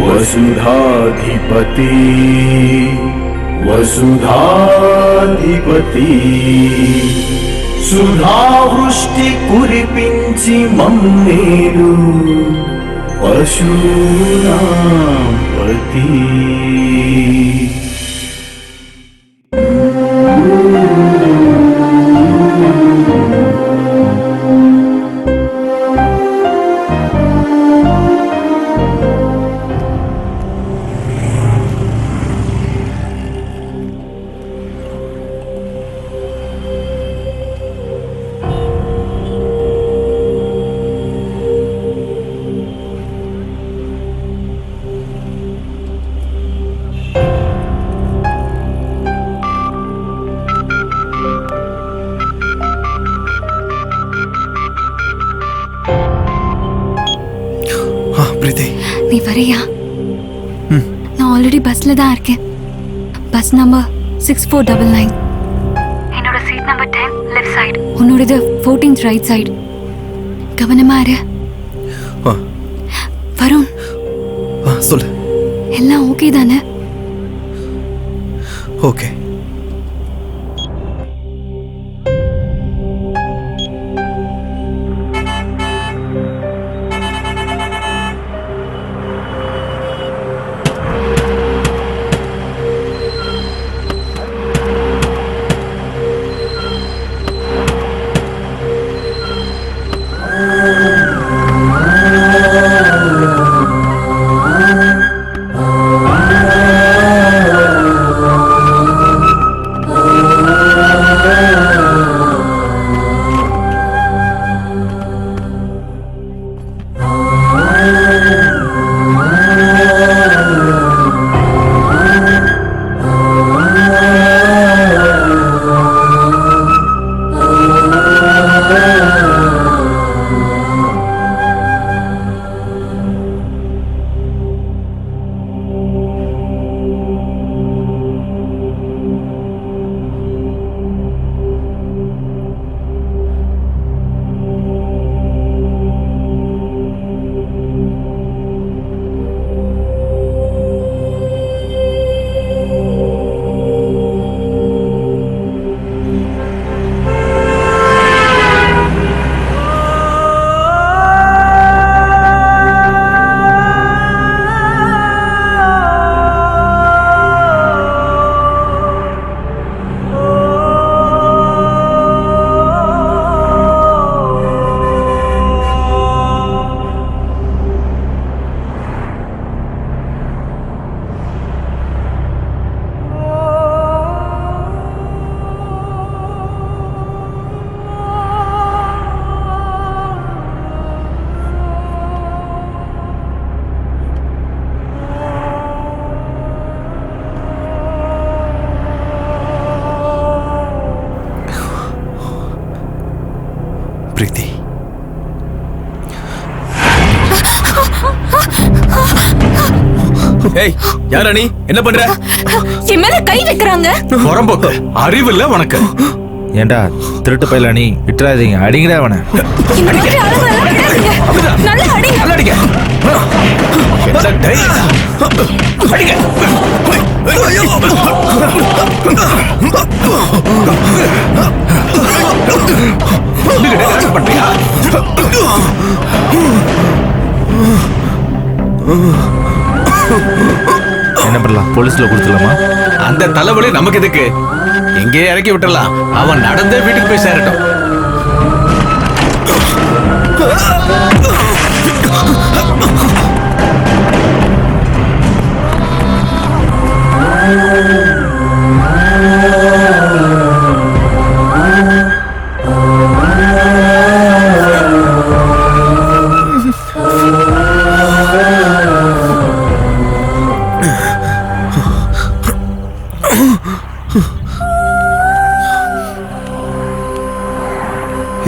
वसुधाधिपति वसुधाधिपति सुधावृष्टि कुरिपिंचि मम्मेरु पशूनां पति நீ வரியா? நான் ஆல்ரெடி பஸ்ல தான் இருக்கேன். Bus number 6499. என்னோட சீட் நம்பர் 10 லெஃப்ட் சைடு. உன்னோடது 14th ரைட் சைடு. கவனமா இரு. வருண், சொல்லு. எல்லாம் ஓகே தானே? ஓகே. பிரீத்தி, ஏய், யாரா நீ? என்ன பண்ற? என் மேல கை வைக்கறாங்க. புறம்போக்கு அறிவு இல்ல உனக்கு. ஏண்டா திருட்டு பையல நீ விட்டுறாதீங்க, அடிங்கடா அவனை. இந்த மாதிரி ஆளுங்கள விடாதீங்க. நல்லா அடிங்க. நல்லா அடிங்க. என்ன டேய்? அடிங்க. ஐயோ. நீங்க டான்ஸ் பண்றியா? என்ன பண்ணலாம்? போலீஸ்ல கொடுத்துடலாமா? அந்த தலைவலி நமக்கு எதுக்கு? எங்கே இறக்கி விட்டுறலாம். அவன் நடந்தே வீட்டுக்கு போய் சேரட்டும்.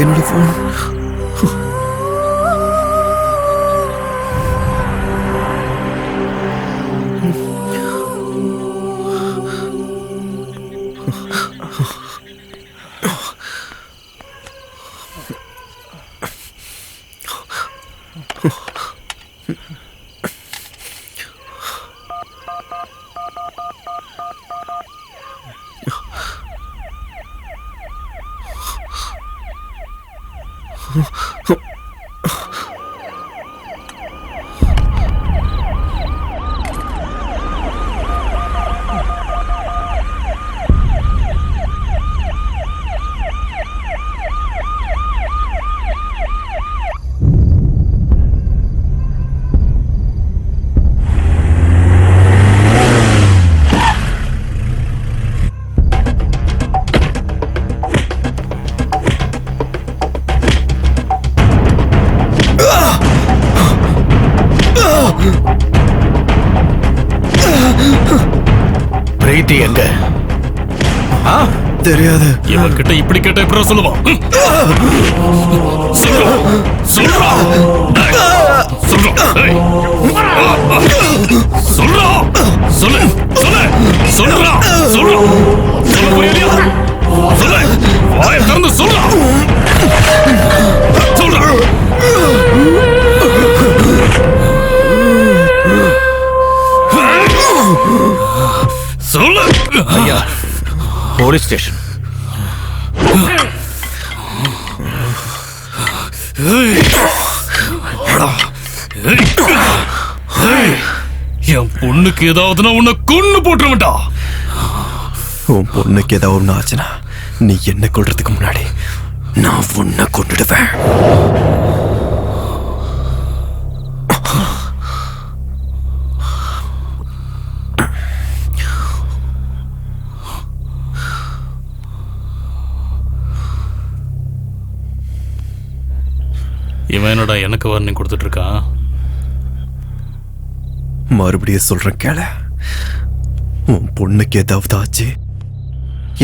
என்னோட போன். பிரீத்தி எங்க? தெரியாது. இவன் கிட்ட இப்படி கேட்ட எப்படி சொல்லுவான்? சொல்றா சொல்றா சொல்றா சொல்லு சொல்லு சொல்றா சொல்றா சொல்ல புரியலையா? சொல்லு, வாயை திறந்து சொல்றா சொல்றா. சொல்லு. ஐயா, போலீஸ் ஸ்டேஷன். என் பொண்ணுக்கு ஏதாவதுன்னா உன்னை கொன்னு போட்டுருவா. உன் பொண்ணுக்கு ஏதாவது ஒண்ணு ஆச்சுன்னா நீ என்ன கொல்றதுக்கு முன்னாடி நான் உன்னை கொண்டுடுவேன். இவன் என்னடா எனக்கு வார்னிங் கொடுத்துட்டு இருக்கான்? மறுபடியும் சொல்றேன் கேள. உன் பொண்ணுக்கு ஏதாவது ஆச்சு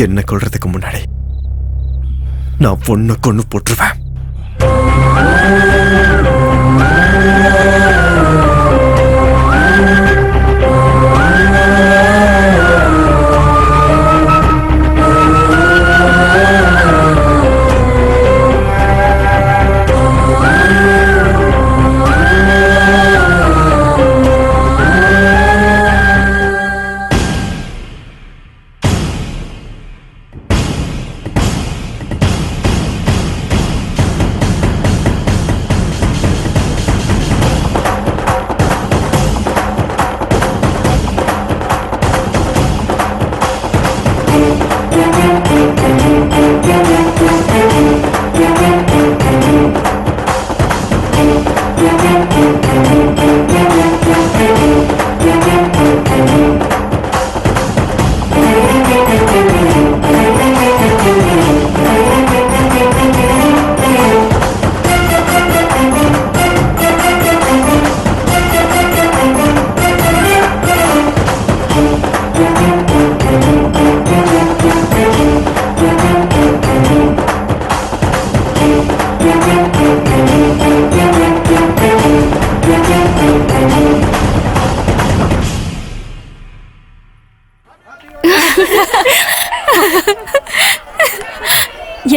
என்ன கொல்றதுக்கு முன்னாடி நான் பொண்ணை கொண்டு போட்டுருவேன்.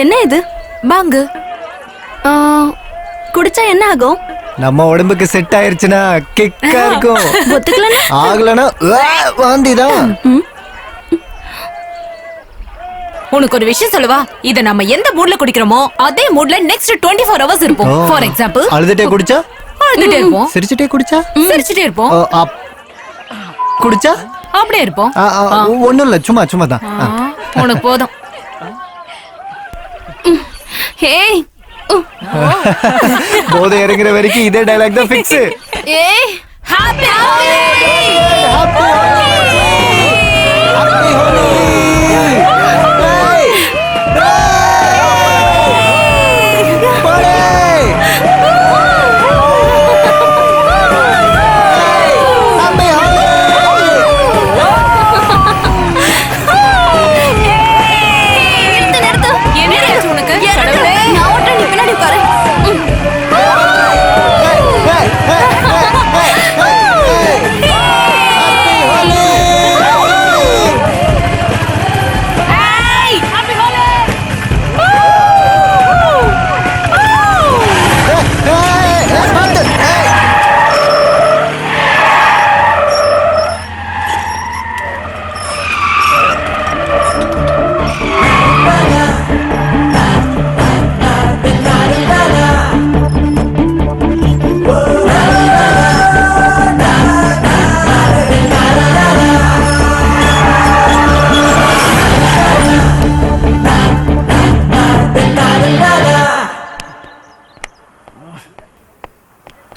என்ன இது? பாங்கு குடிச்சா என்ன ஆகும்? நம்ம உடம்புக்கு செட் ஆயிருச்சுன்னா கிக்கா இருக்கும். ஒத்துக்கலனா ஆகலனா வாந்திதான். உனக்கு ஒரு விஷயம் சொல்லவா? இத நம்ம எந்த மூட்ல குடிக்கிறோமோ அதே மூட்ல நெக்ஸ்ட் 24 hours இருப்போம். ஃபார் எக்ஸாம்பிள், அழுதுட்டே குடிச்சா அழுதுட்டே இருப்போம். சிரிச்சுட்டே குடிச்சா சிரிச்சிட்டே இருப்போம். குடிச்சா அப்படியே இருப்போம். ஒண்ணும் இல்ல, சும்மா சும்மா தான். உனக்கு போதும். ஏய் போதை இறங்குற வரைக்கும் இதே டைலாக் தான் ஃபிக்ஸ். ஏய் ஹாப்பி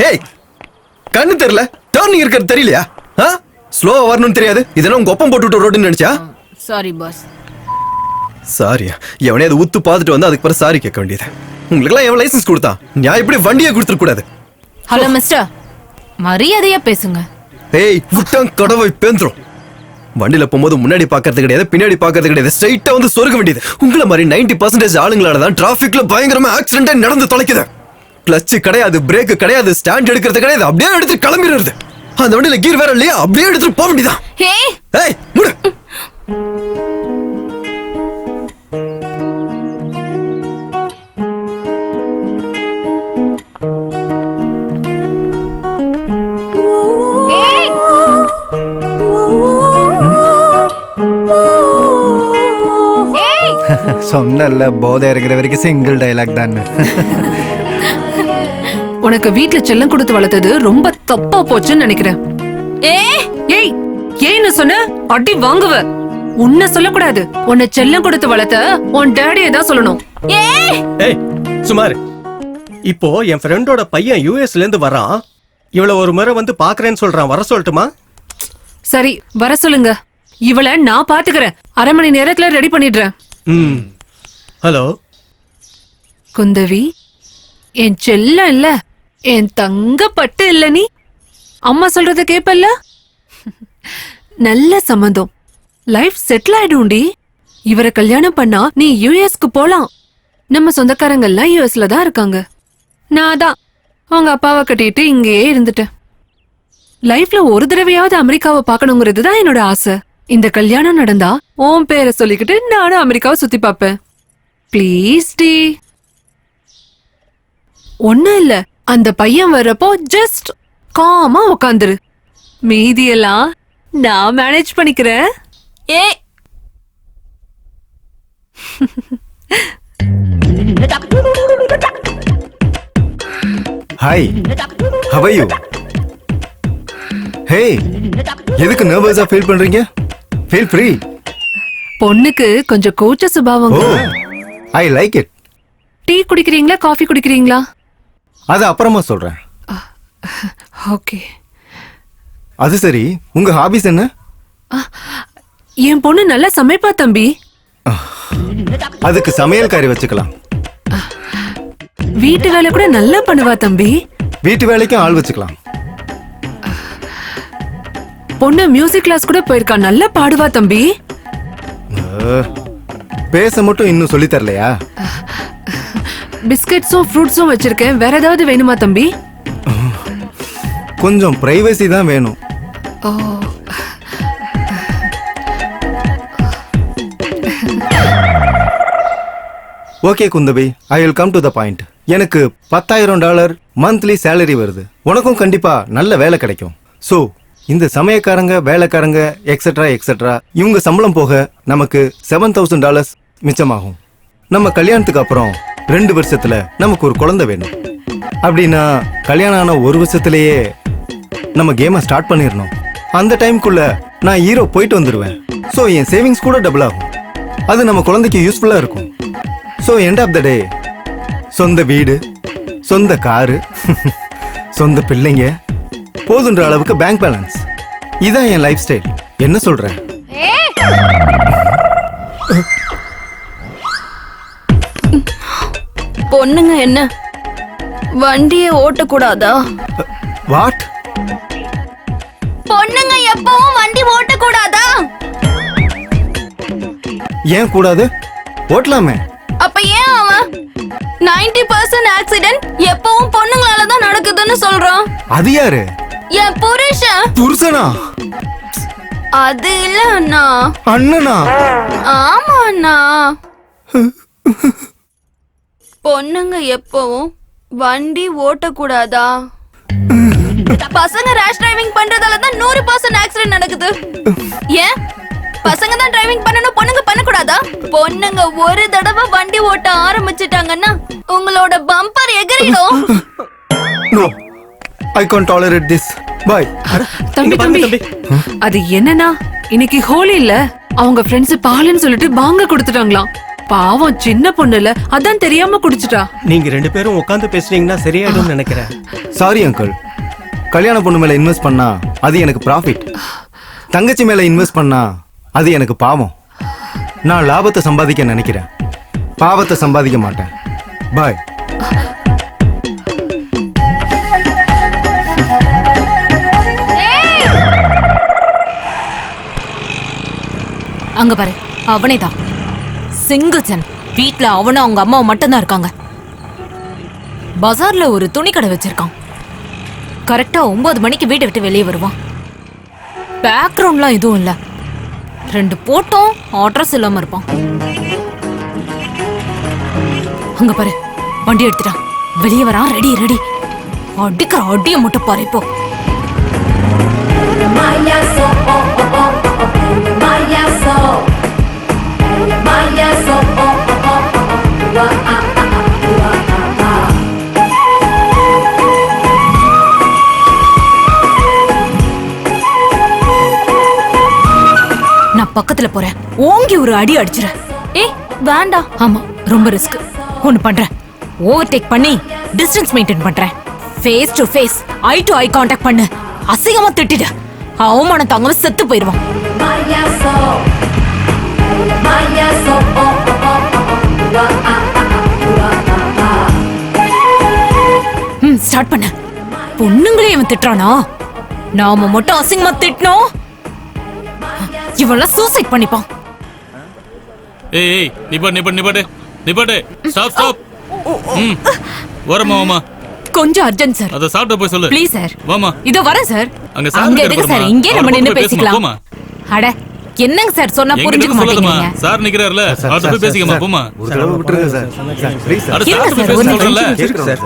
ஏய் கண்ணு தெரியல, டர்னிங் இருக்கிறது தெரியலையா? ஸ்லோவா வரணும்னு தெரியாது, இதெல்லாம் உங்க ஒப்பம் போட்டு விட்ட ரோடுன்னு நினைச்சா? Sorry boss. சாரியா? எவனையாவது ஊத்து பார்த்துட்டு வந்து அதுக்கு பிறகு சாரி கேட்க வேண்டியது. உங்களுக்குலாம் எவன் லைசன்ஸ் கொடுத்தா? நான் இப்படி வண்டியை கொடுத்துருக்க கூடாது. ஹலோ மிஸ்டர், மரியாதையா பேசுங்க. ஏய் விட்டான் கடவை பேந்துரும். வண்டியில போகும்போது முன்னாடி பாக்குறது கிடையாது, பின்னாடி பாக்குறது கிடையாது, ஸ்ட்ரைட்டா வந்து சொருக வேண்டியது. உங்களை மாதிரி 90% ஆளுங்களால தான் டிராபிக்ல பயங்கரமா ஆக்சிடென்ட் நடந்து தொலைக்குது. கிளட்ச் கிடையாது, பிரேக் கிடையாது, ஸ்டாண்ட் எடுக்கிறது கிடையாது, அப்படியே எடுத்து கிளம்பிடுறது. அந்த வண்டியில கீர் வேற இல்லையா, அப்படியே எடுத்துட்டு போக வேண்டியதான். ஏய் முடு. சொன்னல போதை இருக்கிற வரைக்கும் சிங்கிள் டைலாக் தான். உனக்கு வீட்ல செல்லம் கொடுத்து வளர்த்தது ரொம்ப தப்பா போச்சுன்னு நினைக்கிறேன். ஏய் ஏன்னு சொன்ன அடி வாங்குவ. உன்னை சொல்லக்கூடாது, உன்னை செல்லம் கொடுத்து வளர்த்த உன் டேடியை தான் சொல்லணும். ஏய் சுமார், இப்போ என் ஃப்ரெண்டோட பையன் யூஎஸ்ல இருந்து வரான். இவள ஒரு முறை வந்து பாக்குறேன்னு சொல்றான், வர சொல்லட்டுமா? சரி வர சொல்லுங்க, இவளை நான் பாத்துக்கிறேன். 1/2 மணி நேரத்துல ரெடி பண்ணிடுறேன். ஹலோ குந்தவி, என் செல்லம் இல்ல, என் தங்க பட்டு இல்ல, நீ அம்மா சொல்றத கேப்பல்ல? நல்ல சம்பந்தம், லைஃப் செட்டில் ஆயிடும்டி. இவரை கல்யாணம் பண்ணா நீ யூஎஸ்க்கு போலாம். நம்ம சொந்தக்காரங்க எல்லாம் யூஎஸ்ல தான் இருக்காங்க. நான் தான் அவங்க அப்பாவை கட்டிட்டு இங்கேயே இருந்துட்டேன். லைஃப்ல ஒரு தடவையாவது அமெரிக்காவை பார்க்கணுங்கிறது தான் என்னோட ஆசை. இந்த கல்யாணம் நடந்தா உன் பேரை சொல்லிக்கிட்டு நானும் அமெரிக்காவை சுத்தி பார்ப்பேன். ப்ளீஸ் டி. ஒண்ணும் இல்ல, அந்த பையன் வர்றப்போ ஜஸ்ட் காமா உட்காந்துரு. மீதியெல்லாம் நான் மேனேஜ் பண்ணிக்கிறேன். Hi, how are you? Hey, எதுக்கு நர்வஸா ஃபீல் பண்றீங்க? Feel free. பொண்ணுக்கு கொஞ்சம் கூச்ச சுபாவம். I like it. டீ குடிக்கிறீங்களா, காஃபி குடிக்கிறீங்களா? அது அப்புறமா சொல்றேன். ஓகே. அது சரி, உங்க ஹாபிஸ் என்ன? என் பொண்ணு நல்லா சமைப்பா தம்பி. அதுக்கு சமையல்காரி வச்சுக்கலாம். வீட்டு வேலை கூட நல்லா பண்ணுவா தம்பி. வீட்டு வேலைக்கும் ஆள் வச்சுக்கலாம். பொண்ணு மியூசிக் கிளாஸ் கூட போயிருக்கா, நல்லா பாடுவா தம்பி. பேச மட்டும் இன்னும் சொல்லி தரலையா? பிஸ்கெட்ஸும் ஃப்ரூட்ஸும் வச்சிருக்கேன், வேற ஏதாவது வேணுமா தம்பி? கொஞ்சம் பிரைவசி தான் வேணும். Okay Kundavai, I will come to the point. எனக்கு $10,000 மந்த்லி சேலரி வருது. உனக்கும் கண்டிப்பா நல்ல வேலை கிடைக்கும். சோ இந்த சமயக்காரங்க, வேலைக்காரங்க, எக்ஸெட்ரா எக்ஸெட்ரா, இவங்க சம்பளம் போக நமக்கு $7,000 மிச்சமாகும். நம்ம கல்யாணத்துக்கு அப்புறம் 2 வருஷத்துல நமக்கு ஒரு குழந்தை வேணும். அப்படின்னா கல்யாணம் ஆன 1 வருஷத்திலேயே நம்ம கேமை ஸ்டார்ட் பண்ணிடணும். அந்த டைம்குள்ள நான் ஹீரோ போயிட்டு வந்துடுவேன். ஸோ என் சேவிங்ஸ் கூட டபுள் ஆகும். அது நம்ம குழந்தைக்கு யூஸ்ஃபுல்லா இருக்கும். ஸோ எண்ட் ஆஃப் த டே சொந்த வீடு, சொந்த காரு, சொந்த பிள்ளைங்க, போதுன்ற அளவுக்கு பேங்க் பேலன்ஸ். இதான் என் லைஃப் ஸ்டைல். என்ன சொல்ற? பொண்ணுங்க என்ன வண்டியை ஓட்டக்கூடாதா? வாட்? பொண்ணுங்க எப்பவும் வண்டி ஓட்டக்கூடாதா? ஏன் கூடாது? ஓட்டலாமே. அப்ப ஏன் அவன் 90% ஆக்சிடென்ட் எப்பவும் பொண்ணுங்களால தான் நடக்குதுன்னு சொல்றான்? அது யாரு? என் புருஷன். புருஷனா? அது இல்ல அண்ணா. அண்ணனா? ஆமா அண்ணா. பொண்ணுங்க எப்பவும் வண்டி ஓட்டக்கூடாதா? பசங்க ரேஷ் டிரைவிங் பண்றதால தான் 100% ஆக்சிடென்ட் நடக்குது. ஏன் பசங்க தான் டிரைவிங் பண்ணனும், பொண்ணுங்க பண்ணக்கூடாதா? பொண்ணுங்க ஒரு தடவை வண்டி ஓட்ட ஆரம்பிச்சிட்டாங்கன்னா உங்களோட பம்பர் எகிறிடும். No, I can't tolerate this. Bye. தம்பி தம்பி, அது என்னன்னா இன்னைக்கு ஹோலி இல்ல, அவங்க ஃப்ரெண்ட்ஸ் பாலுன்னு சொல்லிட்டு பாங்க கொடுத்துட்டாங்களாம். பாவம் சின்ன பொண்ணுல அதான் தெரியாம குடிச்சிட்டா. நீங்க 2 பேரும் உட்காந்து பேசுனீங்கன்னா சரியாயிடும்னு நினைக்கிறேன். Sorry uncle. கல்யாண பொண்ணு மேல இன்வெஸ்ட் பண்ணா அது எனக்கு ப்ராஃபிட். தங்கச்சி மேல இன்வெஸ்ட் பண்ணா அது எனக்கு பாவம். நான் லாபத்தை சம்பாதிக்க நினைக்கிறேன், பாவத்தை சம்பாதிக்க மாட்டேன். பாய். அங்க பாரு, அவனே தான் சிங்கிள்சன். வீட்ல அவனும் அவங்க அம்மாவும் மட்டும்தான் இருக்காங்க. பஜார்ல ஒரு துணி கடை வச்சிருக்கான். கரெக்டா 9 மணிக்கு வீட்டை விட்டு வெளியே வருவான். பேக்ரவுண்ட்லாம் எதுவும் இல்ல. 2 போட்டோம் அட்ரஸ் இல்லாம இருப்பான். அங்க பாரு, வண்டி எடுத்துட்டான். வெளியே வரான். Ready ready. அடிக்கிற அடிய மட்டும் பாரு. இப்போ நான் பக்கத்துல போறேன். ஓங்கி ஒரு அடி அடிச்சிடுறேன். ஏய் வேண்டாம். ஆமா, ரொம்ப ரிஸ்க். ஒன்னு பண்றேன், ஓவர்டேக் பண்ணி டிஸ்டன்ஸ் மெயின்டைன் பண்றேன். Face to face, eye to eye contact பண்ணு. அசிங்கமா திட்டிடு. அவமானம் தாங்காம செத்து போயிடுவான். ஸ்டார்ட் பண்ண. பொண்ணுங்களே இவன் திட்டுறானா? நாம மட்டும் அசிங்கமா திட்டணும், இவெல்லாம் சூசைட் பண்ணிப்பான். ஏய் நிப்பாடு. Stop stop. வரமா வாமா. கொஞ்சம் அர்ஜென்ட் சார். அத சாப்பிட்டு போய் சொல்லு. Please sir. வாமா. இதோ வரேன் சார். அங்க அங்க எதுக்கு சார்? இங்கே நம்ம நின்னு பேசிக்கலாம். அட என்னங்க சார் சொன்னா புரிஞ்சுக்க மாட்டீங்க. சார் நிக்கறாருல, அவர்ட்ட போய் பேசிக்கமா. போமா. ஒரு தடவை விட்டுருங்க சார். Sir please sir. அட இருங்க சாப்பிட்டு சார், போய் ஒரு சொல்றல. இருக்கு சார்.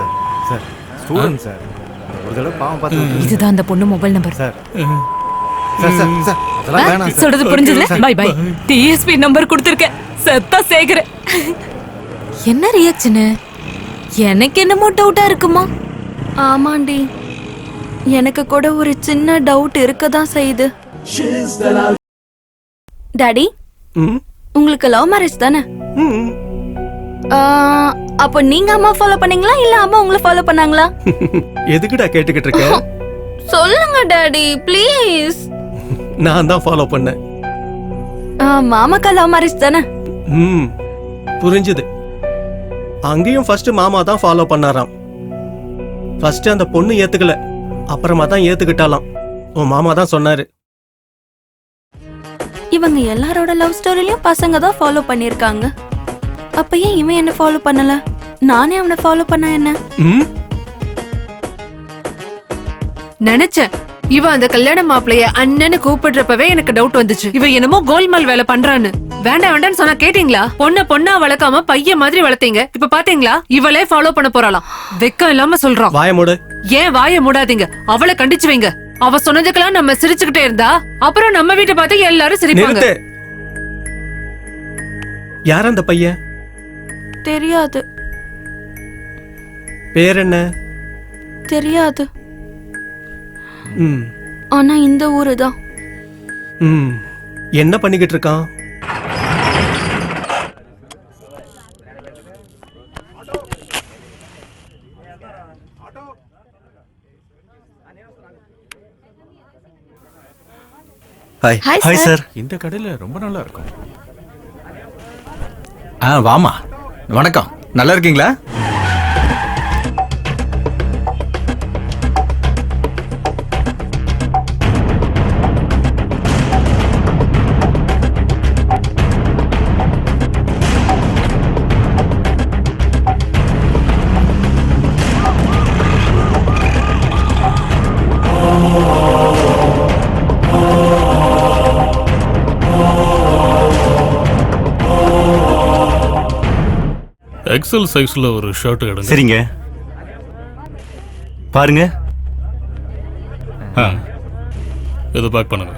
Sir student sir. ஒரு தடவை பாவம் பார்த்து. இதுதான் அந்த பொண்ணு mobile number. Sir sir sir sir அதெல்லாம் வேணாம் சார். சொல்றது புரிஞ்சதுல? Bye bye. டிஎஸ்பி நம்பர் கொடுத்திருக்கேன். செத்தா சேகர. என்ன ரியாக்ஷன்? எனக்கு என்னமோ டவுட்டா இருக்குமா? ஆமாண்டி, எனக்கு கூட ஒரு சின்ன டவுட் இருக்கதான் செய்யுது. டாடி, உங்களுக்கு லவ் மேரேஜ் தானே? அப்போ நீங்க அம்மா ஃபாலோ பண்ணீங்களா இல்ல அம்மா உங்களை ஃபாலோ பண்ணாங்களா? எதுக்குடா கேட்டுக்கிட்டு இருக்க? சொல்லுங்க டாடி ப்ளீஸ். நான் தான் ஃபாலோ பண்ணேன். மாமாக்கா லவ் மேரேஜ் தானே? புரிஞ்சுது. அங்கேயும் ஃபர்ஸ்ட் மாமா தான் ஃபாலோ பண்ணாராம். ஃபர்ஸ்ட் அந்த பொண்ணு ஏத்துக்கல, அப்புறமா தான் ஏத்துக்கிட்டாலாம். உன் மாமா தான் சொன்னாரு. இவங்க எல்லாரோட லவ் ஸ்டோரியிலயும் பசங்க தான் ஃபாலோ பண்ணிருக்காங்க. அப்ப ஏன் இவன் என்ன ஃபாலோ பண்ணல? நானே அவனை ஃபாலோ பண்ண என்ன? நினைச்சேன் இவ அந்த கல்யாண மாப்பிளைய அண்ணன்னு கூப்பிடுறப்பவே எனக்கு டவுட் வந்துச்சு. இவ என்னமோ கோல்மால் வேலை பண்றான்னு. வேண்டாம் வேண்டாம்னு சொன்னா கேட்டீங்களா? பொண்ணா வளர்க்காம பையன் மாதிரி வளர்த்தீங்க. இப்ப பாத்தீங்களா? இவளே ஃபாலோ பண்ண போறாளாம். வெக்கம் இல்லாம சொல்றான். வாய மூடு. ஏன் வாய மூடாதீங்க? அவளை கண்டிச்சு வைங்க. அவ சொன்னதுக்கெல்லாம் நம்ம சிரிச்சுக்கிட்டே இருந்தா அப்புறம் நம்ம வீட்டை பார்த்து எல்லாரும் சிரிப்பாங்க. யார் அந்த பையன்? தெரியாது. பேர் என்ன? தெரியாது. ஆனா இந்த ஊரு தான். என்ன பண்ணிக்கிட்டு இருக்கான்? ஹாய். Hi sir. இந்த கடையில ரொம்ப நல்லா இருக்கும். வாமா. வணக்கம். நல்லா இருக்கீங்களா? எக்ஸல் சைஸ்ல ஒரு ஷர்ட் எடுங்க. சரிங்க. பாருங்க. இதை பேக் பண்ணுங்க.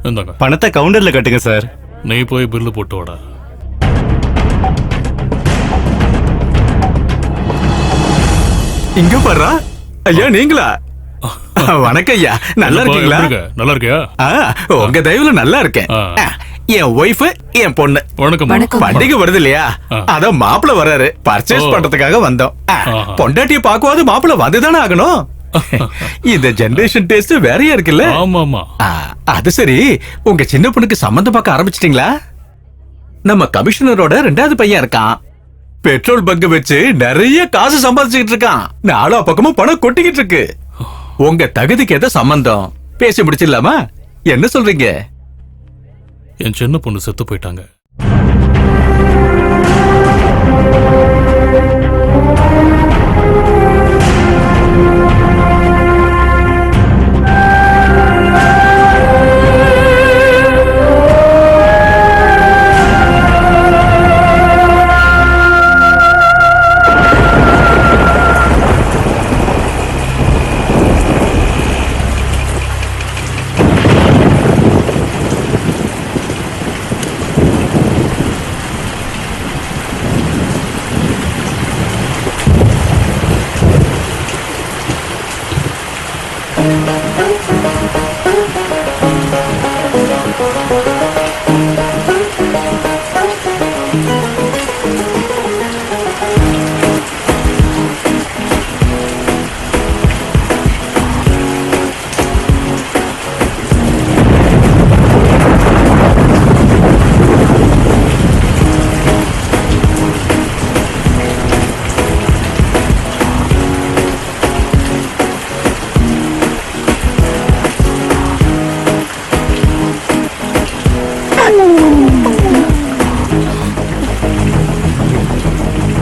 இந்தாங்க. பணத்தை கவுண்டர்ல கட்டுங்க சார். நீ போய் பில்லு போட்டு வாடா. இங்க பாரு. ஐயா நீங்களா? வணக்கம் ஐயா, நல்லா இருக்கீங்களா? நல்லா இருக்கியா? உங்க தயவுல நல்லா இருக்கேன். என் ஒய்ஃப், என் பொண்ணு. வணக்கம். பண்டிகை வருது இல்லையா, அதான் மாப்பிள்ள வர்றாரு, பர்ச்சேஸ் பண்றதுக்காக வந்தோம். பொண்டாட்டிய பாக்குவாது மாப்பிள்ள வந்துதானே ஆகணும். இந்த ஜெனரேஷன் டேஸ்ட் வேறையா இருக்குல்ல? ஆமாமா. அது சரி, உங்க சின்ன பொண்ணுக்கு சம்பந்தம் பார்க்க ஆரம்பிச்சிட்டீங்களா? நம்ம கமிஷனரோட 2வது பையன் இருக்கான். பெட்ரோல் பங்க் வச்சு நிறைய காசு சம்பாதிச்சுக்கிட்டு இருக்கான். நாலா பக்கமும் பணம் கொட்டிக்கிட்டு இருக்கு. உங்க தகுதிக்கு எத சம்பந்தம் பேசி முடிச்சிடலாமா? என்ன சொல்றீங்க? என் சின்ன பொண்ணு செத்து போயிட்டாங்க.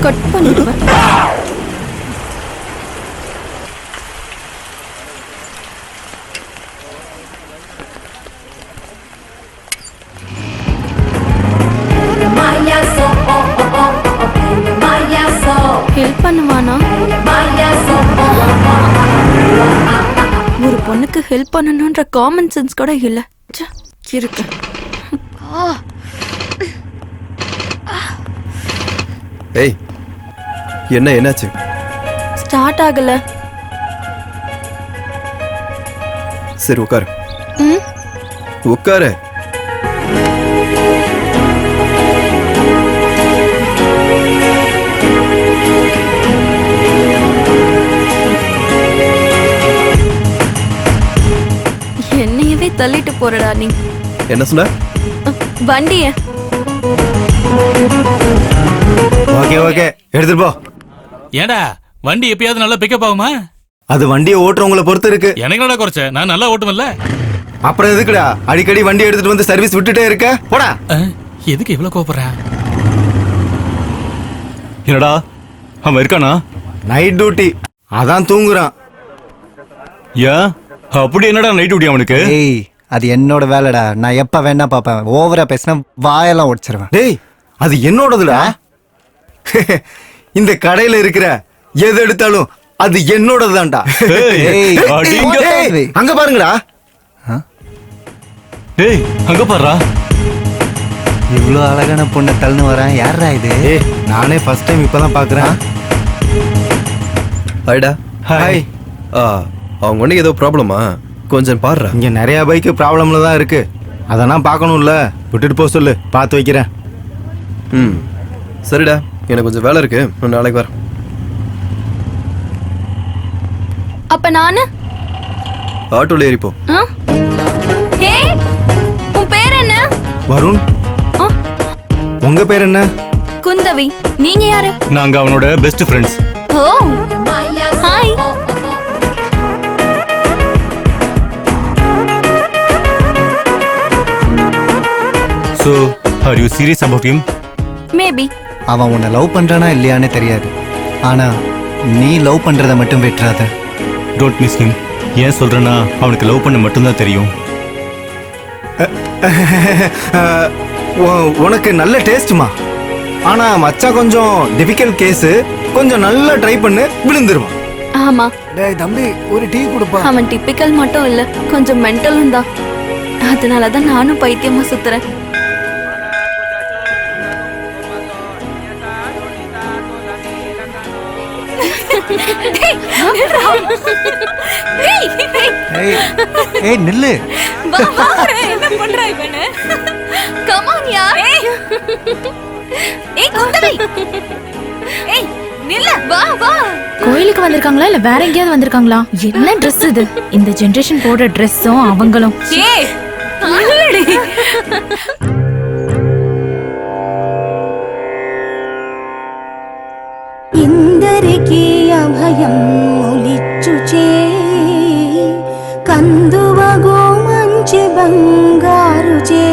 கட் பண்ணிடுவேன். ஹெல்ப் பண்ணுவானா? ஒரு பொண்ணுக்கு ஹெல்ப் பண்ணணும்ன்ற காமன் சென்ஸ் கூட இல்ல. இருக்கு. ஏய், என்னாச்சு? ஸ்டார்ட் ஆகல. சரி உட்காரு. உட்காரு. என்னையவே தள்ளிட்டு போறடா நீ. என்ன சொன்ன? வண்டிய. ஓகே ஓகே, எடுத்துட்டு போ. ஏண்டா வண்டி எப்பயாவது நல்லா பிக்கப் ஆகுமா? அது வண்டியை ஓட்டுறவங்களை பொறுத்து இருக்கு. எனக்கு என்னடா குறைச்ச? நான் நல்லா ஓட்டுமல்ல. அப்புறம் எதுக்குடா அடிக்கடி வண்டி எடுத்துட்டு வந்து சர்வீஸ் விட்டுட்டே இருக்க? போடா. எதுக்கு இவ்வளவு கோபப்படுற? என்னடா அவன் இருக்கானா? நைட் டியூட்டி, அதான் தூங்குறான். ஏன் அப்படி என்னடா நைட் டியூட்டி அவனுக்கு? ஏய், அது என்னோட வேலைடா. நான் எப்ப வேணா பாப்பேன். ஓவரா பேசினா வாயெல்லாம் உடைச்சிருவேன். டேய், அது என்னோடதுடா. இந்த கடையில இருக்கிற எது எடுத்தாலும் அது என்னோடதுதான்டா. அங்க பாருங்கடா. டேய், அங்க பாருடா. இவ்வளவு அழகான பொண்ணை தள்ளுன்னு வரேன். யாரா இது? நானே ஃபர்ஸ்ட் டைம் இப்பதான் பாக்குறேன். ஹாய்டா. ஹாய். அவங்க ஒண்ணுக்கு ஏதோ ப்ராப்ளமா? கொஞ்சம் பாருடா. இங்க நிறைய பைக்கு ப்ராப்ளம்ல தான் இருக்கு. அதெல்லாம் பார்க்கணும்ல. விட்டுட்டு போக சொல்லு, பார்த்து வைக்கிறேன். சரிடா, எனக்கு கொஞ்சம் வேலை இருக்கு, நான் நாளைக்கு வரேன். அப்ப நானு ஆட்டோல ஏறிப்போ. ஹே, உன் பேர் என்ன? வருண். உங்க பேர் என்ன? குந்தவி. நீங்க யாரு? நாங்க அவனோட best friends. Oh, hi. So, are you serious about him? Maybe. அவன் உன்னை லவ் பண்றானா இல்லையானே தெரியாது. ஆனா நீ லவ் பண்றத மட்டும் விட்டுறாத. Don't miss him. ஏன் சொல்றேன்னா அவனுக்கு லவ் பண்ண மட்டும்தான் தெரியும். உனக்கு நல்ல டேஸ்ட்மா. ஆனா மச்சான் கொஞ்சம் டிஃபிகல்ட் கேஸ். கொஞ்சம் நல்லா ட்ரை பண்ணு, விழுந்துருவான். ஆமா. டேய் தம்பி, ஒரு டீ கொடுப்பா. அவன் டிபிக்கல் மட்டும் இல்ல, கொஞ்சம் மென்டலும் தான். அதனாலதான் நானும் பைத்தியமா சுத்துறேன். ஏய் நில்லு. என்ன பண்றா இவனு? கம் ஆன் யார். ஏய் குந்தவி. ஏய் நில்லு. வா வா. கோயிலுக்கு வந்திருக்காங்களா இல்ல வேற எங்கேயாவது வந்திருக்காங்களா? என்ன Dress இது? இந்த ஜெனரேஷன் போடுற Dressம் அவங்களும். ஏய் நில்லுடி. ఇందరికీ అభయం ఒలిచ్చుచే కందువగో మంచి బంగారు చే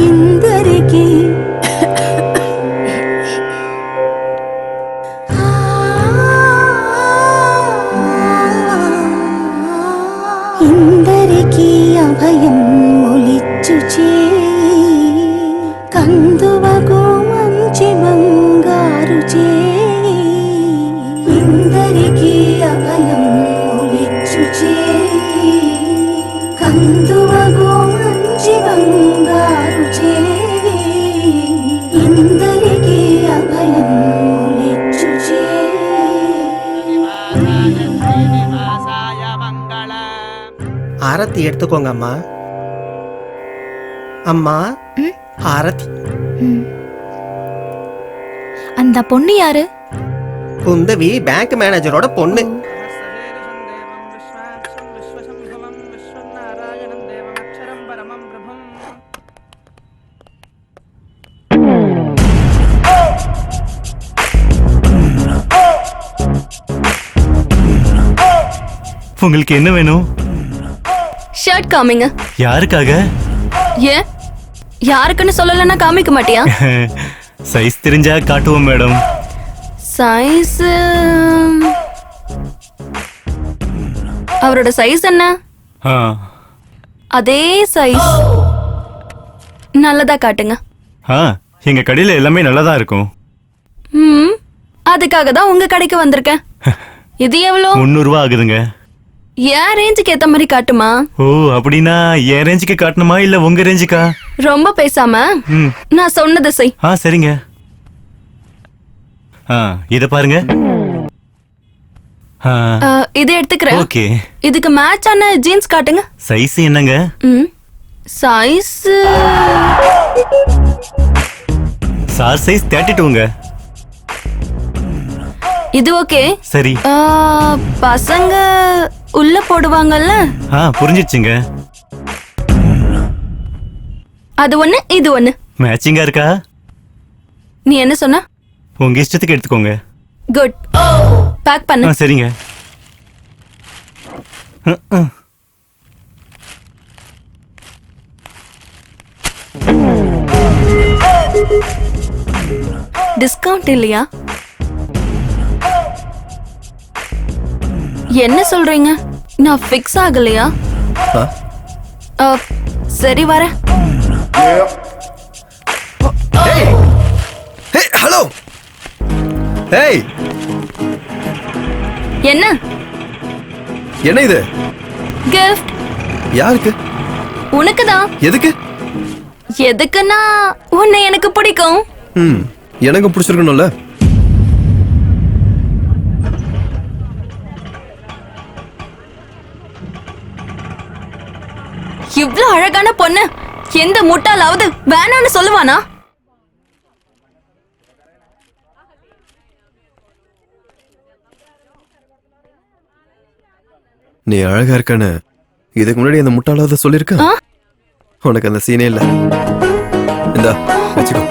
ఇందరికీ ఇందరికీ అభయం ఒలిచ్చుచే కందువగో మంచి బంగారు చే ఇందరికీ అభయం ఒలిచ్చుచే కందువగో మంచి బంగారు చే ఇందరికీ అభయం ఒలిచ్చుచే ஆரத்தி எடுத்துக்கோங்க அம்மா. அம்மா ஆரத்தி. அந்த பொண்ணு யாரு? குந்தவி பேங்க் மேனேஜரோட பொண்ணு. உங்களுக்கு என்ன வேணும்? ஷர்ட் காமிங்க. யாருக்காக? ஏன் யாருக்குன்னு சொல்லலன்னா காமிக்க மாட்டியா? சைஸ் தெரிஞ்சா காட்டுவோம் மேடம். சைஸ் அவரோட சைஸ் என்ன? அதே சைஸ். நல்லதா காட்டுங்க. எங்க கடையில எல்லாமே நல்லதா இருக்கும். அதுக்காக தான் உங்க கடைக்கு வந்திருக்கேன். இது எவ்வளோ? 300 ரூபா ஆகுதுங்க. என் ரேஞ்சுக்கு ஏத்த மாதிரி காட்டுமா? ஓ அப்படின்னா என் ரேஞ்சுக்கு காட்டணுமா இல்ல உங்க ரேஞ்சுக்கா? ரொம்ப பேசாம நான் சொன்னதை செய். சரிங்க. இத பாருங்க. இதை எடுத்துக்கிறேன். ஓகே. இதுக்கு மேட்ச் ஆன ஜீன்ஸ் காட்டுங்க. சைஸ் என்னங்க? சைஸ் சார் சைஸ் 32ங்க. இது ஓகே. சரி. பசங்க உள்ள போடுவாங்கல்ல? புரிஞ்சிடுச்சுங்க. அது ஒண்ணு இது ஒண்ணு மேட்சிங்கா இருக்கா? நீ என்ன சொன்ன? உங்க இஷ்டத்துக்கு எடுத்துக்கோங்க. குட். பேக் பண்ணு. சரிங்க. டிஸ்கவுண்ட் இல்லையா? என்ன சொல்றீங்க? நான் ஃபிக்ஸ் ஆகலையா? சரி வரேன். ஹலோ. ஏய் என்ன என்ன இது? கிஃப்ட். யாருக்கு? உனக்கு தான். எதுக்கு? எதுக்குன்னா உன்னை எனக்கு பிடிக்கும். எனக்கும் பிடிச்சிருக்கணும்ல. இவ்ளோ அழகான பொண்ணு எந்த முட்டாளாவது வேணான்னு சொல்லுவானா? நீ அழகா இருக்கன்னு இதுக்கு முன்னாடி அந்த முட்டாளாவது சொல்லிருக்க? உனக்கு அந்த சீனே இல்ல. இந்தா வச்சுக்கோ.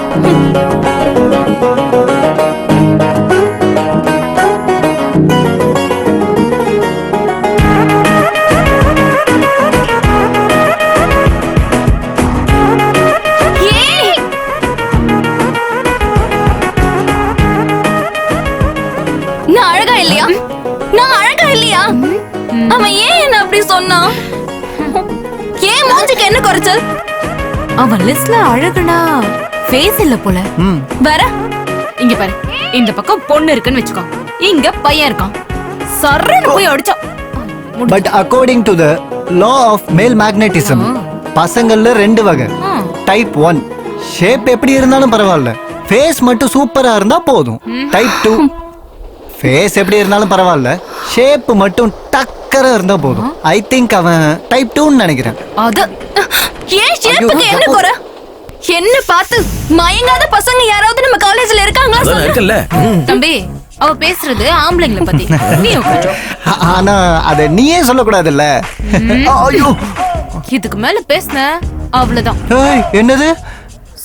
நான் அழகா இல்லையா? நான் அழகா இல்லையா? அவன் ஏன் என்ன அப்படி சொன்னான்? ஏன் மூஞ்சிக்கு என்ன குறைச்சல்? அவன் லிஸ்ட்ல அழகுனா ஃபேஸ் இல்ல போல. வேற இங்க பாரு. இந்த பக்கம் பொண்ணு இருக்குன்னு வெச்சுக்கோ. இங்க பையன் இருக்கான். சர்றன்னு போய் அடிச்சா. But according to the law of male magnetism பசங்கள்ல 2 வகை. டைப் 1 ஷேப் எப்படி இருந்தாலும் பரவாயில்ல, ஃபேஸ் மட்டும் சூப்பரா இருந்தா போதும். டைப் 2 ஃபேஸ் எப்படி இருந்தாலும் பரவாயில்ல, ஷேப் மட்டும் டக்கரா இருந்தா போதும். ஐ திங்க் அவன் டைப் 2ன்னு நினைக்கிறேன். அது ஏன் ஷேப்புக்கு என்ன குறை? என்ன பார்த்து மயங்காத பசங்க யாராவது நம்ம காலேஜ்ல இருக்காங்களா சொல்லு. இருக்குல்ல. தம்பி, அவ பேசுறது ஆம்பளைங்கள பத்தி. நீ உட்காரு. ஆனா அத நீயே சொல்லக்கூடாதுல்ல. ஐயோ, இதுக்கு மேல பேசுன அவ்வளவுதான். ஏய், என்னது?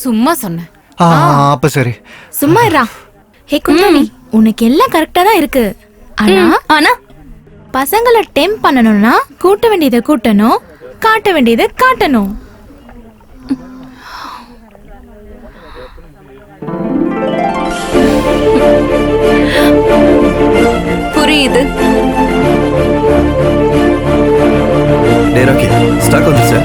சும்மா சொன்னேன். அப்ப சரி. சும்மா இருடா. ஹே குந்தாமி, உனக்கு எல்லாம் கரெக்டா தான் இருக்கு. ஆனா பசங்களை டெம்ப் பண்ணணும்னா கூட்ட வேண்டியதை கூட்டணும், காட்ட வேண்டியதை காட்டணும். புரியுது. டேய் ராக்கி, ஸ்டாக் வந்துச்சு.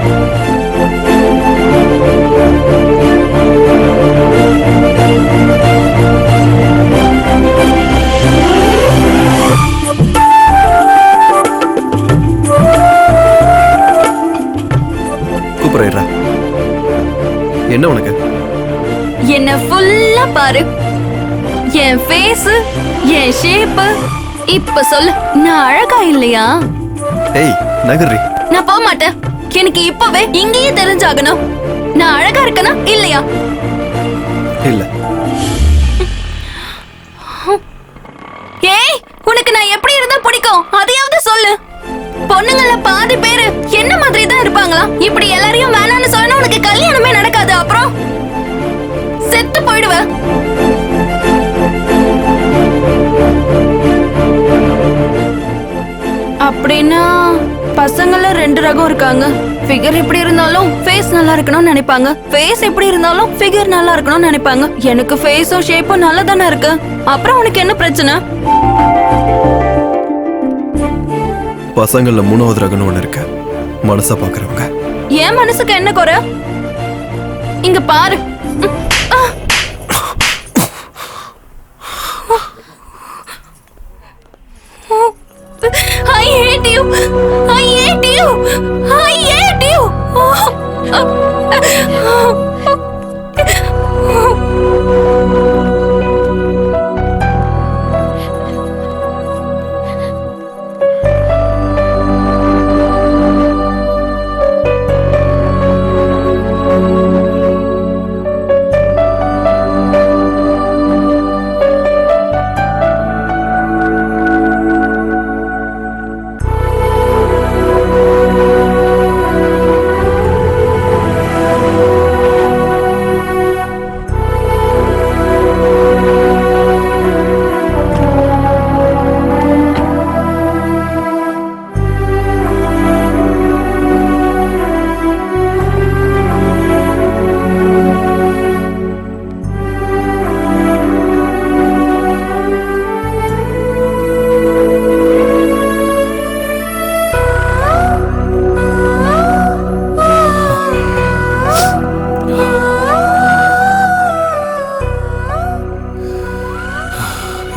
கூப்பிடுறா. என்ன உனக்கு? என்ன ஃபுல்லா பாரு. என் ஃபேஸ், என் ஷேப். இப்ப சொல்லு, நான் அழகா இல்லையா? ஏய், நகர்றி. நான் போக மாட்டேன். எனக்கு இப்பவே இங்கேயே தெரிஞ்சாகணும். நான் அழகா இருக்கனா இல்லையா? இல்ல. ஏய், உனக்கு நான் எப்படி இருந்தா பிடிக்கும் அதையாவது சொல்லு. பொண்ணுங்கள பாதி பேரு என்ன மாதிரி தான் இருப்பாங்களா? இப்படி எல்லாரையும் வேணான்னு சொன்னா உனக்கு கல்யாணமே நடக்காது. அப்புறம் செத்து போயிடுவ. அப்படின்னா பசங்கள 2 ரகம் இருக்காங்க. ஃபிகர் எப்படி இருந்தாலும் ஃபேஸ் நல்லா இருக்கணும்னு நினைப்பாங்க. ஃபேஸ் எப்படி இருந்தாலும் ஃபிகர் நல்லா இருக்கணும்னு நினைப்பாங்க. எனக்கு ஃபேஸும் ஷேப்பும் நல்லா தானே இருக்கு. அப்புறம் உனக்கு என்ன பிரச்சனை? பசங்கள்ல 3வது ரகம்னு ஒண்ணு இருக்கு, மனச பாக்குறவங்க. என் மனசுக்கு என்ன குறை? இங்க பாரு. I hate you. I hate you. I hate you.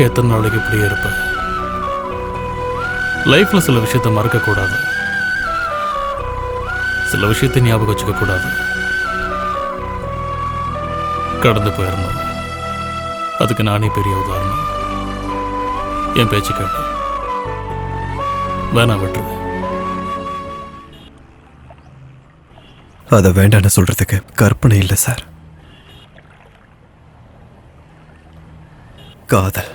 எத்தனை நாளைக்கு இப்படியே இருப்பேன்? லைஃப்ல சில விஷயத்தை மறக்க கூடாது, சில விஷயத்தை ஞாபகம் வச்சுக்க கூடாது. கடந்து போயிடணும். அதுக்கு நானே பெரிய உதாரணம். என் பேச்சு கேட்டு வேணா விட்டுருவேன். அதை வேண்டான்னு சொல்றதுக்கு கற்பனை இல்லை சார், காதல்.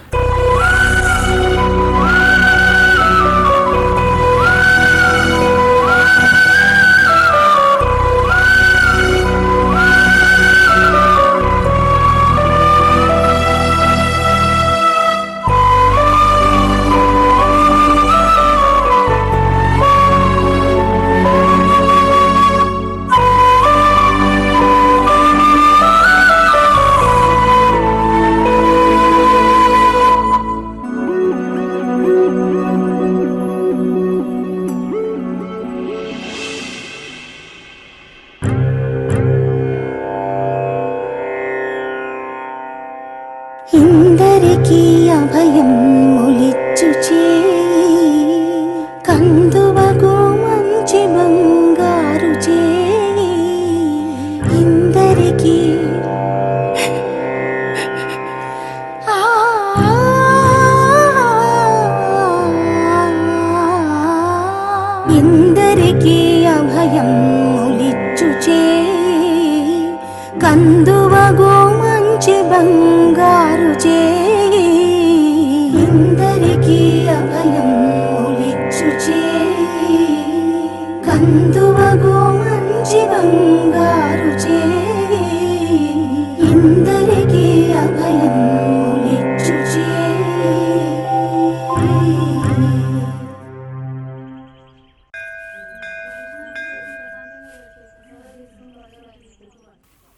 ఇందరికీ అభయం ఒలిచ్చుచే కందువగో మంచి బంగారు చే ఇందరికీ ఆ కందువగో మంచి బంగారు చేయి ఇందరికీ అభయం ఒలిచ్చు చేయి కందువగో మంచి బంగారు చేయి ఇందరికీ అభయం ఒలిచ్చు చేయి.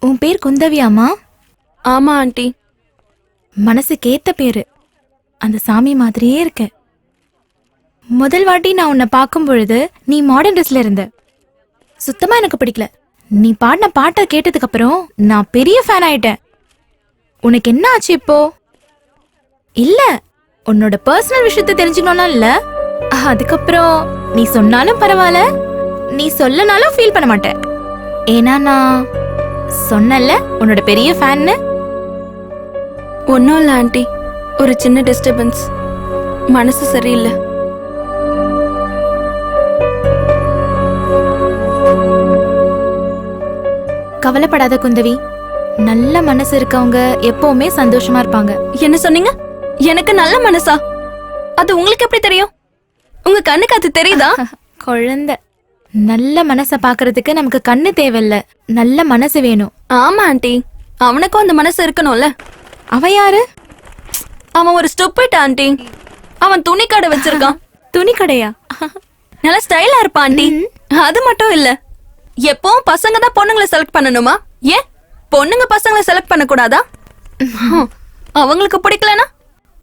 உன் பேர் குந்தவியாமா? ஆமா ஆண்டி. மனசுக்கு ஏத்த பேரு. அந்த சாமி மாதிரியே இருக்க. முதல் வாட்டி நான் உன்னை பார்க்கும் பொழுது நீ மாடர்ன் ட்ரெஸ்ல இருந்த. சுத்தமா எனக்கு பிடிக்கல. நீ பாடின பாட்டை கேட்டதுக்கு அப்புறம் நான் பெரிய ஃபேன் ஆயிட்டேன். உனக்கு என்ன ஆச்சு இப்போ? இல்ல, உன்னோட பர்சனல் விஷயத்தை தெரிஞ்சுக்கணும்னா இல்ல. அதுக்கப்புறம் நீ சொன்னாலும் பரவாயில்ல, நீ சொல்லனாலும் ஃபீல் பண்ண மாட்டேன். ஏன்னா நான் சொன்னல உன்னோட பெரிய ஃபேன்னு. ஒன்றும் இல்லை ஆண்டி, ஒரு சின்ன டிஸ்டர்பன்ஸ், மனசு சரியில்லை. கவலைப்படாத குந்தவி, நல்ல மனசு இருக்கவங்க எப்பவுமே சந்தோஷமா இருப்பாங்க. என்ன சொன்னீங்க? எனக்கு நல்ல மனசா? அது உங்களுக்கு எப்படி தெரியும்? உங்க கண்ணுக்கு அது தெரியுதா? குழந்தை, நல்ல மனசை பாக்குறதுக்கு நமக்கு கண்ணு தேவையில்ல, நல்ல மனசு வேணும். ஆமா ஆண்டி, அவனுக்கும் அந்த மனசு இருக்கணும்ல. அவ யாரு? அவன் ஒரு ஸ்டூபிட் ஆண்டி. அவன் துணி கடை வச்சிருக்கான். துணி கடையா? நல்ல ஸ்டைலா இருப்பான் ஆண்டி. அது மட்டும் இல்ல, எப்பவும் பசங்க தான் பொண்ணுங்களை செலக்ட் பண்ணணுமா? ஏன் பொண்ணுங்க பசங்களை செலக்ட் பண்ண கூடாதா? அவங்களுக்கு பிடிக்கலனா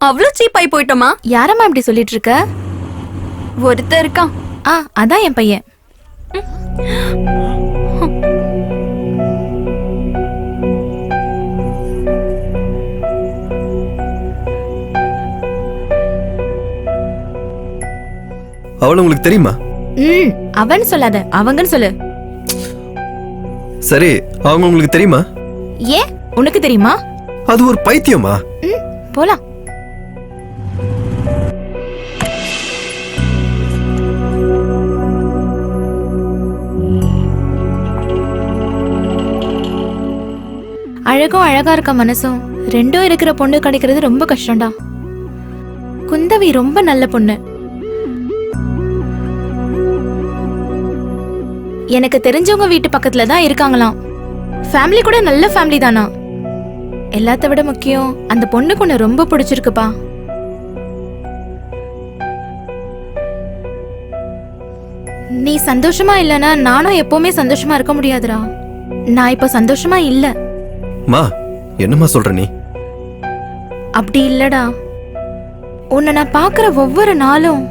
அவ்வளவு சீப் ஆயி போயிட்டோமா? யாரம்மா இப்படி சொல்லிட்டு இருக்க? ஒருத்தர் இருக்கான். அதான் என் பையன். அவள உங்களுக்கு தெரியுமா? அவன் சொல்லாத, அவங்கன்னு சொல்லு. சரி, அவங்க உங்களுக்கு தெரியுமா? ஏன் உனக்கு தெரியுமா? அது ஒரு பைத்தியமா? போலாம். அழகும் அழகா இருக்க மனசும் ரெண்டும் இருக்கிற பொண்ணு கிடைக்கிறது ரொம்ப கஷ்டம்டா. குந்தவி ரொம்ப நல்ல பொண்ணு. எனக்கு தெரிஞ்சவங்க வீட்டு பக்கத்துல தான் இருக்காங்களாம். ஃபேமிலி கூட நல்ல ஃபேமிலி தானா. எல்லாத்த விட முக்கியம், அந்த பொண்ணுக்கு உன்னை ரொம்ப பிடிச்சிருக்குப்பா. நீ சந்தோஷமா இல்லனா நானும் எப்பவுமே சந்தோஷமா இருக்க முடியாதுடா. நான் இப்ப சந்தோஷமா இல்ல. மா, என்னம்மா சொல்ற நீ? அப்படி இல்லடா, உன்னை நான் பாக்குற ஒவ்வொரு நாளும்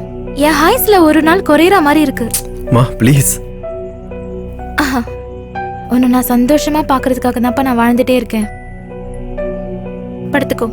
என் ஹாய்ஸ்ல ஒரு நாள் குறையற மாதிரி இருக்கு. மா ப்ளீஸ். உன்னை நான் சந்தோஷமா பாக்குறதுக்காக தான்ப்பா நான் வாழ்ந்துட்டே இருக்கேன். படுத்துக்கோ.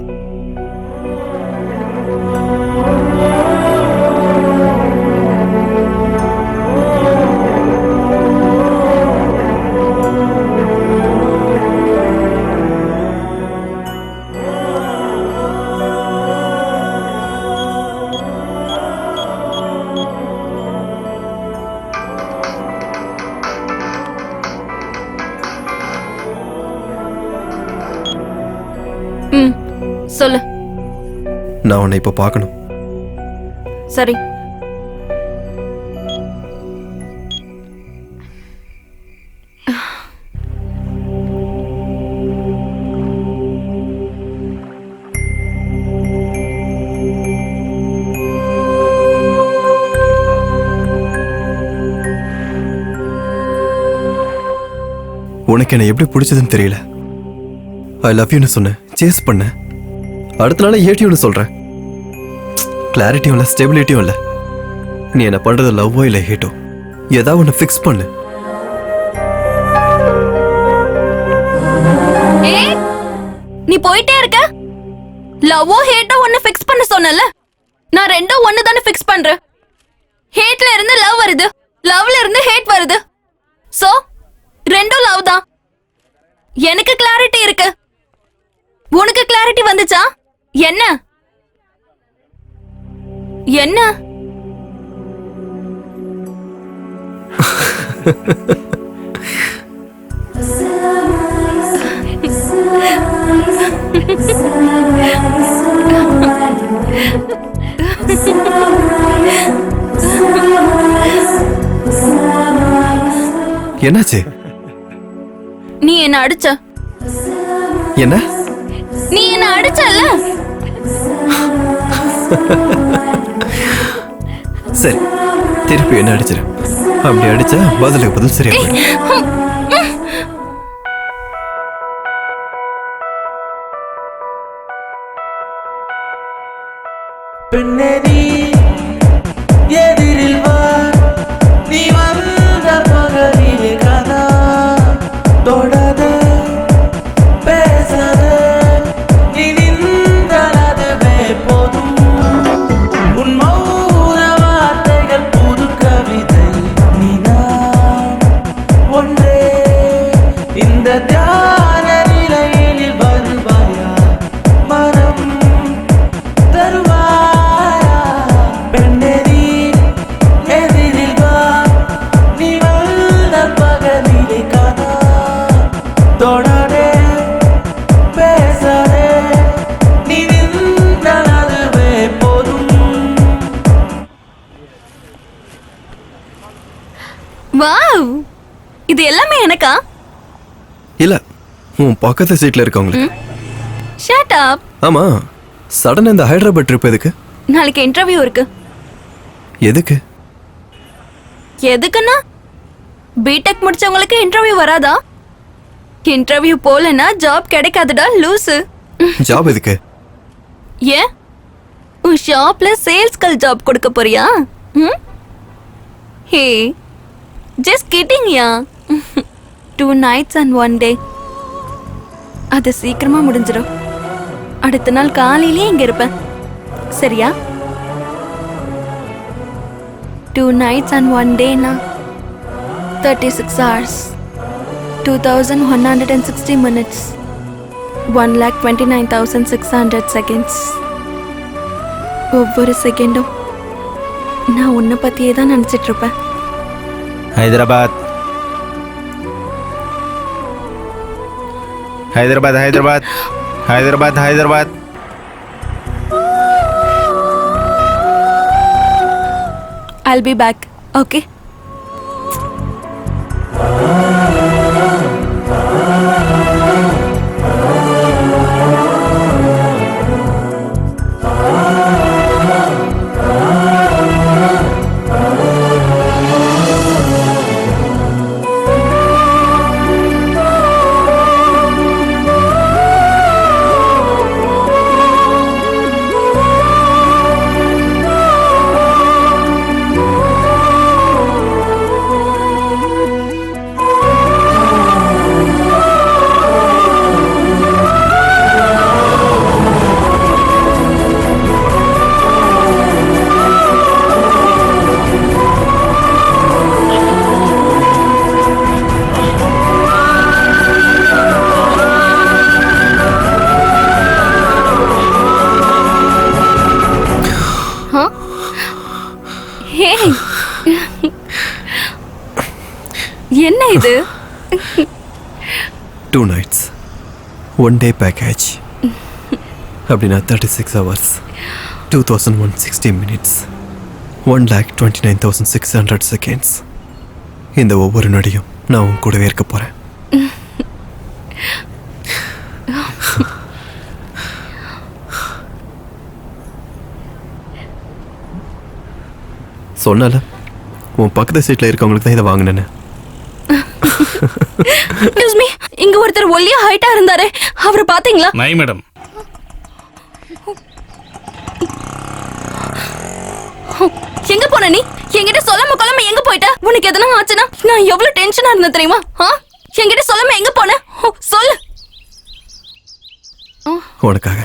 சொல்லு. நான் உன்னை இப்ப பார்க்கணும். சரி. உனக்கு என்ன எப்படி பிடிச்சதுன்னு தெரியல. ஐ லவ் யூன்னு சொன்னேன், சேஸ் பண்ண. அடுத்த நாள் ஏடியூன்னு சொல்றேன். கிளாரிட்டியும் இல்லை, ஸ்டெபிலிட்டியும் இல்லை. நீ என்ன பண்றது லவ்வோ இல்லை ஹேட்டோ, ஏதாவது ஒன்று ஃபிக்ஸ் பண்ணு. நீ போயிட்டே இருக்க. லவ்வோ ஹேட்டோ ஒன்னு ஃபிக்ஸ் பண்ண சொன்னல. நான் ரெண்டும் ஒன்னு தானே ஃபிக்ஸ் பண்றேன். ஹேட்ல இருந்து லவ் வருது, லவ்ல இருந்து ஹேட் வருது. சோ ரெண்டும் லவ் தான். எனக்கு கிளாரிட்டி இருக்கு. உனக்கு கிளாரிட்டி வந்துச்சா? என்ன என்ன? என்னாச்சு? நீ என்ன அடிச்ச. என்ன? நீ என்ன அடிச்சல்ல? சரி, திருப்பி என்ன அடிச்சிரு. அப்படி அடிச்சா பதிலுக்கு பதில் சரியா போயிடும். எதிரில் வா, நீ வந்த பகலிலே கதா தொடாத பேசாத, நீ நின்றதுவே போதும். உன் மௌன வார்த்தைகள் புது கவிதை. நீ நான் ஒன்றே இந்த தியான நிலையில் வருவாயா, மனம் தருவாயா. பெண்ணே நீ எதிரில் வா, நீ வந்த பகலிலே கதா தொடாதே பேசாதே, நீ நின்றதுவே போதும். வாவ், இது எல்லாமே எனக்கா? இல்ல, உன் பக்கத்து சீட்ல இருக்கவங்களுக்கு. Shut up. ஆமா, சடனா இந்த ஹைதராபாத் ட்ரிப் எதுக்கு? நாளைக்கு இன்டர்வியூ இருக்கு. எதுக்கு? எதுக்குன்னா பிடெக் முடிச்சவங்களுக்கு இன்டர்வியூ வராதா? இன்டர்வியூ போலனா ஜாப் கிடைக்காதுடா லூசு. ஜாப் எதுக்கு? ஏன் உன் ஷாப்ல சேல்ஸ் கல் ஜாப் கொடுக்க போறியா? Hey, just kidding yeah. 2 nights and 1 day. அது சீக்கிரமா முடிஞ்சிடும். அடுத்த நாள் காலையிலே இங்க இருப்பேன். சரியா? 2 nights and 1 day na 36 hours, 2160 minutes, 1,29,600 seconds. ஒவ்வொரு செகண்டும் நான் உன்னை பத்தியே தான் நினைச்சிட்டு இருப்பேன். Hyderabad Hyderabad Hyderabad Hyderabad Hyderabad. I'll be back. Okay? என்ன இது? 2 nights 1 day package. அப்படின்னா 36 hours, 2160 minutes, 1,29,600 seconds. இந்த ஒவ்வொரு நொடியும் நான் உன் கூடவே இருக்க போறேன். சொன்னால உன் பக்கத்து சீட்ல இருக்கவங்களுக்கு தான் இதை வாங்கினேன்னு. Excuse me, இங்க ஒருத்தர் ஒல்லியா ஹைட்டா இருந்தாரே, அவரை பாத்தீங்களா? நை மேடம். எங்க போன நீ? என்கிட்ட சொல்லாம கொள்ளாம எங்க போயிட்ட? உனக்கு எதனா ஆச்சுன்னா நான் எவ்வளவு டென்ஷனா இருந்தேன் தெரியுமா? என்கிட்ட சொல்லாம எங்க போன? சொல்லு. உனக்காக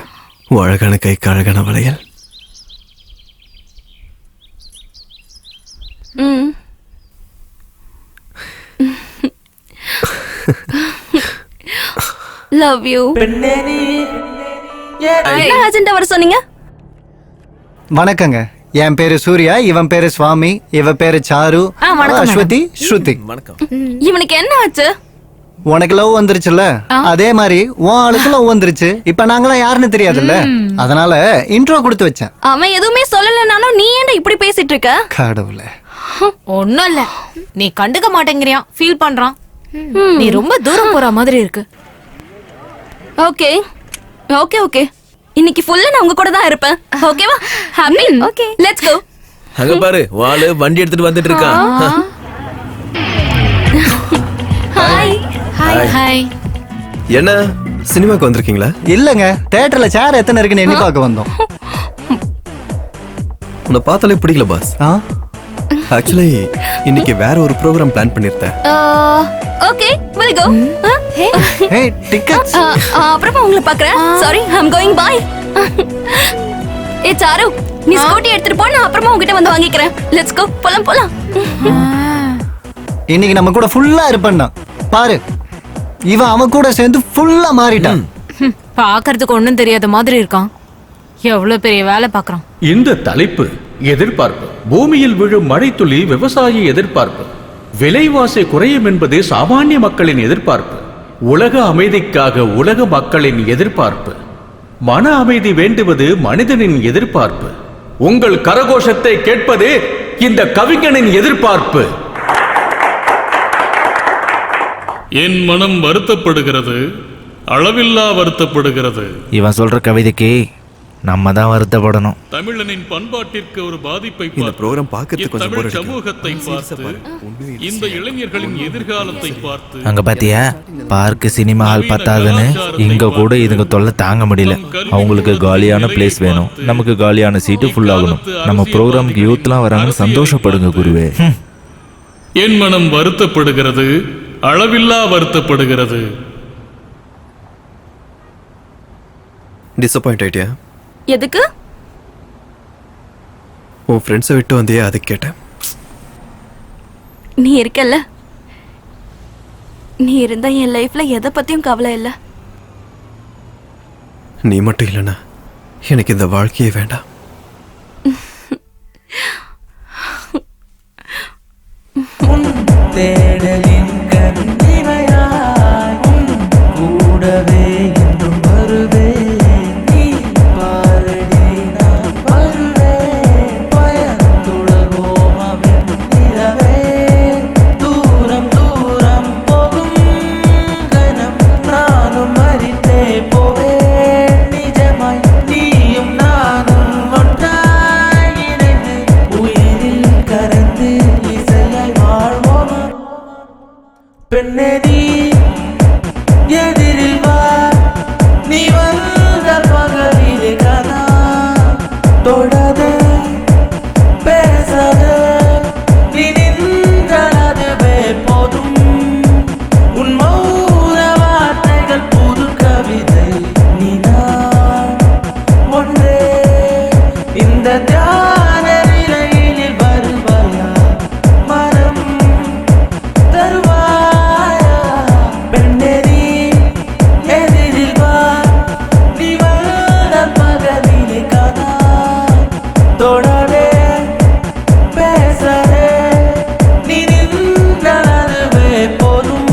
உன் அழகான கைக்கு அழகான வளையல். Love you. என்ன அர்ஜென்ட் வர சொன்னீங்க? வணக்கங்க, என் பேரு சூர்யா, இவன் பேரு சுவாமி, இவ பேரு சாரு, அஸ்வதி, ஸ்ருதி. இவனுக்கு என்ன ஆச்சு? உனக்கு லவ் வந்துருச்சுல்ல, அதே மாதிரி உன் ஆளுக்கு லவ் வந்துருச்சு. இப்ப நாங்களாம் யாருன்னு தெரியாதுல்ல, அதனால இன்ட்ரோ கொடுத்து வச்சேன். அவன் எதுவுமே சொல்லலனாலும் நீ ஏன்டா இப்படி பேசிட்டு இருக்க? கடவுளே, ஒண்ணும் இல்ல, நீ கண்டுக்க மாட்டேங்கிறியா, ஃபீல் பண்றான். நீ ரொம்ப தூரம் போற மாதிரி இருக்கு. ஓகே ஓகே ஓகே, இன்னைக்கு ஃபுல்லா நான் உங்க கூட தான் இருப்பேன். ஓகேவா? ஹாப்பி? Okay, let's go. அங்க பாரு, வாளு வண்டி எடுத்துட்டு வந்துட்டு இருக்கான். Hi hi hi. என்ன சினிமாக்கு வந்திருக்கீங்களா? இல்லங்க, தியேட்டர்ல சேர் எத்தனை இருக்குன்னு எண்ணி பார்க்க வந்தோம். உன்னை பார்த்தாலே பிடிக்கல பாஸ். ஆக்சுவலி இன்னைக்கு வேற ஒரு ப்ரோக்ராம் பிளான் பண்ணிருந்தேன். Okay, will go. Hey, tickets. அப்புறமா உங்களை பார்க்கறேன். Sorry, I am going bye. ஏ சாரு, நீ ஸ்கூட்டி எடுத்துட்டு போ, நான் அப்புறமா உன்கிட்ட வந்து வாங்கிக்கிறேன். லெட்ஸ் கோ, போலாம் போலாம். இன்னைக்கு நம்ம கூட ஃபுல்லா இருப்பேன்னா பாரு, இவன் அவன் கூட சேர்ந்து ஃபுல்லா மாறிட்டான். பாக்குறதுக்கு ஒண்ணும் தெரியாத மாதிரி இருக்கான். எவ்வளவு பெரிய வேலை பாக்குறான். இந்த தலைப்பு எதிர்பார்ப்பு. பூமியில் விழும் மழைத்துளி விவசாயி எதிர்பார்ப்பு. விலைவாசி குறையும் என்பது சாமானிய மக்களின் எதிர்பார்ப்பு. உலக அமைதிக்காக உலக மக்களின் எதிர்பார்ப்பு. மன அமைதி வேண்டுவது மனிதனின் எதிர்பார்ப்பு. உங்கள் கரகோஷத்தை கேட்பது இந்த கவிஞனின் எதிர்பார்ப்பு. என் மனம் வருத்தப்படுகிறது, அளவில்லா வருத்தப்படுகிறது. இவன் சொல்ற கவிதைக்கு நம்ம தான் வருத்தப்படணும். தமிழனின் பண்பாட்டிற்கு ஒரு பாதிப்பை இந்த ப்ரோக்ராம் பார்க்கிறதுக்கு கொஞ்சம் போர் தமிழ் அடிக்கும். சமூகத்தை பார்த்து, இந்த இளைஞர்களின் எதிர்காலத்தை பார்த்து, அங்க பாத்தியா, பார்க்கு சினிமா ஹால் பத்தாதுன்னு இங்க கூட இதுங்க தொல்லை தாங்க முடியல. அவங்களுக்கு காலியான பிளேஸ் வேணும், நமக்கு காலியான சீட்டு ஃபுல் ஆகணும். நம்ம ப்ரோக்ராமுக்கு யூத்லாம் வராங்கன்னு சந்தோஷப்படுங்க குருவே. என் மனம் வருத்தப்படுகிறது, அளவில்லா வருத்தப்படுகிறது. டிசப்பாயிண்ட் ஆயிட்டியா? எதுக்கு? உன் ஃப்ரெண்ட்ஸை விட்டு வந்தியே, அதுக்கு கேட்டேன். நீ இருக்கல்ல, நீ இருந்தா என் லைஃப்ல எதை பத்தியும் கவலை இல்ல. நீ மட்டும் இல்லைன்னா எனக்கு இந்த வாழ்க்கையே வேண்டாம். தேடலின் கண்ணிமையாய் கூடவே என்றும் வருவே. நீ பாரடி நான் வருவேன், பயந்துலகோம் அவன் நிலவே. தூரம் தூரம் போகும் கணம் நானும் மறித்தே போவேன். நிஜமாய் நீயும் நானும் ஒன்றாய் இணைந்து உயிரில் கரைந்து இசையாய் வாழ்வோமா. பெண்ணே நீ எதிரில் வா, நீ வந்த பகலிலே கனா. தொடாதே பேசாதே, நீ நின்றதுவே போதும். உன் மௌன வார்த்தைகள் புது கவிதை. நீ நான் ஒன்றே, இந்த தியான நிலையில் வருவாயா, மனம் தருவாயா. பெண்ணே நீ எதிரில் வா, நீ வந்த பகலிலே கனா. தொடாதே பேசாதே, நீ நின்றதுவே போதும்.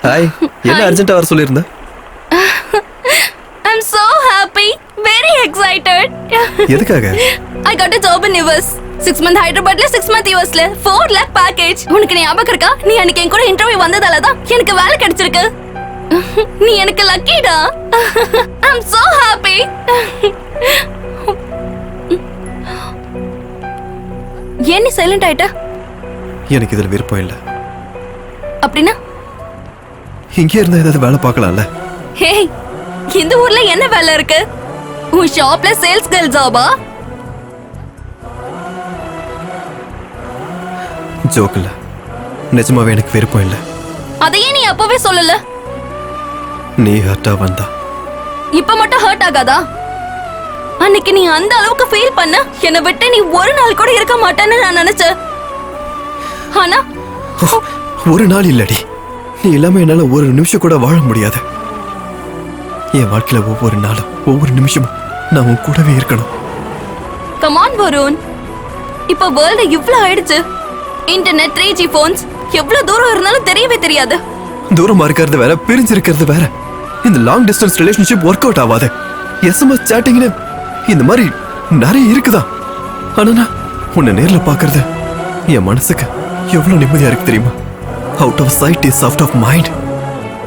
ஹாய், என்ன அர்ஜென்ட்டா வர சொல்லியிருந்த? I'm so happy, very excited. எதுக்காக? I got a job in US. 6 month ஹைதராபாத்ல 6 month USல 4 lakh package. உனக்கு ஞாபகம் இருக்கா? நீ அன்னைக்கு என் கூட இன்டர்வியூ வந்ததால தான் எனக்கு வேலை கிடைச்சிருக்கு. நீ எனக்கு லக்கிடா. I'm so happy. ஏன் நீ சைலண்ட் ஆயிட்ட? எனக்கு இதுல விருப்பம் இல்லை. அப்படின்னா? இங்கே இருந்தா ஏதாவது வேலை பார்க்கலாம்ல? ஹே, இந்த ஊர்ல என்ன வேலை இருக்கு? உன் ஷாப்ல சேல்ஸ் கேர்ள் ஜாபா? ஜோக் இல்ல, நிஜமாவே எனக்கு விருப்பம் இல்லை. அதையே நீ அப்பவே சொல்லல. நீ ஹர்ட்டா வந்தா இப்ப மட்டும் ஹர்ட் ஆகாதா? அன்னைக்கு நீ அந்த அளவுக்கு ஃபீல் பண்ண, என்னை விட்டு நீ ஒரு நாள் கூட இருக்க மாட்டேன்னு நான் நினைச்சேன். ஆனா ஒரு நாள் இல்லடி, நீ இல்லாம என்னால ஒரு நிமிஷம் கூட வாழ முடியாது. என் வாழ்க்கையில ஒவ்வொரு நாளும் ஒவ்வொரு நிமிஷமும் நான் உன் கூடவே இருக்கணும். கம் ஆன் வருண், இப்ப வேர்ல்ட் இவ்ளோ ஆயிடுச்சு. இன்டர்நெட், 3G போன்ஸ், எவ்வளவு தூரம் இருந்தாலும் தெரியவே தெரியாது. தூரமா இருக்கிறது வேற, பிரிஞ்சு இருக்கிறது வேற. இந்த long distance relationship work out ஆகாது. எஸ்எம்எஸ் சாட்டிங்னு இந்த மாதிரி நிறைய இருக்குதா. ஆனா நான் உன்னை நேர்ல பாக்குறது என் மனசுக்கு எவ்வளவு நிம்மதியா இருக்கு தெரியுமா? Out of sight is out of mind.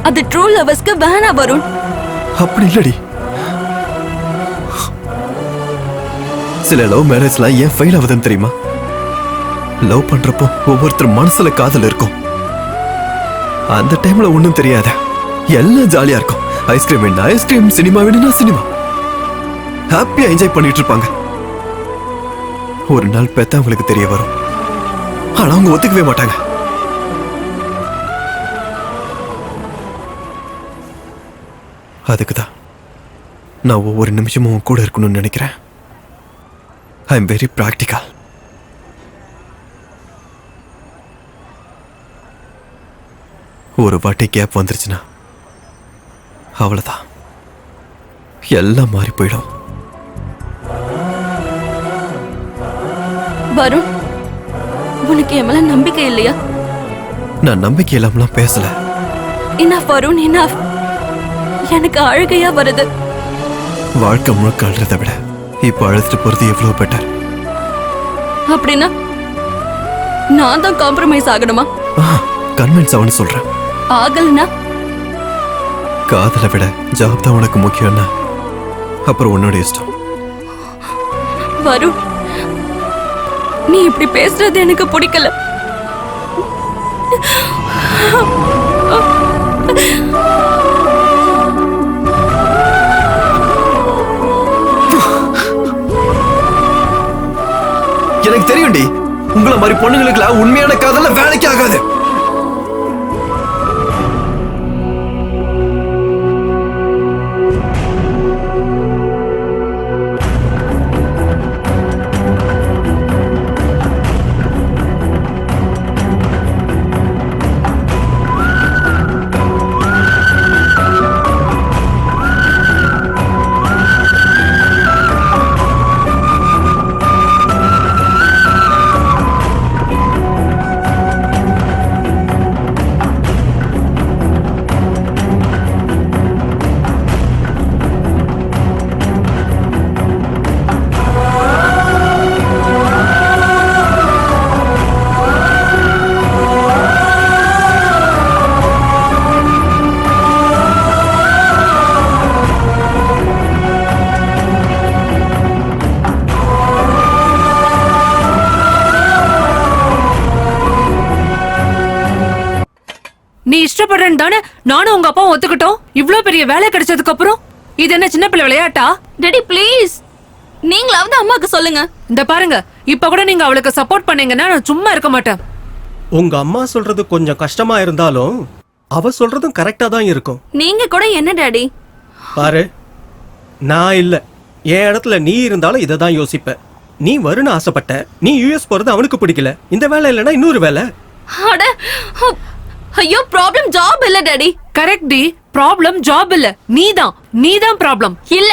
அது ட்ரூ லவர்ஸ்க்கு வேணா வருண். அப்படி இல்லடி. சில லவ் மேரேஜ்லாம் ஏன் ஃபெயில் ஆகுதுன்னு தெரியுமா? லவ் பண்றப்போ ஒவ்வொருத்தர் மனசுல காதல் இருக்கும். அந்த டைம்ல ஒண்ணும் தெரியாத, எல்லாம் ஜாலியா இருக்கும். ஐஸ்கிரீம் வேணும்னா ஐஸ்கிரீம், சினிமா வேணும்னா சினிமா, ஹாப்பியா என்ஜாய் பண்ணிட்டு இருப்பாங்க. ஒரு நாள் பெத்த அவங்களுக்கு தெரிய வரும். ஆனா அவங்க ஒத்துக்கவே மாட்டாங்க. அதுக்குதான் நான் ஒவ்வொரு நிமிஷமும் கூட இருக்கணும்னு நினைக்கிறேன். I am very practical. ஒரு வாட்டி கேப் வந்துருச்சுன்னா அவ்வளவுதான், எல்லாம் மாறி போயிடும். வருண், உனக்கு என் மேல நம்பிக்கை இல்லையா? நான் நம்பிக்கை இல்லாமலாம் பேசல. Enough Varun, enough. எனக்கு அழுகையா வருது. வாழ்க்கை முழுக்க அழுறதை விட இப்ப அழுதுட்டு போறது எவ்வளவு பெட்டர். அப்படின்னா நான் தான் காம்ப்ரமைஸ் ஆகணுமா? கன்வின்ஸ் ஆகணும்னு சொல்றேன். ஆகலனா காதலை விட ஜாப் தான் உனக்கு முக்கியம்னா அப்புறம் உன்னோட இஷ்டம். வருண், நீ இப்படி பேசுறது எனக்கு பிடிக்கல. எனக்கு தெரியும்டி, உங்களை மாதிரி பொண்ணுங்களுக்குலாம் உண்மையான காதல வேலைக்கு ஆகாது. நீ இஷ்டப்படுறேன்னு தானே நானும் உங்க அப்பா ஒத்துக்கிட்டோம். இவ்ளோ பெரிய வேலை கிடைச்சதுக்கு அப்புறம் இது என்ன சின்ன பிள்ளை விளையாட்டா? டாடி ப்ளீஸ், நீங்களாவது அம்மாக்கு சொல்லுங்க. இந்த பாருங்க, இப்ப கூட நீங்க அவளுக்கு சப்போர்ட் பண்ணீங்கன்னா நான் சும்மா இருக்க மாட்டேன். உங்க அம்மா சொல்றது கொஞ்சம் கஷ்டமா இருந்தாலும் அவ சொல்றதும் கரெக்டா தான் இருக்கும். நீங்க கூட என்ன டாடி? பாரு, நான் இல்ல, என் இடத்துல நீ இருந்தாலும் இதை தான் யோசிப்ப. நீ வருண ஆசைப்பட்ட, நீ யூஎஸ் போறது அவனுக்கு பிடிக்கல. இந்த வேலை இல்லைன்னா இன்னொரு வேலை. அட ஐயோ, ப்ராப்ளம் ஜாப் இல்ல டாடி. கரெக்ட் டி, ப்ராப்ளம் ஜாப் இல்ல, நீதான் ப்ராப்ளம். இல்ல,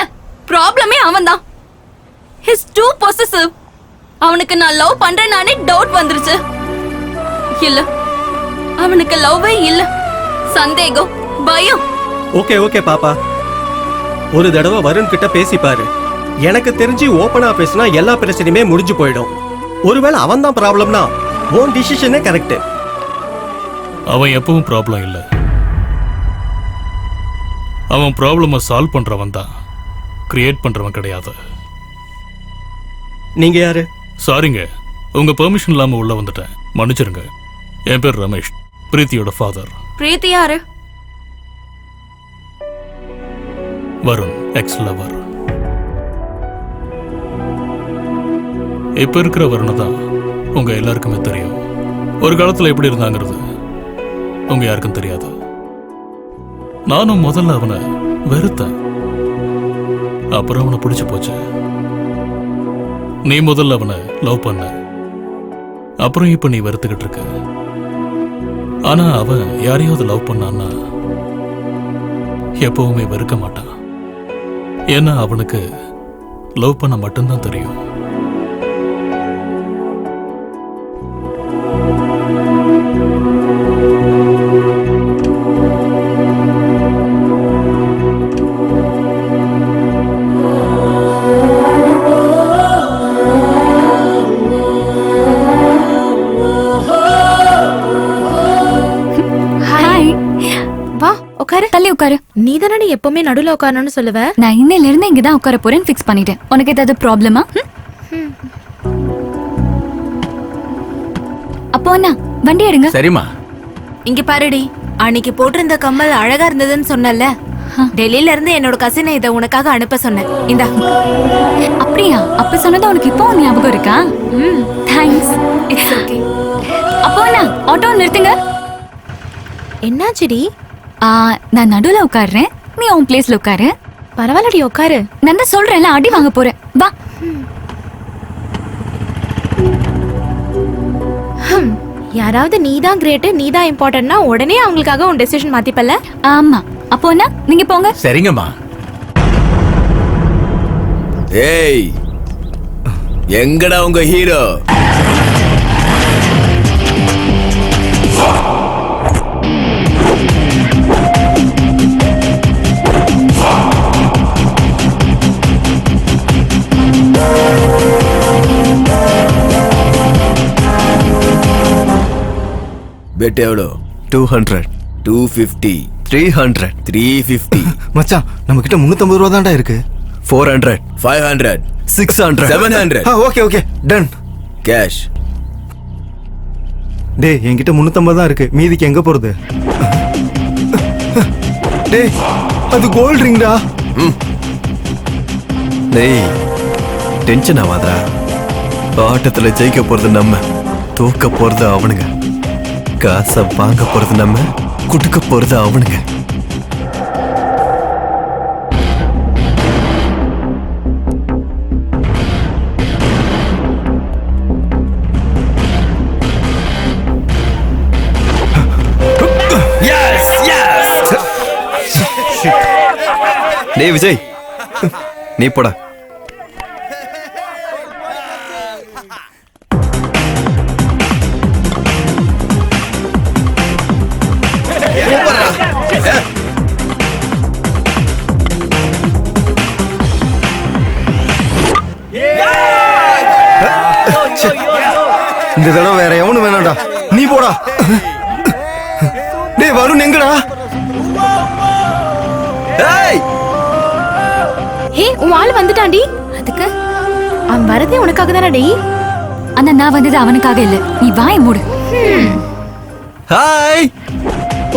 ப்ராப்ளமே அவன்தான். His too possessive. அவனுக்கு நான் லவ் பண்றேன் நானே டவுட் வந்துருச்சு. இல்ல, அவனுக்கு லவ்வே இல்ல, சந்தேகம், பயம். ஓகே ஓகே பாப்பா, ஒரு தடவை வருண் கிட்ட பேசி பாரு. எனக்கு தெரிஞ்சு ஓபனா பேசினா எல்லா பிரச்சனையுமே முடிஞ்சு போயிடும். ஒருவேளை அவன் தான் ப்ராப்ளம்னா உன் டிசிஷனே கரெக்ட். அவன் எப்பவும் ப்ராப்ளம் இல்ல, அவன் ப்ராப்ளமை சால்வ் பண்றவன் தான், கிரியேட் பண்றவன் கிடையாது. நீங்க யாரு? சாரிங்க, உங்க பெர்மிஷன் இல்லாம உள்ள வந்துட்டேன், மன்னிச்சிருங்க. என் பேர் ரமேஷ், பிரீத்தியோட ஃபாதர். பிரீத்தி யாரு? Varun, X lower. இப்ப இருக்கிற வருணை தான் உங்க எல்லாருக்குமே தெரியும். ஒரு காலத்துல எப்படி இருந்தாங்கிறது உங்க யாருக்கும் தெரியாது. நானும் முதல்ல அவனை வெறுத்தேன், அப்புறம் அவனை பிடிச்சு போச்சு. நீ முதல்ல அவனை லவ் பண்ண, அப்புறம் இப்ப நீ வெறுத்துக்கிட்டு இருக்க. ஆனா அவன் யாரையாவது லவ் பண்ணான்னா எப்பவுமே வெறுக்க மாட்டான். ஏன்னா அவனுக்கு லவ் பண்ண மட்டும்தான் தெரியும். நீ தானே எப்பவுமே நடுவுல உட்காரணும்னு சொல்லுவ. நான் இன்னையில இருந்து இங்க தான் உட்கார போறேன்னு ஃபிக்ஸ் பண்ணிட்டேன். உனக்கு ஏதாவது ப்ராப்ளமா? அப்போ அண்ணா வண்டி எடுங்க. சரிம்மா. இங்க பாருடி, அன்னைக்கு போட்டிருந்த கம்மல் அழகா இருந்ததுன்னு சொன்னல, டெல்லியில இருந்து என்னோட கசினை இதை உனக்காக அனுப்ப சொன்னேன். இந்தா. அப்படியா? அப்ப சொன்னது உனக்கு இப்போ ஞாபகம் இருக்கா? தேங்க்ஸ். It's okay. அப்போ அண்ணா ஆட்டோ நிறுத்துங்க. என்னாச்சுடி? நான் நடுவுல உட்கார்றேன், நீ உன் பிளேஸ்ல உட்காரு. பரவாயில்லடி உட்காரு. நான் தான் சொல்றேன்ல, அடி வாங்க போறேன். வா. யாராவது நீதான் கிரேட், நீதான் இம்பார்ட்டன்ட்னா உடனே அவங்களுக்காக உன் டெசிஷன் மாத்திப்பல. ஆமா. அப்போ அண்ணா நீங்க போங்க. சரிங்கம்மா. ஏய், எங்கடா உங்க ஹீரோ? பெட் எவ்வளோ? 200, 250, 300, 350. மச்சான் நம்ம கிட்ட 350 ரூபா தான்டா இருக்கு. 400, 500, 600, 700. Okay okay done. கேஷ். டேய் என்கிட்ட 350 தான் இருக்கு, மீதிக்கு எங்க போறது? டேய் அது கோல்ட் ரிங்டா. டேய் டென்ஷன் ஆகாதடா. ஆட்டத்துல ஜெயிக்க போறது நம்ம, தூக்க போறது அவனுங்க. காசை வாங்க போறது நம்ம, குடுக்க போறது அவனுங்க. டேய் விஜய், நீ போடா. இந்த தடவை வேற எவனும் வேணாம்டா, நீ போடா. டேய் வருண் எங்கடா? ஹே, உன் ஆள் வந்துட்டான்டி. அதுக்கு அவன் வரதே உனக்காக தானே. டேய் அண்ணா நான் வந்தது அவனுக்காக இல்ல, நீ வாயை மூடு. ஹாய்.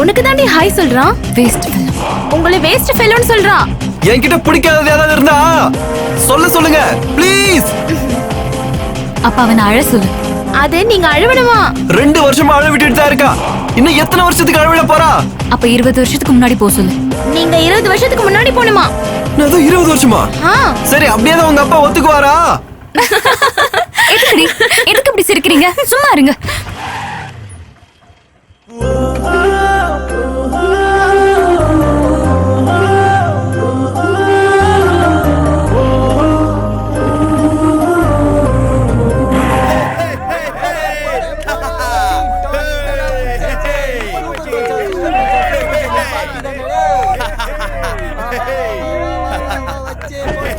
உனக்கு தாண்டி ஹாய் சொல்றான். Waste fellow. உங்களை வேஸ்ட் ஃபெல்லோன்னு சொல்றான். என்கிட்ட பிடிக்காதது ஏதாவது இருந்தா சொல்லுங்க ப்ளீஸ். அப்ப அவனை அழ சொல்லு. அது நீங்க அழுவணுமா? 2 வருஷமா அழ விட்டுட்டு தான் இருக்கா. இன்னும் எத்தனை வருஷத்துக்கு அழவிட போறா? அப்ப 20 வருஷத்துக்கு முன்னாடி போக சொல்லு. நீங்க 20 வருஷத்துக்கு முன்னாடி போணுமா? நான் 20 வருஷமா? சரி, அப்படியே தான் உங்க அப்பா ஒத்துக்குவாரா? எதுக்கு இப்படி சிரிக்கிறீங்க? சும்மா இருங்க.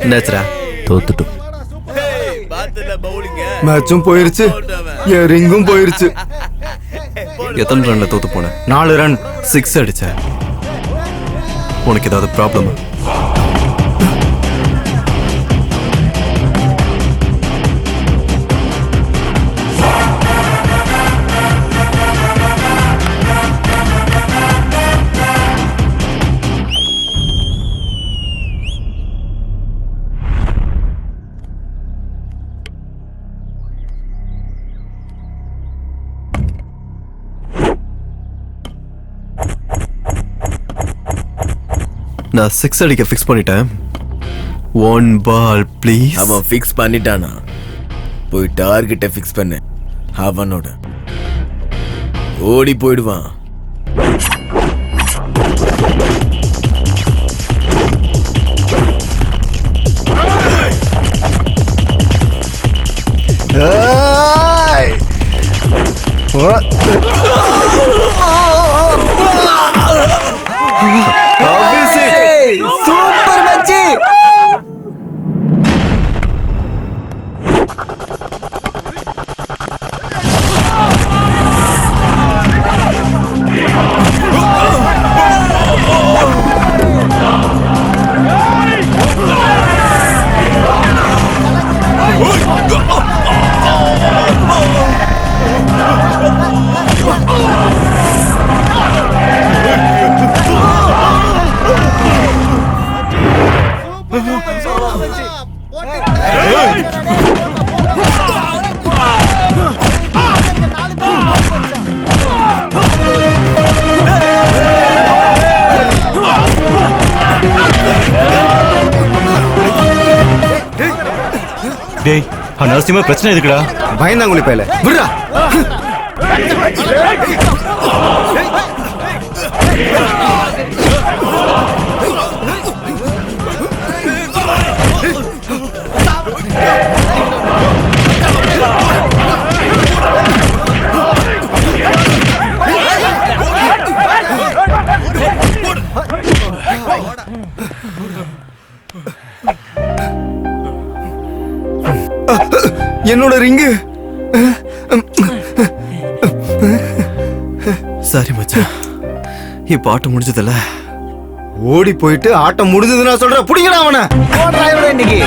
என்னாச்சுடா? தோத்துட்டோம். மேட்சும் போயிருச்சு, என் ரிங்கும் போயிருச்சு. எத்தனை ரன்ல தோத்து போன? 4 ரன். 6 அடிச்ச. உனக்கு ஏதாவது ப்ராப்ளமா? நான் 6 அடிக்க ஃபிக்ஸ் பண்ணிட்டேன். 1 பால் ப்ளீஸ். அவன் ஃபிக்ஸ் பண்ணிட்டானா? போய் டார்கெட்டை ஃபிக்ஸ் பண்ணு. அவனோட ஓடி போயிடுவான். சூப்பர் மச்சி. டேய் அனாவசியமா பிரச்சனை எதுக்குடா? பயந்தாங்குழி பையல விடுறா. என்னோட ரிங்கு. சாரி மச்சான், இப்ப ஆட்டம் முடிஞ்சதில்ல. ஓடி போயிட்டு ஆட்டம் முடிஞ்சது நான் சொல்றேன். புடிங்கடா அவனை. இன்னைக்கு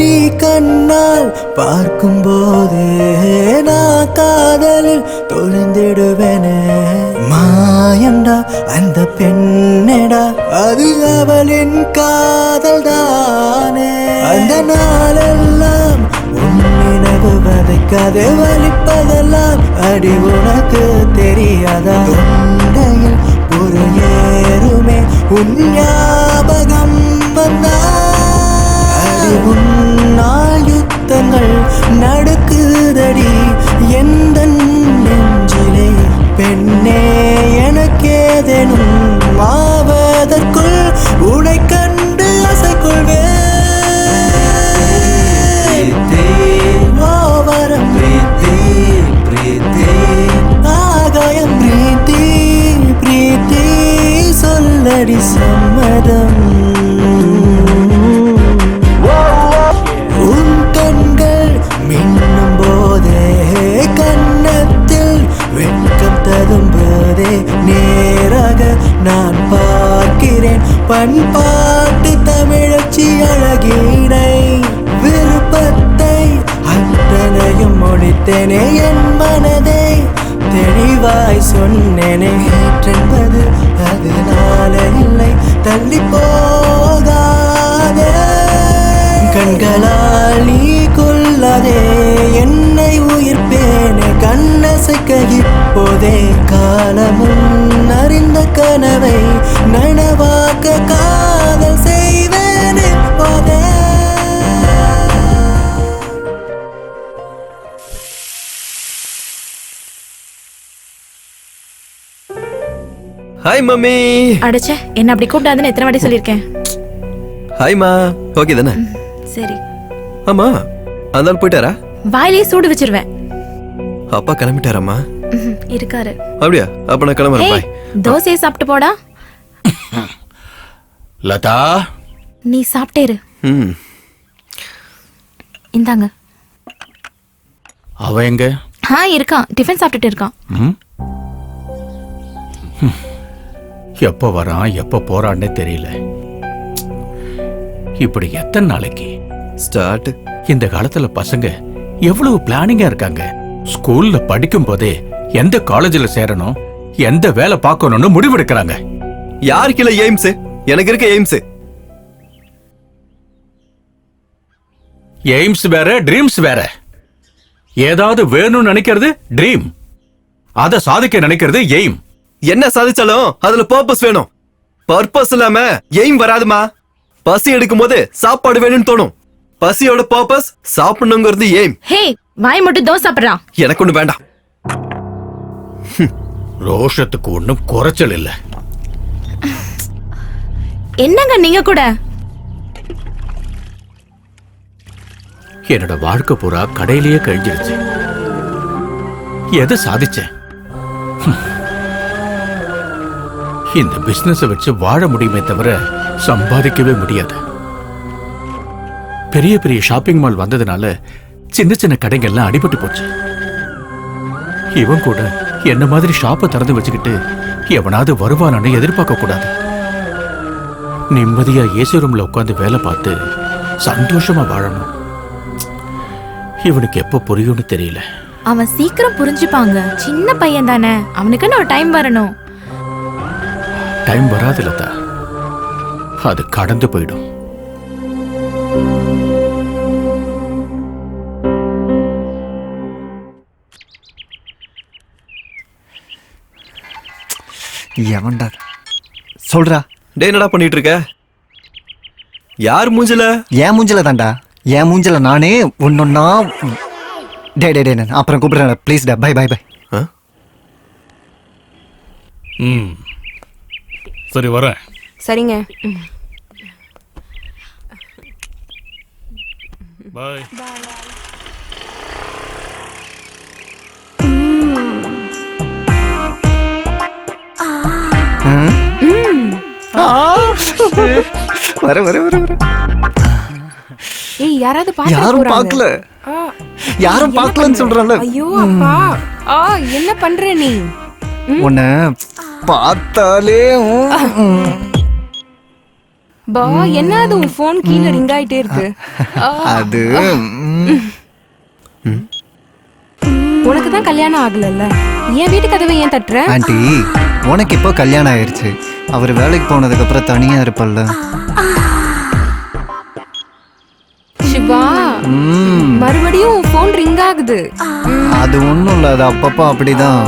நீ கண்ணால் பார்க்கும் போதே நான் காதலில் தொலைந்திடுவேனே. மாயண்டா அந்த பெண்ணடா, அது அவளின் காதல் தானே. அந்த நாளெல்லாம் உன் நினைவு வதைக்காதே, வலிப்பதெல்லாம் அடி உனக்கு தெரியாதா? தொண்டையில் ஒரு ஏறுமே உன் ஞாபகம் வந்தா. உன்னால் யுத்தங்கள் நடக்குதடி எந்த நெஞ்சிலே. பெண்ணே எனக்கேதேனும் ஆவதற்குள் உனை கண்டு அசைக்கொள்வேன். ஓவரம் பிரீத்தி பிரீத்தி, ஆகாயம் பிரீத்தி பிரீத்தி, சொல்லடி சம்மதம். உன் கண்கள் மின்னும் போதே கன்னத்தில் வெட்கம் ததும்புதே. நேராக நான் பார்க்கிறேன் பண்பாட்டு தமிழச்சி அழகினை. விருப்பத்தை அத்தனையும் முடித்தேனே, என் மனதை தெளிவாய் சொன்னேனே. ஏற்றென்பது அதனால இல்லை, தள்ளி போகாதே. கண்களால் நீ கொல்லாதே என்னை, உயிர்ப்பேனே கண்ணசைக்க இப்போதே. காலமுன் அறிந்த கனவை நனவாக்க காதல் செய்வேன் இப்போதே. Hi mummy. அடச்சே, என்ன அப்படி கூப்பிடாதுன்னு எத்தனை வாட்டி சொல்லியிருக்கேன். ஹாய்மா. ஓகே தானே? சரி. ஆமா, அந்த ஆள் போயிட்டாரா? வாயிலே சூடு வச்சிருவேன். அப்பா கிளம்பிட்டாராமா? இருக்காரு. அப்படியா? அப்ப நான் கிளம்புறேன். பாய். தோசையை சாப்பிட்டு போடா. லதா, நீ சாப்பிட்டேரு. இந்தாங்க. அவ எங்க? இருக்கான், டிஃபன் சாப்பிட்டுட்டு இருக்கான். எப்ப வரான் எப்ப போறான்னே தெரியல. இப்படி எத்தனை நாளைக்கு ஸ்டார்ட்? இந்த காலத்துல பசங்க எவ்வளவு பிளானிங்கா இருக்காங்க. ஸ்கூல்ல படிக்கும் போதே எந்த காலேஜ்ல சேரணும், எந்த வேலை பார்க்கணும்னு முடிவெடுக்கிறாங்க. யாருக்கு இல்ல எய்ம்ஸ்? எனக்கு இருக்க எய்ம்ஸ். எய்ம்ஸ் வேற, ட்ரீம்ஸ் வேற. ஏதாவது வேணும்னு நினைக்கிறது ட்ரீம், அத சாதிக்க நினைக்கிறது எய்ம். என்ன சாதிச்சாலும் அதுல பர்பஸ் வேணும். பர்பஸ் இல்லாம எய்ம் வராதுமா. பசி எடுக்கும் போது சாப்பாடு வேணும்னு தோணும். பசியோட பர்பஸ் சாப்பிடணுங்கிறது எய்ம். ஹே, வாய் மட்டும் தோசை சாப்பிடுறான். எனக்கு ஒண்ணு வேண்டாம். ரோஷத்துக்கு ஒண்ணும் குறைச்சல் இல்ல. என்னங்க நீங்க கூட? என்னோட வாழ்க்கை பூரா கடையிலேயே கழிஞ்சிருச்சு. எதை சாதிச்சேன்? இந்த பிசினஸ் வச்சு வாழ முடியுமே தவிர சம்பாதிக்கவே முடியாது. பெரிய பெரிய ஷாப்பிங் மால் வந்ததுனால சின்ன சின்ன கடைகள்லாம் அடிபட்டு போச்சு. இவன் கூட என்ன மாதிரி ஷாப்பை திறந்து வச்சுக்கிட்டு எவனாவது வருவானு எதிர்பார்க்க கூடாது. நிம்மதியா ஏசி ரூம்ல உட்காந்து வேலை பார்த்து சந்தோஷமா வாழணும். இவனுக்கு எப்ப புரியும்னு தெரியல. அவன் சீக்கிரம் புரிஞ்சுப்பாங்க. சின்ன பையன் தானே, அவனுக்கு ஒரு டைம் வரணும். டைம் வராது லதா, அது கடந்து போயிடும். எவன்டா சொல்றா? டே, என்னடா பண்ணிட்டு இருக்க? யார் மூஞ்சில? என் மூஞ்சில தான்டா. என் மூஞ்சில நானே ஒன்னொன்னா. டே நான் அப்புறம் கூப்பிடுறேன் ப்ளீஸ் டா. Bye bye bye. சரி வரேன். சரிங்க. பாய். வர வர வர வர. ஏய் யாராவது யாரும் பார்க்கல. யாரும் பார்க்கலன்னு சொல்றல. ஐயோ அப்பா. என்ன பண்ற நீ? உன்னை பார்த்தாலே பா என்ன அது உன் ஃபோன் கீழ ரிங் ஆயிட்டே இருக்கு. அது உனக்கு தான் கல்யாணம் ஆகலல்ல, என் வீட்டு கதவை ஏன் தட்டுற? ஆண்டி உனக்கு இப்போ கல்யாணம் ஆயிருச்சு. அவர் வேலைக்கு போனதுக்கு அப்புறம் தனியா இருப்பல்ல. சிவா மறுபடியும் உன் ஃபோன் ரிங் ஆகுது. அது ஒண்ணும் இல்ல, அது அப்பப்போ அப்படிதான்.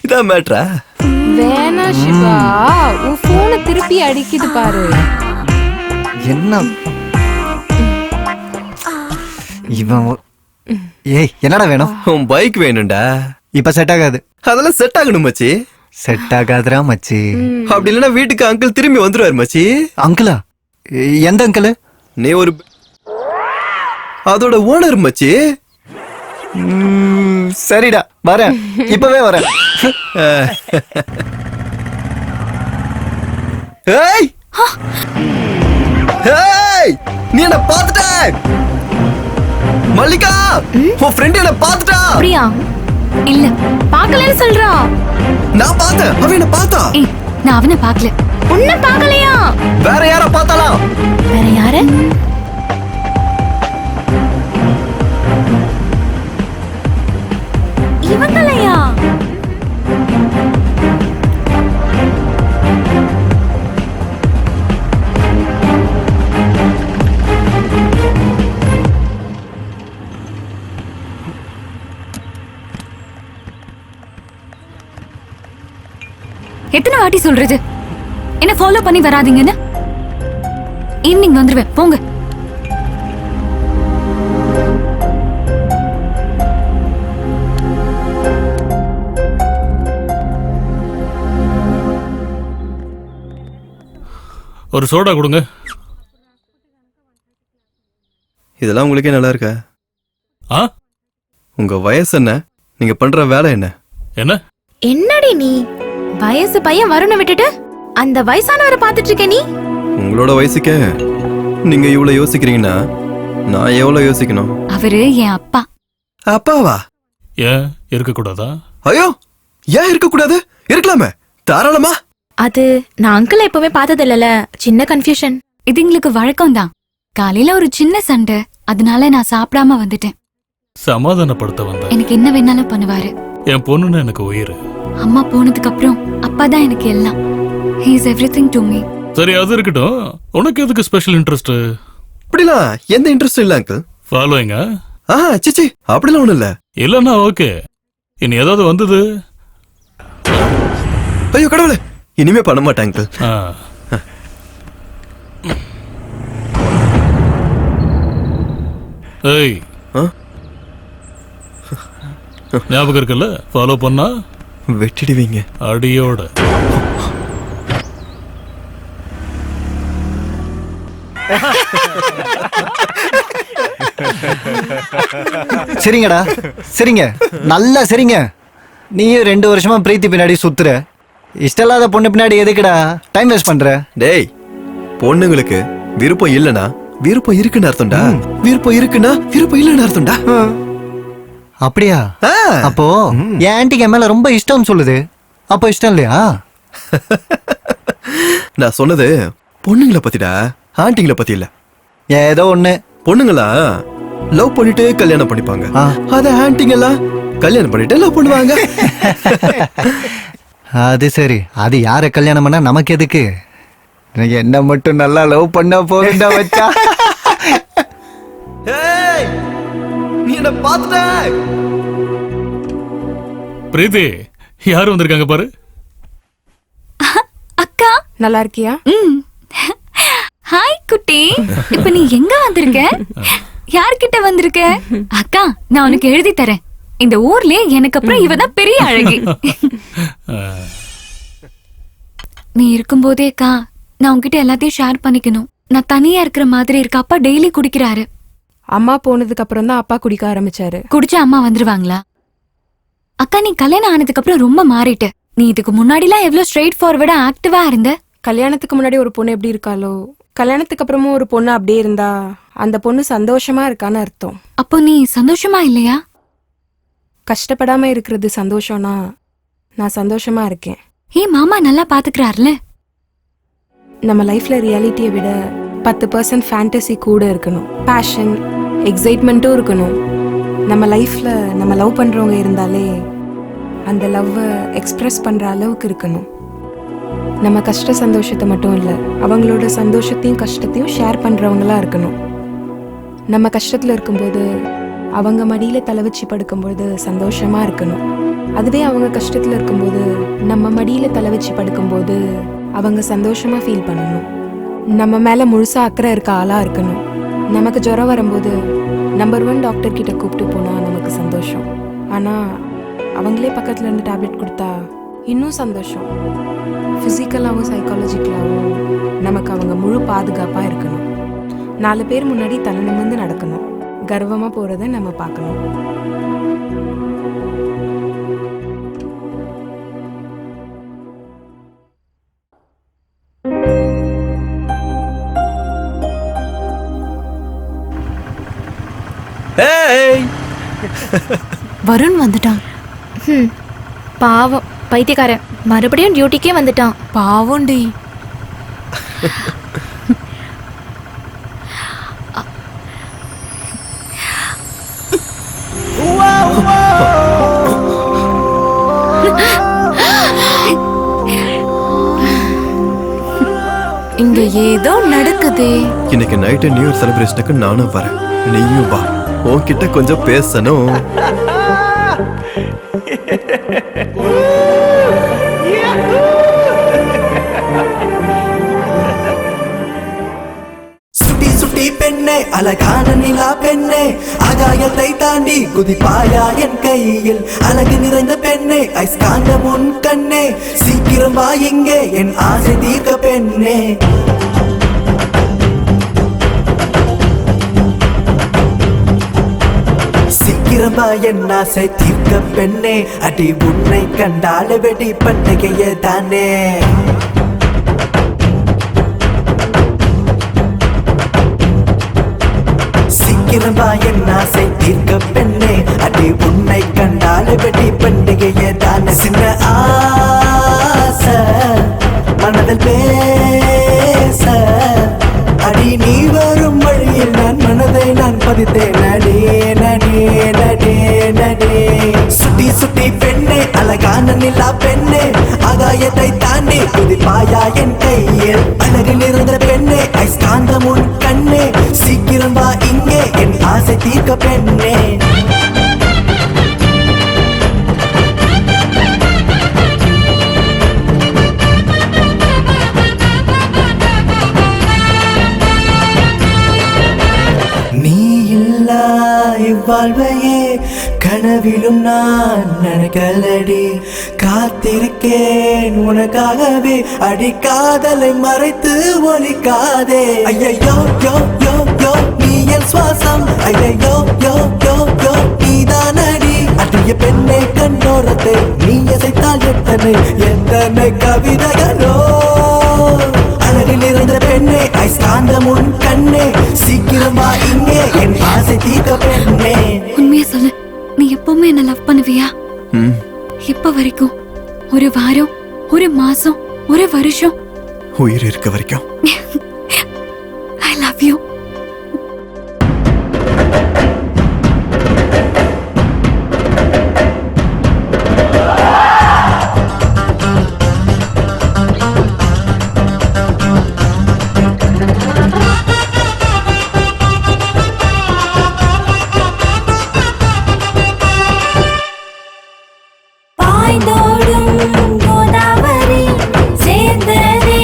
இதான் மேட்ரா? வேணா சிவா, உன் போனை திருப்பி அடிக்குது பாரு. என்ன இவன்? ஏய் என்னடா வேணும்? உன் பைக் வேணும்டா. இப்ப செட் ஆகாது. அதெல்லாம் செட் ஆகணும் மச்சி. செட் ஆகாதுடா மச்சி. அப்படி இல்லைன்னா வீட்டுக்கு அங்கிள் திரும்பி வந்துருவாரு மச்சி. அங்கிளா? எந்த அங்கிள்? நீ ஒரு அதோட ஓனர் மச்சி. சரிடா வரேன், இப்பவே வரேன். ஏய் ஏய் நீ என்ன பாத்துட்ட? மல்லிகா உன் ஃப்ரெண்ட் என்ன பாத்துட்டா? பிரியா இல்ல பார்க்கலன்னு சொல்றா. நான் பார்த்தேன், அவன் என்ன பார்த்தா. நான் அவனை பார்க்கல. உன்னை பார்க்கலையா? வேற யார பார்த்தாலாம்? வேற யாரு? இவங்களையா? எத்தனை வாட்டி சொல்றது என்ன ஃபாலோ பண்ணி வராதீங்கன்னு? ஈவினிங் வந்துருவேன், போங்க. ஒரு சோடா கொடுங்க. இதெல்லாம் உங்களுக்கே நல்லா இருக்கா? உங்க வயசு என்ன? நீங்க பண்ற வேலை என்ன? என்ன என்னடி நீ வயசு பையன் வருண விட்டுட்டு அந்த வயசானவரை பாத்துட்டு இருக்க நீ? உங்களோட வயசுக்கே நீங்க இவ்வளவு யோசிக்கிறீங்கன்னா நான் எவ்வளவு யோசிக்கணும்? அவரு என் அப்பா. அப்பாவா? ஏன் இருக்க கூடாதா? ஐயோ ஏன் இருக்க கூடாது? இருக்கலாமே, தாராளமா. அது நான் அங்கிள் எப்பவுமே பார்த்தது இல்லல, சின்ன கன்ஃபியூஷன். இது எங்களுக்கு வழக்கம் தான். காலையில ஒரு சின்ன சண்டை, அதனால நான் சாப்பிடாம வந்துட்டேன். சமாதானப்படுத்த வந்த. எனக்கு என்ன வேணாலும் பண்ணுவாரு. என் பொண்ணுன்னு எனக்கு உயிர். அம்மா போனதுக்கு அப்புறம் அப்பா தான் எனக்கு எல்லாம். He is everything to me. சரி அது இருக்கட்டும், உனக்கு எதுக்கு ஸ்பெஷல் இன்ட்ரெஸ்ட்? அப்படிலாம் எந்த இன்ட்ரெஸ்ட் இல்ல அங்கிள். ஃபாலோயிங்க? சிச்சி அப்படிலாம் ஒண்ணும் இல்ல. இல்லன்னா ஓகே. இனி ஏதாவது வந்தது? ஐயோ கடவுளே, இனிமே பண்ண மாட்டேன் அங்கிள். ஏய் ஞாபகம் இருக்குல்ல, ஃபாலோ பண்ணா வெட்டிடுவீங்க அடியோட. சரிங்கடா சரிங்க, நல்லா சரிங்க. நீயும் 2 வருஷமா பிரீத்தி பின்னாடி சுத்துற. இஷ்டம் இல்லாத பொண்ணு பின்னாடி எதுக்குடா டைம் வேஸ்ட் பண்ற? டேய், பொண்ணுங்களுக்கு விருப்பம் இல்லனா விருப்பம் இருக்குன்னு அர்த்தம்டா. விருப்பம் இருக்குன்னா விருப்பம் இல்லன்னு அர்த்தம்டா. அப்படியா? அப்போ என் ஆன்ட்டிக்கு என் மேல ரொம்ப இஷ்டம் சொல்லுது. அப்போ இஷ்டம் இல்லையா? நான் சொன்னது பொண்ணுங்களை பத்திடா, ஆன்ட்டிங்களை பத்தி இல்ல. ஏதோ ஒண்ணு. பொண்ணுங்களா லவ் பண்ணிட்டு கல்யாணம் பண்ணிப்பாங்க, அத ஆன்ட்டிங்களா கல்யாணம் பண்ணிட்டு லவ் பண்ணுவாங்க. அது சரி, அது யார கல்யாணம் பண்ணா நமக்கு எதுக்கு? என்ன மட்டும் நல்லா லவ் பண்ணா போகுண்டா வச்சா. ஏய் நீ என்ன பாத்துட்ட? பிரீத்தி யார் வந்திருக்காங்க பாரு. அக்கா நல்லா இருக்கியா? ஹாய் குட்டி. இப்ப நீ எங்க வந்திருக்க? யார்கிட்ட வந்திருக்க? அக்கா, நான் உனக்கு எழுதி தரேன். இந்த ஊர்லயே எனக்கு அப்புறம் இவதான் பெரிய அழகி. நீ இருக்கும்போதே அக்கா, நான் உன்கிட்ட எல்லாத்தையும் ஷேர் பண்ணிக்கணும். நான் தனியா இருக்கிற மாதிரி இருக்கு. அப்பா டெய்லி குடிக்கிறாரு. அம்மா போனதுக்கு அப்புறம் தான் அப்பா குடிக்க ஆரம்பிச்சாரு. குடிச்சா அம்மா வந்துருவாங்களா? அக்கா, நீ கல்யாணம் ஆனதுக்கு அப்புறம் ரொம்ப மாறிட்ட. நீ இதுக்கு முன்னாடிலாம் எவ்வளவு ஸ்ட்ரெயிட் ஃபார்வர்டா ஆக்டிவா இருந்த. கல்யாணத்துக்கு முன்னாடி ஒரு பொண்ணு எப்படி இருக்காளோ, கல்யாணத்துக்கு அப்புறமும் ஒரு பொண்ணு அப்படியே இருந்தா அந்த பொண்ணு சந்தோஷமா இருக்கான்னு அர்த்தம். அப்போ நீ சந்தோஷமா இல்லையா? கஷ்டப்படாம இருக்கிறது சந்தோஷம்னா நான் சந்தோஷமா இருக்கேன். மாமா நல்லா பாத்துக்கிறாருல. நம்ம லைஃப்ல ரியாலிட்டியை விட 10% ஃபேண்டசி கூட இருக்கணும். பேஷன், எக்ஸைட்மெண்ட்டும் இருக்கணும். நம்ம லைஃப்ல நம்ம லவ் பண்றவங்க இருந்தாலே அந்த லவ்வை எக்ஸ்பிரஸ் பண்ற அளவுக்கு இருக்கணும். நம்ம கஷ்ட சந்தோஷத்தை மட்டும் இல்லை, அவங்களோட சந்தோஷத்தையும் கஷ்டத்தையும் ஷேர் பண்றவங்களா இருக்கணும். நம்ம கஷ்டத்துல இருக்கும்போது அவங்க மடியில தலை வச்சு படுக்கும்போது சந்தோஷமா இருக்கணும். அதுவே அவங்க கஷ்டத்துல இருக்கும்போது நம்ம மடியில தலை வச்சு படுக்கும்போது அவங்க சந்தோஷமா ஃபீல் பண்ணணும். நம்ம மேல முழுசா அக்கறை இருக்க ஆளா இருக்கணும். நமக்கு ஜுரம் வரும்போது நம்பர் 1 டாக்டர் கிட்ட கூப்பிட்டு போனா நமக்கு சந்தோஷம். ஆனா அவங்களே பக்கத்துல இருந்து டேப்லெட் கொடுத்தா இன்னும் சந்தோஷம். ஃபிசிக்கலாகவும் சைக்காலஜிக்கலாகவும் நமக்கு அவங்க முழு பாதுகாப்பா இருக்கணும். 4 பேர் முன்னாடி தலை நிமிர்ந்து நடக்கணும். கர்வமா போறதை நம்ம பார்க்கணும். வருண் வந்துட்டான். பாவம் பைத்தியக்காரன் மறுபடியும் டியூட்டிக்கே வந்துட்டான். பாவம்டி. இங்க ஏதோ நடக்குதே. இன்னைக்கு நைட்டு நியூ இயர் செலிப்ரேஷனுக்கு நானும் வரேன், நீயும் வா. உன்கிட்ட கொஞ்சம் பேசணும். சுட்டி சுட்டி பெண்ணே, அழகான நிலா பெண்ணே, ஆகாயத்தை தாண்டி குதிப்பாயா என் கையில். அழகு நிறைந்த பெண்ணே, ஐஸ்காந்த முன் கண்ணே, சீக்கிரம் வா இங்கே என் ஆசை தீர்க்க பெண்ணே. சீக்கிரம் வா என் ஆசை தீர்க்க பெண்ணே, அடி உன்னை கண்டால வெடி பண்டிகையே தானே. சீக்கிரம் வா என் ஆசை தீர்க்க பெண்ணே, அடி உன்னை கண்டால வெடி பண்டிகையே தானே. சின்ன ஆசை மனதில் பேச, அடி நீ வரும் வழியில் நான் மனதை நான் பதித்தேன். நடி நடி நடி நடி. சுட்டி சுட்டி பெண்ணே, அழகான நிலா பெண்ணே, ஆகாயத்தை தாண்டி குதிப்பாயா என் கையில். அழகு நிறைந்த பெண்ணே, ஐஸ்காந்த முன் கண்ணே, சீக்கிரம் வா இங்கே என் ஆசை தீர்க்க பெண்ணே. நீ இல்லா இவ்வாழ்வையே கனவிலும் நான் நினைக்கலடி. காத்திருக்கேன் உனக்காகவே, அடி காதலை மறைத்து ஒலிக்காதே. ஐயோ யோ யோ யோ நீ என் சுவாசம், ஐயோ யோ யோ யோ நீதானடி. அடிய பெண்ணை கண்ணோரத்தை நீ அசைத்தால் எத்தனை எத்தனை கவிதைகளோ. அழகு நிறைந்த பெண்ணே, ஐஸ்காந்த முன் கண்ணே, சீக்கிரம் வா இங்கே என் ஆசை தீர்க்க பெண்ணே. உண்மையா சொல்லு, நீ எப்பவுமே என்ன லவ் பண்ணுவியா? எப்ப வரைக்கும்? ஒரு வாரம், ஒரு மாசம், ஒரு வருஷம்? உயிர் இருக்க வரைக்கும். I love you. பாய்ந்தோடும் கோதாவரி சேர்ந்ததே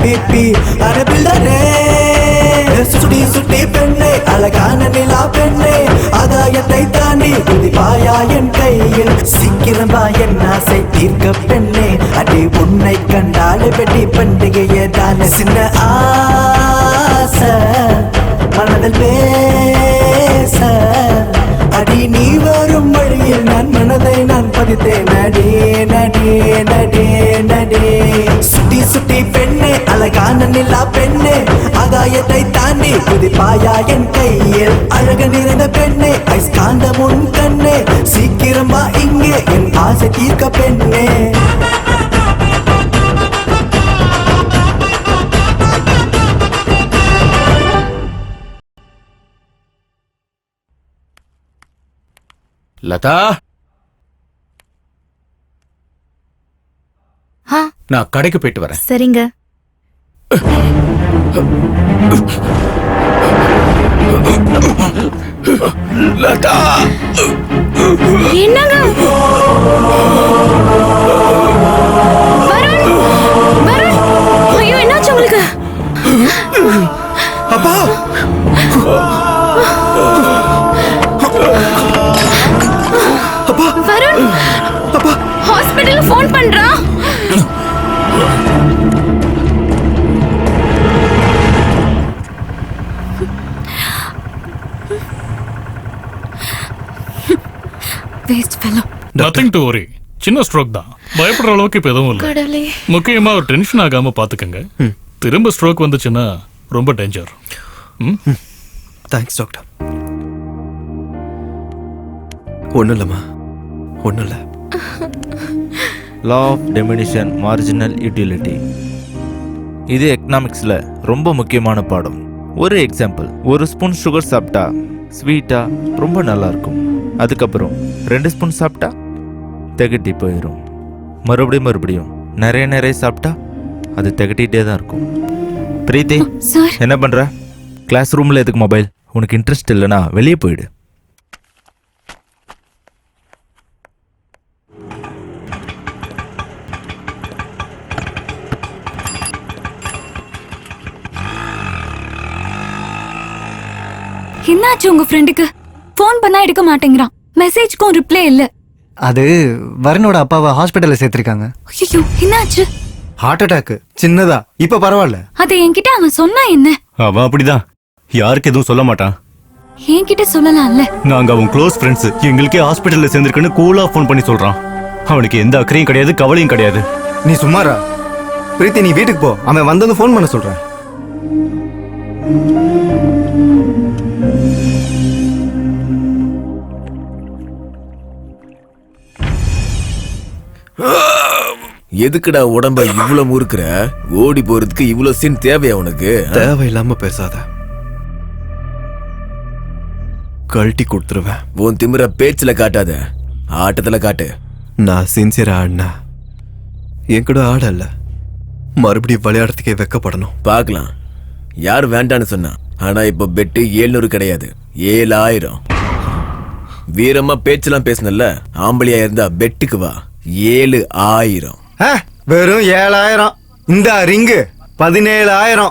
பிபி அரபில்தானே சுட்டி சுட்டி பெண்ணே அழகான நிலா பெண்ணே ஆகாயத்தை தாண்டி குதிப்பாயா என் கையில் சீக்கிரமா என் ஆசை தீர்க்க பெண்ணே அடி உன்னை கண்டாலே வெடி பண்டிகையே தானே சின்ன ஆசை மனதில் பேச அடி நீ வரும் வழியில் நான் மனதை நான் பதித்தேன் நடே நடே நடே நடே சுட்டி சுட்டி பெண்ணே அழகான நிலா பெண்ணே ஆகாயத்தை தாண்டி குதிப்பாயா என் கையில் அழகு நிறைந்த பெண்ணே ஐஸ்காந்த முன் கண்ணே சீக்கிரமா இங்கே என் ஆசை தீர்க்க பெண்ணே லதா நான் கடைக்கு போயிட்டு வரேன். சரிங்க. லதா என்னங்க வருண் வருண் ஐயோ என்னாச்சு உங்களுக்கு? அப்பா வருண் அப்பா ஹாஸ்பிடல்ல ஃபோன் பண்றா. Waste fellow. Nothing to worry. சின்ன ஸ்ட்ரோக் தான், பயப்படுற அளவுக்கு இப்ப எதுவும் இல்லை. கடவுளே. முக்கியமா ஒரு டென்ஷன் ஆகாம பாத்துக்கங்க. திரும்ப ஸ்ட்ரோக் வந்துச்சுன்னா ரொம்ப டேஞ்சர். Thanks doctor. ஒன்றும் இல்லைம்மா, ஒன்றும் இல்லை. லா ஆஃப் டெமினிஷன் மார்ஜினல் யூட்டிலிட்டி, இது எக்கனாமிக்ஸில் ரொம்ப முக்கியமான பாடம். ஒரு எக்ஸாம்பிள், ஒரு ஸ்பூன் சுகர் சாப்பிட்டா ஸ்வீட்டாக ரொம்ப நல்லாயிருக்கும். அதுக்கப்புறம் 2 ஸ்பூன் சாப்பிட்டா திகட்டி போயிடும். மறுபடியும் நிறைய சாப்பிட்டா அது திகட்டிகிட்டே தான் இருக்கும். பிரீத்தி, என்ன பண்ணுற? கிளாஸ் ரூமில் எதுக்கு மொபைல்? உனக்கு இன்ட்ரெஸ்ட் இல்லைன்னா வெளியே போயிடு. என்னாச்சு உங்க ஃப்ரெண்டுக்கு? ஃபோன் பண்ணா எடுக்க மாட்டேங்கிறான், மெசேஜ்க்கும் ரிப்ளை இல்ல. அது வருணோட அப்பாவை ஹாஸ்பிட்டல்ல சேர்த்திருக்காங்க. ஐயோ என்னாச்சு? ஹார்ட் அட்டாக், சின்னதா, இப்ப பரவாயில்ல. அதை என்கிட்ட அவன் சொன்னா என்ன? அவன் அப்படிதான், யாருக்கு எதுவும் சொல்ல மாட்டான். என்கிட்ட சொல்லலாம்ல. நாங்க அவன் க்ளோஸ் ஃப்ரெண்ட்ஸ், எங்களுக்கே ஹாஸ்பிட்டல்ல சேர்ந்திருக்குன்னு கூலா ஃபோன் பண்ணி சொல்றான். அவனுக்கு எந்த அக்கறையும் கிடையாது, கவலையும் கிடையாது. நீ சும்மாரா பிரீத்தி, நீ வீட்டுக்கு போ, அவன் வந்து ஃபோன் பண்ண சொல்றேன். எதுக்குடா உடம்ப இவ்வளவு முறுக்குற? ஓடி போறதுக்கு இவ்வளவு சீன் தேவையா உனக்கு? தேவையில்லாம பேசாத, கழட்டி கொடுத்துருவேன். உன் திமிர பேச்சுல காட்டாத, ஆட்டத்துல காட்டு. நான் சின்சியரா ஆடினா என் கூட ஆடல, மறுபடியும் விளையாடுறதுக்கே வெக்கப்படணும். பார்க்கலாம், யார் வேண்டான்னு சொன்னா. ஆனா இப்ப பெட்டு 700 கிடையாது, 7000. வீரமா பேச்செல்லாம் பேசினல்ல, ஆம்பளையா இருந்தா பெட்டுக்கு வா. 7000. வெறும் 7000. இந்த ரிங்கு 17000.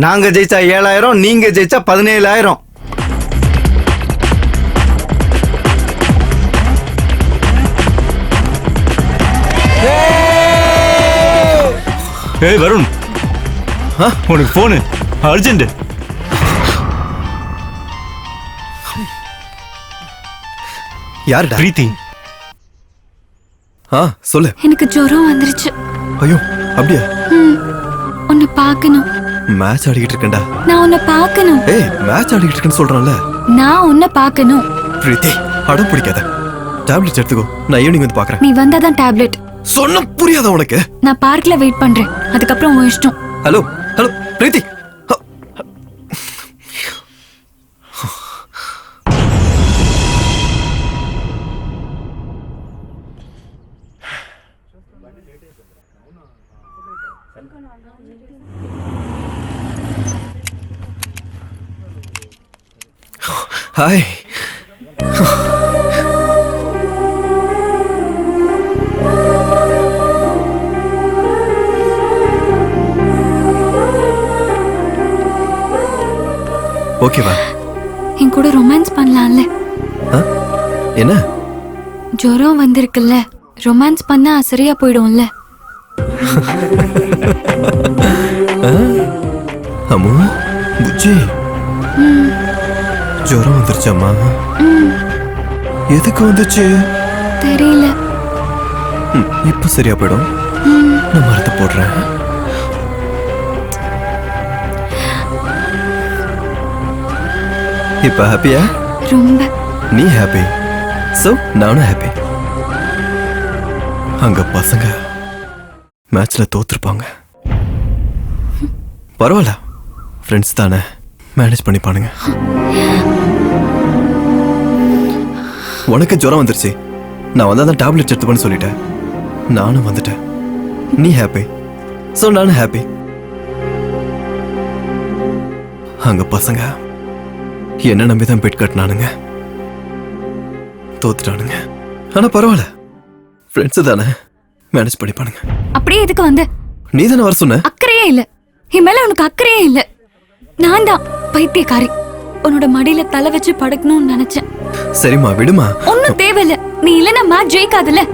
நாங்க ஜெயிச்சா 7000, நீங்க ஜெயிச்சா 17000. ஏய் வருண், உனக்கு போனு அர்ஜென்ட். யாருடா? பிரீத்தி. சொல்லு. எனக்கு ஜுரம் வந்துருச்சு. ஐயோ அப்படியா? உன்னை பார்க்கணும். மேட்ச் ஆடிக்கிட்டு இருக்கேன்டா. நான் உன்னை பார்க்கணும். ஏய், மேட்ச் ஆடிக்கிட்டு இருக்கேன்னு சொல்றான்ல. நான் உன்னை பார்க்கணும். பிரீத்தி, அடம் பிடிக்காத, டேப்லெட் எடுத்துக்கோ, நான் ஈவினிங் வந்து பார்க்கறேன். நீ வந்தாதான் டேப்லெட். சொன்ன புரியாதா உனக்கு? நான் பார்க்ல வெயிட் பண்றேன், அதுக்கப்புறம் உன் இஷ்டம். ஹலோ ஹலோ பிரீத்தி. ஹாய். ஓகேவா? என் கூட ரொமான்ஸ் பண்ணலாம்ல? என்ன ஜுரம் வந்திருக்குல்ல, ரொமான்ஸ் பண்ணா சரியா போயிடும்ல? அம்மு புஜ்ஜி ஜுரம் வந்துருச்சம்மா. எதுக்கு வந்துச்சு தெரியல. இப்ப சரியா போயிடும். நான் மருந்து போடுறேன். இப்ப ஹாப்பியா? ரொம்ப. நீ ஹாப்பி, சோ நானும் ஹாப்பி. அங்க பசங்க மேட்ச்ல தோத்துருப்பாங்க. பரவாயில்ல, ஃப்ரெண்ட்ஸ் தானே, மேனேஜ் பண்ணிப்பானுங்க. உனக்கு ஜுரம் வந்துருச்சு, நான் வந்து அந்த டேப்லெட் எடுத்துப்பேன்னு சொல்லிட்டேன். நானும் வந்துட்டேன். நீ ஹாப்பி, சோ நானும் ஹாப்பி. அங்க பசங்க என்ன நம்பிதான் பெட் கட்டினானுங்க, தோத்துட்டானுங்க. ஆனா பரவாயில்ல, ஃப்ரெண்ட்ஸ் தானே, மேனேஜ் பண்ணிப்பானுங்க. அப்படியே எதுக்கு வந்த? நீ தானே வர சொன்ன. அக்கறையே இல்ல என் மேல, உனக்கு அக்கறையே இல்ல. நான் தான் பைத்தியக்காரி, உன்னோட மடியில தலை வச்சு படுக்கணும்னு நினைச்சேன். சரிம்மா விடுமா. ஒன்னும் தேவையில்ல, நீ இல்லனா மேட்ச் ஜெயிக்காதுல்ல.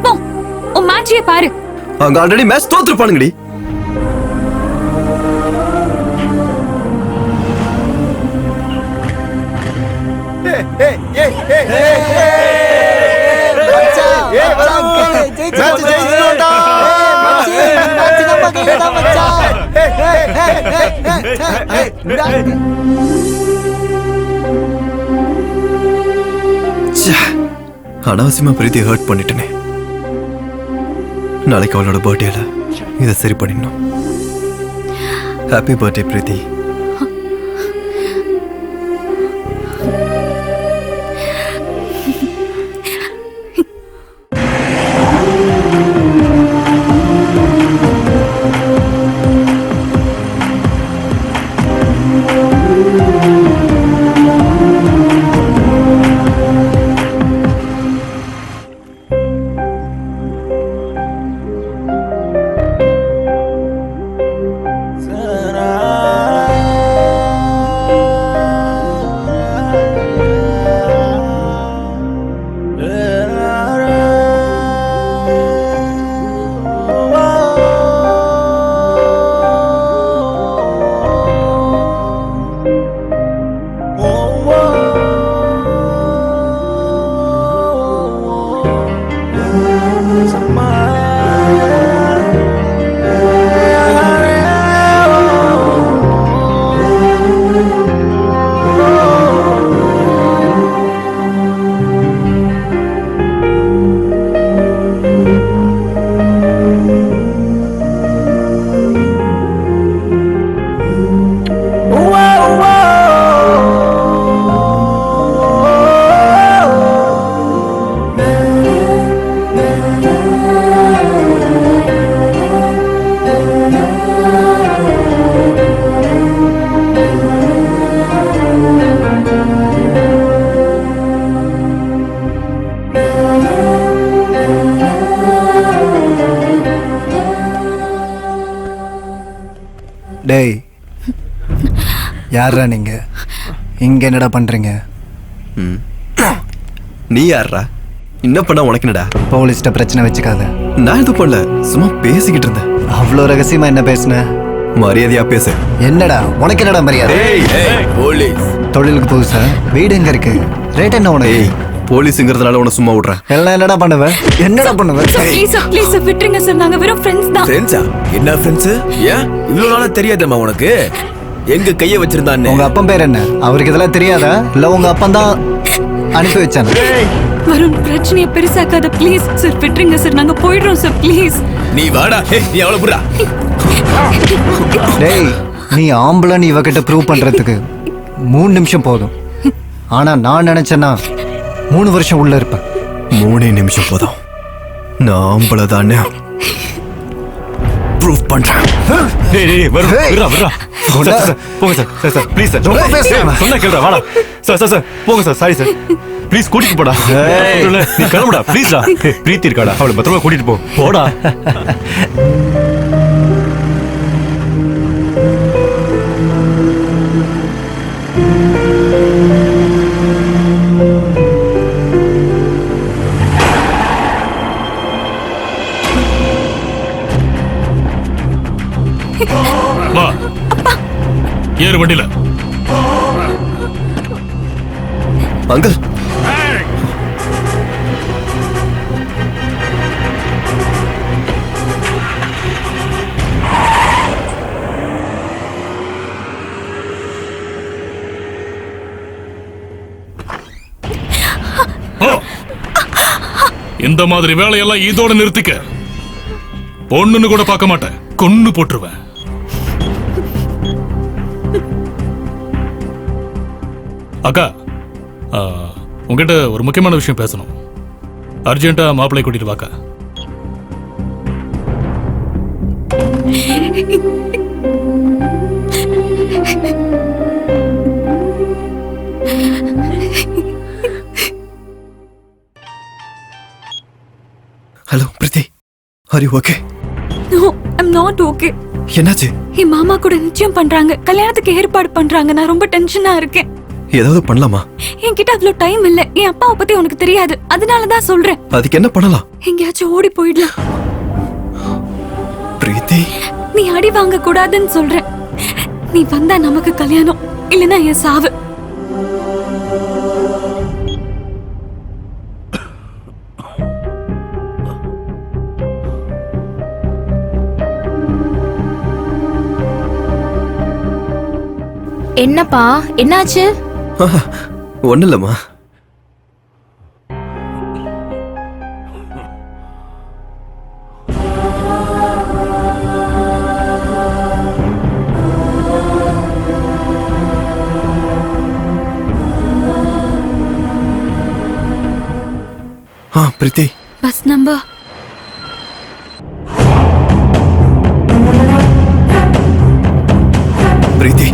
போ, உன் மேட்சையே பாரு. அங்க ஆல்ரெடி மேட்ச் தோத்துருப்பானுங்கடி. அனாவசியமா பிரீத்தி ஹர்ட் பண்ணிட்டேனே. நாளைக்கு அவளோட பர்த்டேல இதை சரி பண்ணிடணும். ஹாப்பி பர்த்டே பிரீத்தி. டேய், யாரா நீங்க? இங்க என்னடா பண்றீங்க? நீ யாரா? என்ன பண்ண உனக்கு என்னடா? போலீஸ்ட்ட பிரச்சனை வச்சுக்காத. நான் எதுவும் பண்ணல, சும்மா பேசிக்கிட்டு இருந்தேன். அவ்வளோ ரகசியமா என்ன பேசுன? மரியாதையா பேசு. என்னடா உனக்கு என்னடா மரியாதை? போலீஸ் தொழிலுக்கு புதுசா? வீடு எங்க இருக்கு? ரேட் என்ன உனக்கு? போலீஸ்ங்கிறதுனால உன சும்மா விடுறேன். எல்லாம் என்னடா பண்ணுவ? என்னடா பண்ணுவ? ப்ளீஸ் ப்ளீஸ் விட்டுருங்க சார், நாங்க வெறும் ஃப்ரெண்ட்ஸ் தான். ஃப்ரெண்ட்ஸா? என்ன ஃப்ரெண்ட்ஸ்? ஏன் இவ்வளவு நாளா தெரியாதம்மா உனக்கு? எங்க கைய வச்சிருந்தானே? உங்க அப்பன் பேர் என்ன? அவருக்கு இதெல்லாம் தெரியாதா? இல்ல உங்க அப்பன் தான் அனுப்பி வச்சானே? வருண், பிரச்சனையை பெருசாக்காத ப்ளீஸ் சார், விட்டுருங்க சார், நாங்க போயிடுறோம் சார் ப்ளீஸ். நீ வாடா, நீ அவளை புறா. டேய், நீ ஆம்பளன்னு இவகிட்ட ப்ரூவ் பண்றதுக்கு 3 நிமிஷம் போதும். ஆனா நான் நினைச்சேன்னா 3 வருஷம் உள்ள இருப்பேன். 3 நிமிஷம் போதும். நான் ஆம்பளை தானே ப்ரூவ் பண்றேன். போங்க சார், சார் ப்ளீஸ் சார், சொன்ன கேளுடா, வாடா சார். சார் போங்க சார், சாரி சார், ப்ளீஸ் கூட்டிட்டு போடா. நீ கிளம்புடா ப்ளீஸ்டா. பிரீத்தி இருக்காடா, அவளை பத்திரமா கூட்டிட்டு போடா. வா ஏறு வண்டியில. அங்கிள் இந்த மாதிரி வேலையெல்லாம் இதோட நிறுத்திக்க. பொண்ணுன்னு கூட பார்க்க மாட்டேன், கொன்னு போட்டுருவேன். அக்கா, உங்ககிட்ட ஒரு முக்கியமான விஷயம் பேசணும். அர்ஜென்ட்டா மாப்பிள்ளை கூட்டிட்டு வாக்கா. Hello Preethi, are you okay? No, I'm not okay. என்னாச்சு? என் மாமா கூட நிச்சயம் பண்றாங்க, கல்யாணத்துக்கு ஏற்பாடு பண்றாங்க. நான் ரொம்ப டென்ஷனா இருக்கேன். ஏதாவது பண்ணலாமா? என்கிட்ட அவ்வளவு டைம் இல்ல. என் அப்பாவை பத்தி உனக்கு தெரியாது, அதனாலதான் சொல்றேன். அதுக்கு என்ன பண்ணலாம்? எங்கேயாச்சும் ஓடி போயிடலாம். பிரீத்தி, நீ அடி வாங்க கூடாதுன்னு சொல்றேன். நீ வந்தா நமக்கு கல்யாணம், இல்லனா என் சாவு. என்னப்பா, என்னாச்சு? ஒண்ணு இல்லம்மா. பிரீத்தி, பஸ் நம்பர் பிரீத்தி,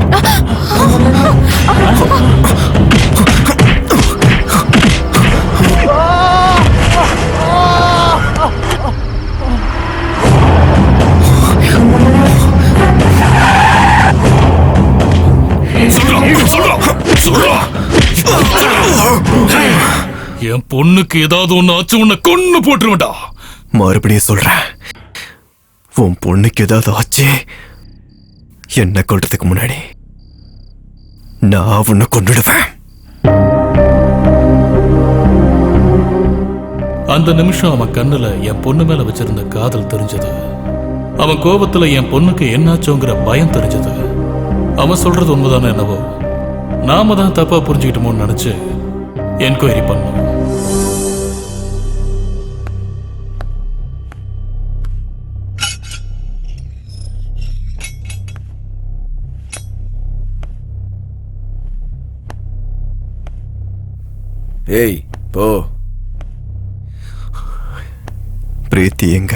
என் பொண்ணுக்கு ஏதாவது ஒண்ணு ஆச்சு, உன்னை கொன்னு போட்டுருவேன்டா. மறுபடியும் சொல்றேன், உன் பொண்ணுக்கு ஏதாவது ஆச்சு, என்ன கொல்றதுக்கு முன்னாடி நான் உன்னை கொன்னுடுவேன். அந்த நிமிஷம் அவன் கண்ணுல என் பொண்ணு மேல வச்சிருந்த காதல் தெரிஞ்சது. அவன் கோபத்துல என் பொண்ணுக்கு என்னாச்சோங்கிற பயம் தெரிஞ்சது. அவன் சொல்றது உண்மைதானே என்னவோ, நாம தான் தப்பா புரிஞ்சுக்கிட்டோமோன்னு நினைச்சு என்கொயரி பண்ணோம். ஏய் போ. பிரீத்தி எங்க?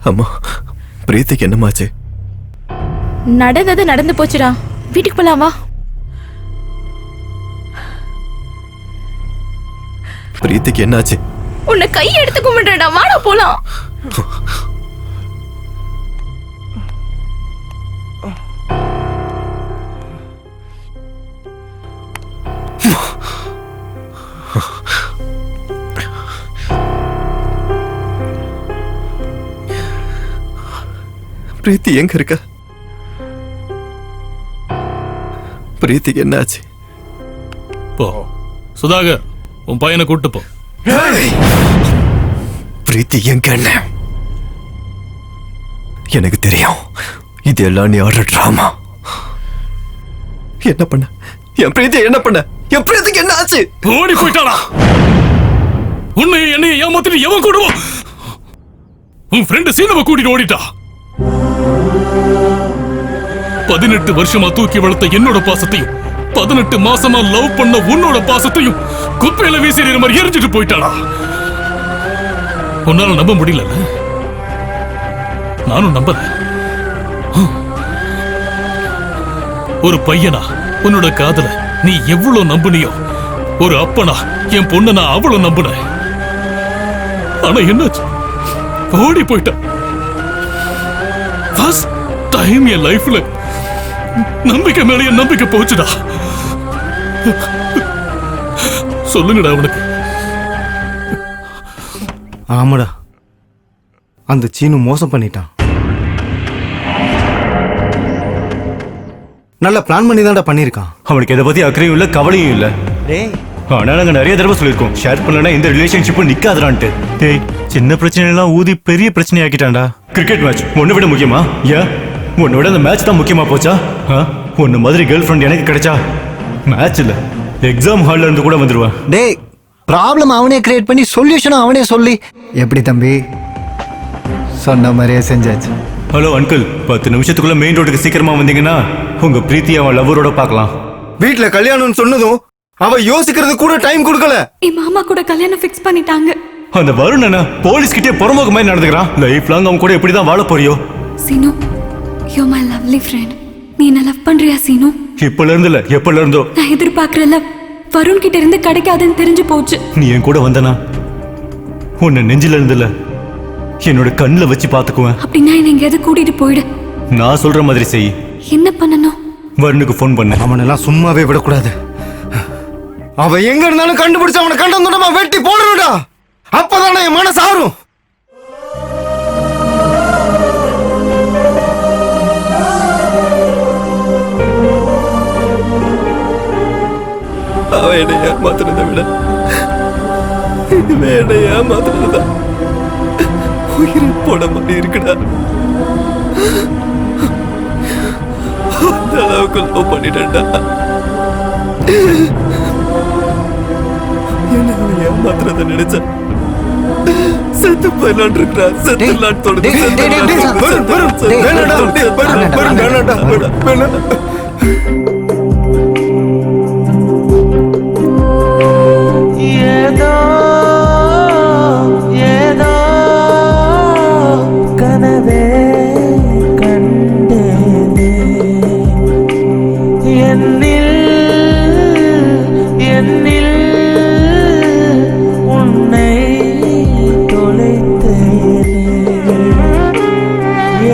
அம்மா, பிரீத்திக்கு என்னமாச்சு? நடந்தது நடந்து போச்சுடா, வீட்டுக்கு போலாம் வா. பிரீத்திக்கு என்னாச்சு? உன்னை கை எடுத்து கும்பிடுறா, வாடா போலாம். பிரீத்தி எங்க இருக்க? பிரீத்திக்கு என்னாச்சு? போ சுதாகர், உன் பையனை கூட்டு போ. பிரீத்தி எங்க? என்ன எனக்கு தெரியும், இதெல்லாம் நீ ஆடுற டிராமா. என்ன பண்ண? என் பிரீத்தி என்ன பண்ண? என் பிரீத்திக்கு என்ன ஆச்சு? ஓடி போயிட்டாளா? உன்னை என்னை ஏமாத்திட்டு எவன் கூடுவோம்? உன் ஃப்ரெண்டு சீனவை கூட்டிட்டு ஓடிட்டா. 18 வருஷமா தூக்கி வளர்த்த என்னோட பாசத்தையும் 18 மாசமா லவ் பண்ண உன்னோட பாசத்தையும் குப்பையில வீசிற மாதிரி எரிஞ்சிட்டு போயிட்டாளா? உன்னால நம்ப முடியல? நானும் நம்பல. ஒரு பையனா உன்னோட காதல நீ எவ்வளவு நம்புனியோ, ஒரு அப்பனா என் பொண்ண நான் அவ்வளவு நம்புனேன். ஆனா என்னாச்சு, ஓடி போயிட்ட. ஃபர்ஸ்ட் டைம் என் லைஃப்ல நம்பிக்கை மேல என் நம்பிக்கை போச்சுடா. சொல்லுங்கடா அவனுக்கு. ஆமாடா, அந்த சீனு மோசம் பண்ணிட்டான். நல்லா பிளான் பண்ணி தான்டா பண்ணியிருக்கான். அவனுக்கு எதை பத்தி அக்கறையும் இல்ல, கவலையும் இல்ல. ஆனா நாங்க நிறைய தடவை சொல்லியிருக்கோம், ஷேர் பண்ணலன்னா இந்த ரிலேஷன்ஷிப்பும் நிக்காதுடான்ட்டு. டேய், சின்ன பிரச்சனை எல்லாம் ஊதி பெரிய பிரச்சனை ஆக்கிட்டான்டா. கிரிக்கெட் மேட்ச் ஒன்னு விட முக்கியமா? ஏன் உன்னை விட அந்த மேட்ச் தான் முக்கியமா போச்சா? உன்ன மாதிரி கேர்ள் ஃப்ரெண்ட் எனக்கு கிடைச்சா மேட்ச் இல்ல எக்ஸாம் ஹால்ல இருந்து கூட வந்துருவேன். டேய், ப்ராப்ளம் அவனே கிரியேட் பண்ணி சொல்யூஷனும் அவனே சொல்லி. எப்படி தம்பி, சொன்ன மாதிரியே செஞ்சாச்சு. ஹலோ அங்கிள், 10 நிமிஷத்துக்குள்ள மெயின் ரோடுக்கு சீக்கிரமா வந்தீங்கன்னா உங்க பிரீத்தி அவன் லவ்வரோட பார்க்கலாம். வீட்டுல கல்யாணம்னு சொன்னதும் அவ யோசிக்கிறது கூட டைம் கொடுக்கல. என் மாமா கூட கல்யாணம் ஃபிக்ஸ் பண்ணிட்டாங்க. அந்த வருண் என்ன போலீஸ் கிட்டே புறம்போக்கு மாதிரி நடந்துக்கிறான். லைஃப் லாங் அவன் கூட எப்படிதான் வாழ போறியோ? Seenu, you my lovely friend. நீ என்ன லவ் பண்றியா சீனு? இப்பல இருந்து இல்ல, எப்பல இருந்தோ. நான் எதிர்பார்க்கறல வருண் கிட்ட இருந்து கிடைக்காதுன்னு தெரிஞ்சு போச்சு. நீ என் கூட வந்தனா உன்னை நெஞ்சில இருந்து இல்ல என்னோட கண்ணுல வச்சு பாத்துக்குவேன். அப்படின்னா என்ன எங்கேயாவது கூட்டிட்டு போயிடு. நான் சொல்ற மாதிரி செய். என்ன பண்ணணும்? வருணுக்கு ஃபோன் பண்ண. அவனெல்லாம் சும்மாவே விடக்கூடாது. அவன் எங்க இருந்தாலும் கண்டுபிடிச்சு அவனை கண்டந்துடமா வெட்டி போடணும்டா. அப்பதானே என் மனசு ஆறும். அவன் என்னை ஏமாத்துறதை விட என்னை ஏமாத்துறதா உயிரை போட மாதிரி இருக்குடா. அந்த அளவுக்கு லவ் பண்ணிட்டா. என்ன அவன் ஏமாத்துறத நினைச்சா செத்து போயிடலான் இருக்கிறா. செத்துலான் தோணுது. ஏதோ ஏதோ கனவே கண்டேனே என்னில் என்னில் உன்னை தொலைத்தேனே.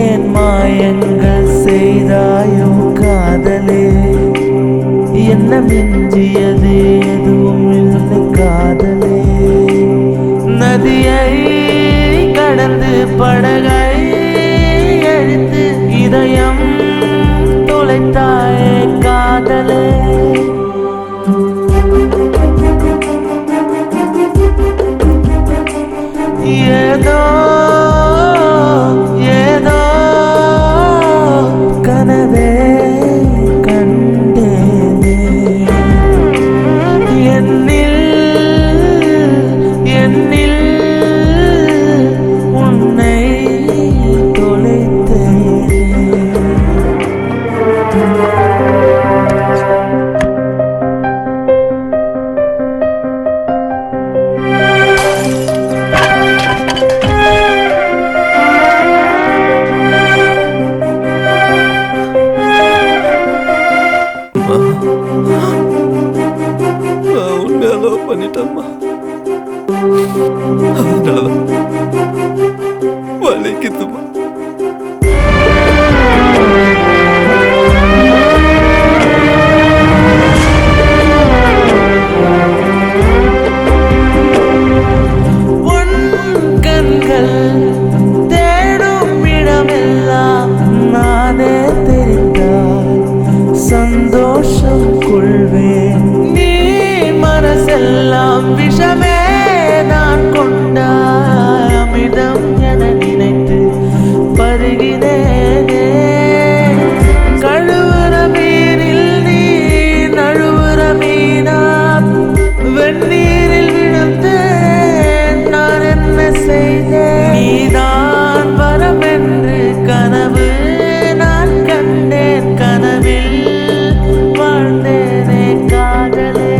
ஏன் மாயங்கள் செய்தாயோ காதலே, என்ன மிஞ்சியது எதுவும் இல்லை காதலே. நதியை கடந்து படகை எழுத்து இதயம் தொலைத்தாயே காதலே. ஏதோ ஏதோ கனவே கண்டேனே என்னில் என்னில் உன்னை தொலைத்தேனே. உன்னை லவ் பண்ணிட்டம்மா. அதனாலதான் வலிக்குதுமா. கண்கள் தேடும் இடமெல்லாம் நானே தெரிந்தால் சந்தோஷம் கொள்வேன். நீ மனசெல்லாம் விஷமே நான் கொண்டாய் அமிர்தம் என நினைத்து பருகினேனே. கழுவுற மீனில் நீ நழுவுற மீனா, வெந்நீரில் விழுந்தேன் நான் என்ன செய்தேன். நீதான் வரம் என்று கனவு நான் கண்டேன், கனவில் வாழ்ந்தேனே காதலே.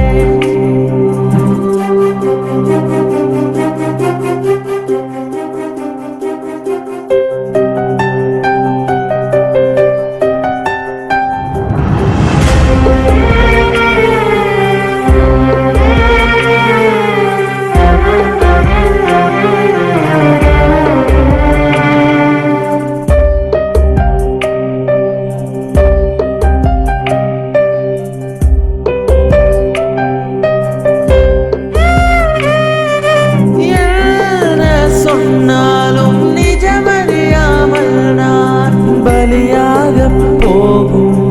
பலியாக போகும்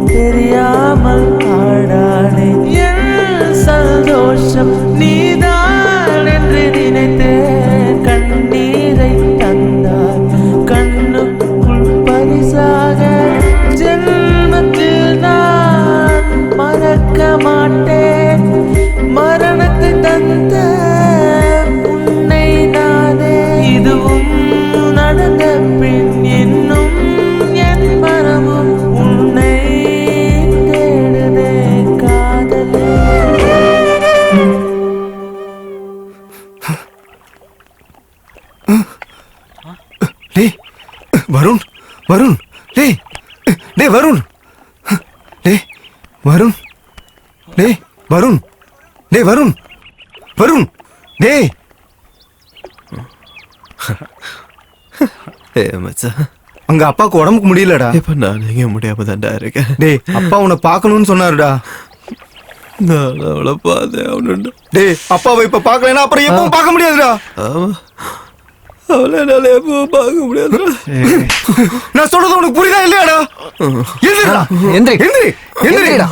தெரியாமல் ஆடானே என் சந்தோஷம் நீதான் என்று நினைத்தேன் கண்ணீரை தந்தார் கண்ணுக்குள் பரிசாக ஜென்மத்தில் நான் மறக்க மாட்டேன் மரணத்தை தந்த உன்னை நானே இதுவும் நடந்த பின் இன்னும் என் மனமும் உன்னை தேடுதே காதலே. டேய் வருண் வருண் டேய் டேய் வருண் டேய் வருண் டேய் வருண் டேய் வருண் வருண் டேய் மச்சான் அங்க அப்பாவுக்கு உடம்புக்கு முடியலடா. இப்ப நான் எங்க முடியாம தான்டா இருக்கேன். டேய் அப்பா உன்னை பார்க்கணும்னு சொன்னாருடா. நான் அவளை பார்த்தேன் அவனுண்டா. டேய் அப்பாவை இப்ப பார்க்கலனா அப்புறம் எப்பவும் பார்க்க முடியாதுடா. ஆமா அவளை என்னால எப்பவும் பார்க்க முடியாதுடா. நான் சொல்றது உனக்கு புரியுதா இல்லையாடா? எந்திரிடா எந்திரி எந்திரிடா.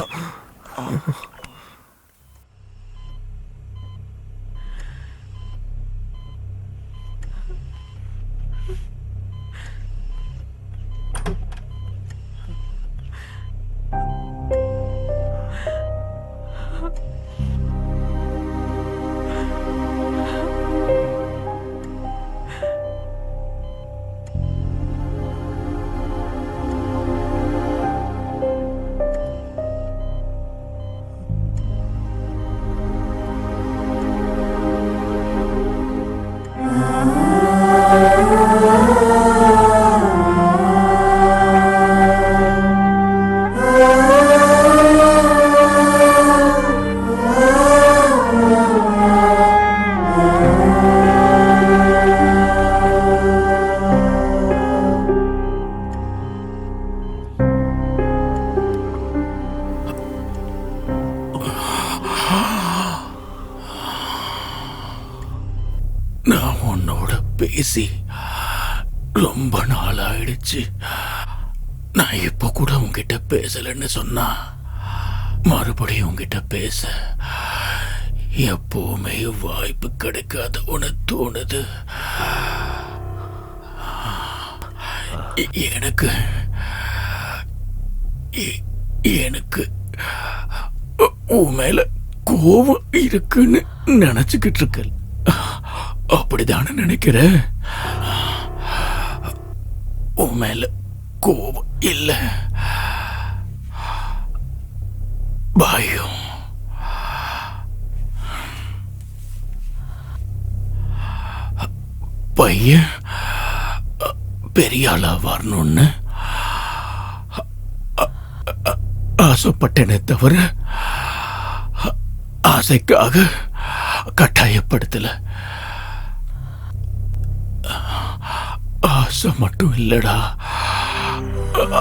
நான் உன்னோட பேசி ரொம்ப நாள் ஆயிடுச்சு. நான் இப்ப கூட உன்கிட்ட பேசலன்னு சொன்னா மறுபடியும் உன்கிட்ட பேச எப்பவுமே வாய்ப்பு கிடைக்காத உனக்கு தோணுது. எனக்கு எனக்கு உன் மேல கோபம் இருக்குன்னு நினைச்சுக்கிட்டு இருக்க. அப்படிதானே நினைக்கிற? உன் மேல கோபம் இல்ல, பயம். பையன் பெரிய ஆளா வரணும்னு ஆசைப்பட்டேனே தவிர ஆசைக்காக கட்டாயப்படுத்தல. ஆசை மட்டும் இல்லடா,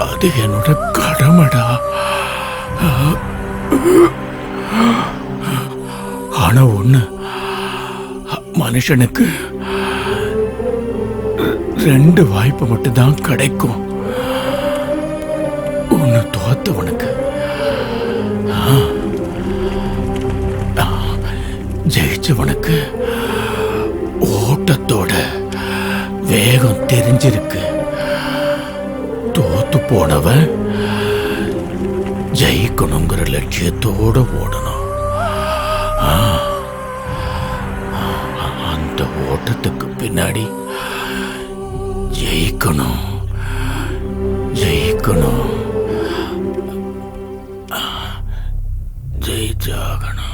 அது என்னோட கடமைடா. ஆனா ஒண்ணு, மனுஷனுக்கு 2 வாய்ப்பு மட்டும்தான் கிடைக்கும். ஒன்னு தோத்தவனுக்கு, ஜெயிச்சவனுக்கு ஓட்டத்தோட வேகம் தெரிஞ்சிருக்கு. தோத்து போனவன் ஜெயிக்கணுங்கிற லட்சியத்தோட ஓடணும். அந்த ஓட்டத்துக்கு பின்னாடி ஜெயிக்கணும் ஜெயிக்கணும் ஜெயிச்சாகணும்.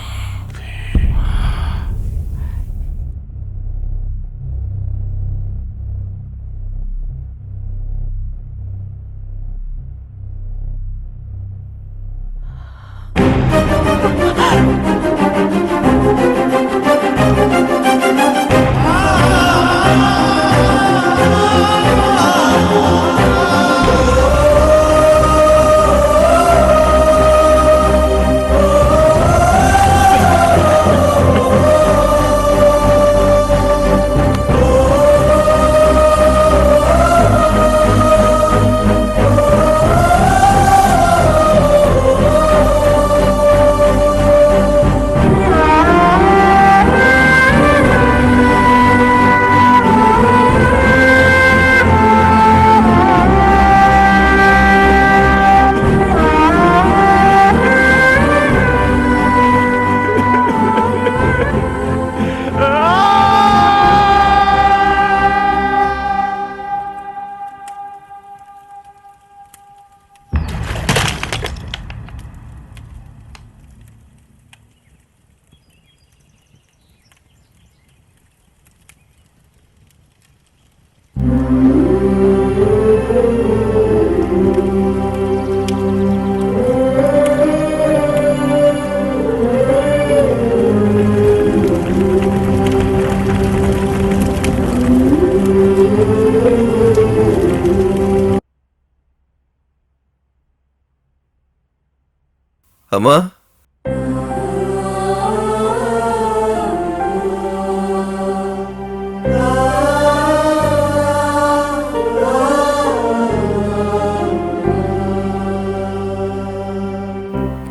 அம்மா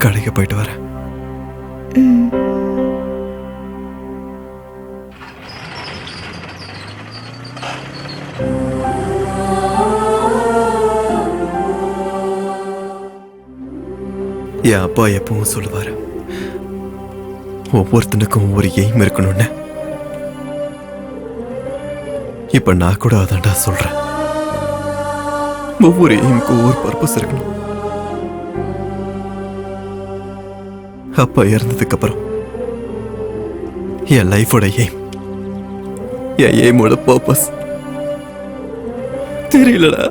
கடைக்கு போயிட்டு வரேன். என் அப்பா எப்பவும் சொல்லுவாரு, ஒவ்வொருத்தனுக்கும் ஒரு எய்ம் இருக்கணும்னு. இப்ப நான் கூட அதான்டா சொல்றேன். ஒவ்வொரு எய்முக்கும் ஒவ்வொரு பர்பஸ் இருக்கணும். அப்பா இறந்ததுக்கு அப்புறம் என் லைஃபோட எய்ம், என் எய்மோட பர்பஸ் தெரியலடா.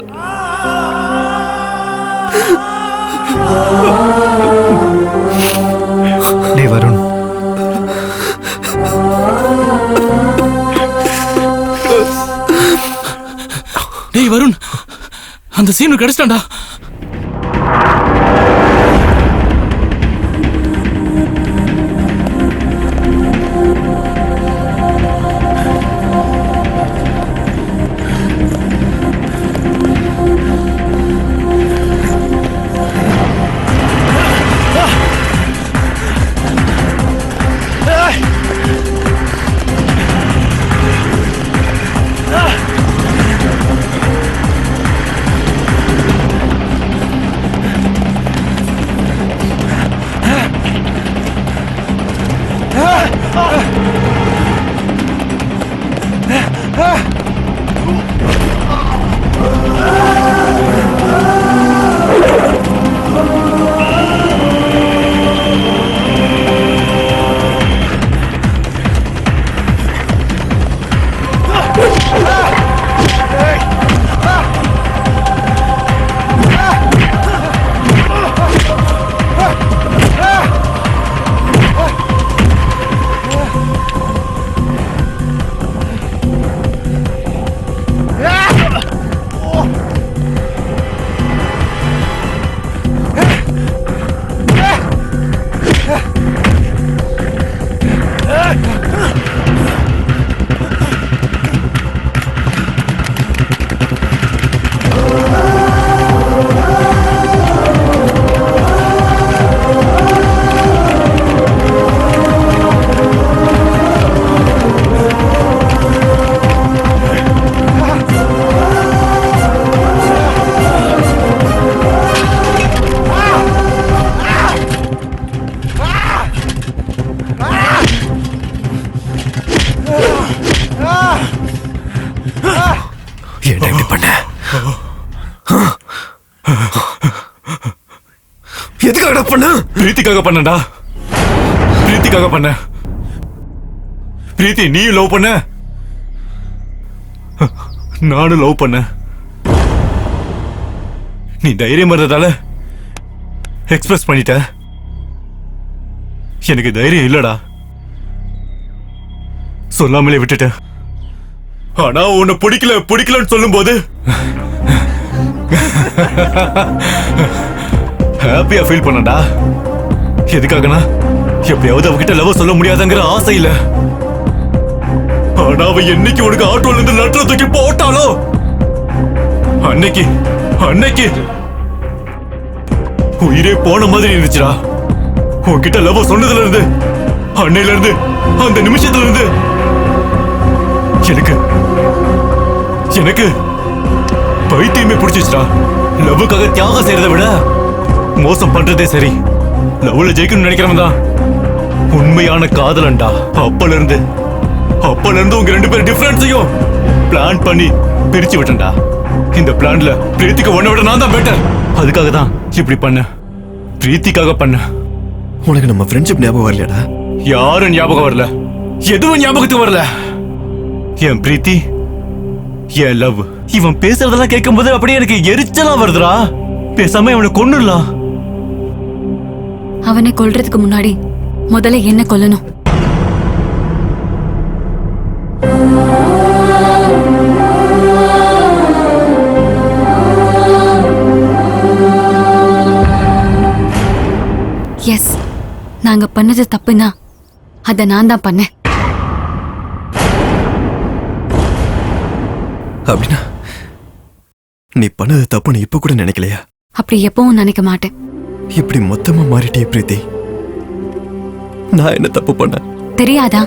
டேய் வருண், டேய் வருண், அந்த சீனு கிடைச்சிட்டான்டா. ஏன்டா இப்படி பண்ண? எதுக்காக பண்ண? பிரீத்திக்காக பண்ணடா. பிரீத்திக்காக பண்ண. பிரீத்தி நீ லவ் பண்ண, நானும் லவ் பண்ண. நீ தைரியம் இருந்ததால எக்ஸ்பிரஸ் பண்ணிட்ட. எனக்கு தைரியம் இல்லடா, சொல்லாமலே விட்டுட்டேன். ஆனா உன்னை பிடிக்கலன்னு சொல்லும் போது ஹாப்பியா ஃபீல் பண்ணடா. எதுக்காகனா எப்படியாவது அவகிட்ட லவ் சொல்ல முடியாதுங்கிற ஆசை இல்ல. ஆனா அவ என்னைக்கு உனக்கு ஆட்டோல இருந்து லெட்டர் தூக்கி போட்டாலோ அன்னைக்கு உயிரே போன மாதிரி இருந்துச்சுடா. உன்கிட்ட லவ் சொன்னதுல இருந்து, அன்னையில இருந்து, அந்த நிமிஷத்துல இருந்து எனக்கு பைத்தியமே பிடிச்சிச்சுடா. லவ்வுக்காக தியாகம் செய்யறதை விட மோசம் பண்றதே சரி. லவ்ல ஜெயிக்கணும்னு நினைக்கிறவன் தான் உண்மையான காதலன்டா. அப்பல இருந்து உங்க ரெண்டு பேரும் டிஃபரன்ஸையும் பிளான் பண்ணி பிரிச்சு விட்டேன்டா. இந்த பிளான்ல பிரீத்திக்கு ஒன்ன விட நான் தான் பெட்டர். அதுக்காக தான் இப்படி பண்ண. பிரீத்திக்காக பண்ண. உனக்கு நம்ம ஃப்ரெண்ட்ஷிப் ஞாபகம் வரலடா? யாரும் ஞாபகம் வரல, எதுவும் ஞாபகத்துக்கு வரல. என் பிரீத்தி, என் லவ், இவன் பேசுறதெல்லாம் கேட்கும்போது அப்படியே எனக்கு எரிச்சலா வருதுடா. பேசாம இவனை கொன்னுடலாம். அவனை கொல்றதுக்கு முன்னாடி முதல்ல என்ன கொல்லணும். எஸ், நாங்க பண்ணது தப்புனா அதை நான் தான் பண்ணேன். அப்படின்னா நீ பண்ணது தப்புன்னு இப்ப கூட நினைக்கலையா? அப்படி எப்பவும் நினைக்க மாட்டேன். இப்படி மொத்தமா மாறிட்டே பிரீத்தி. நான் என்ன தப்பு பண்ணேன்? தெரியாதா?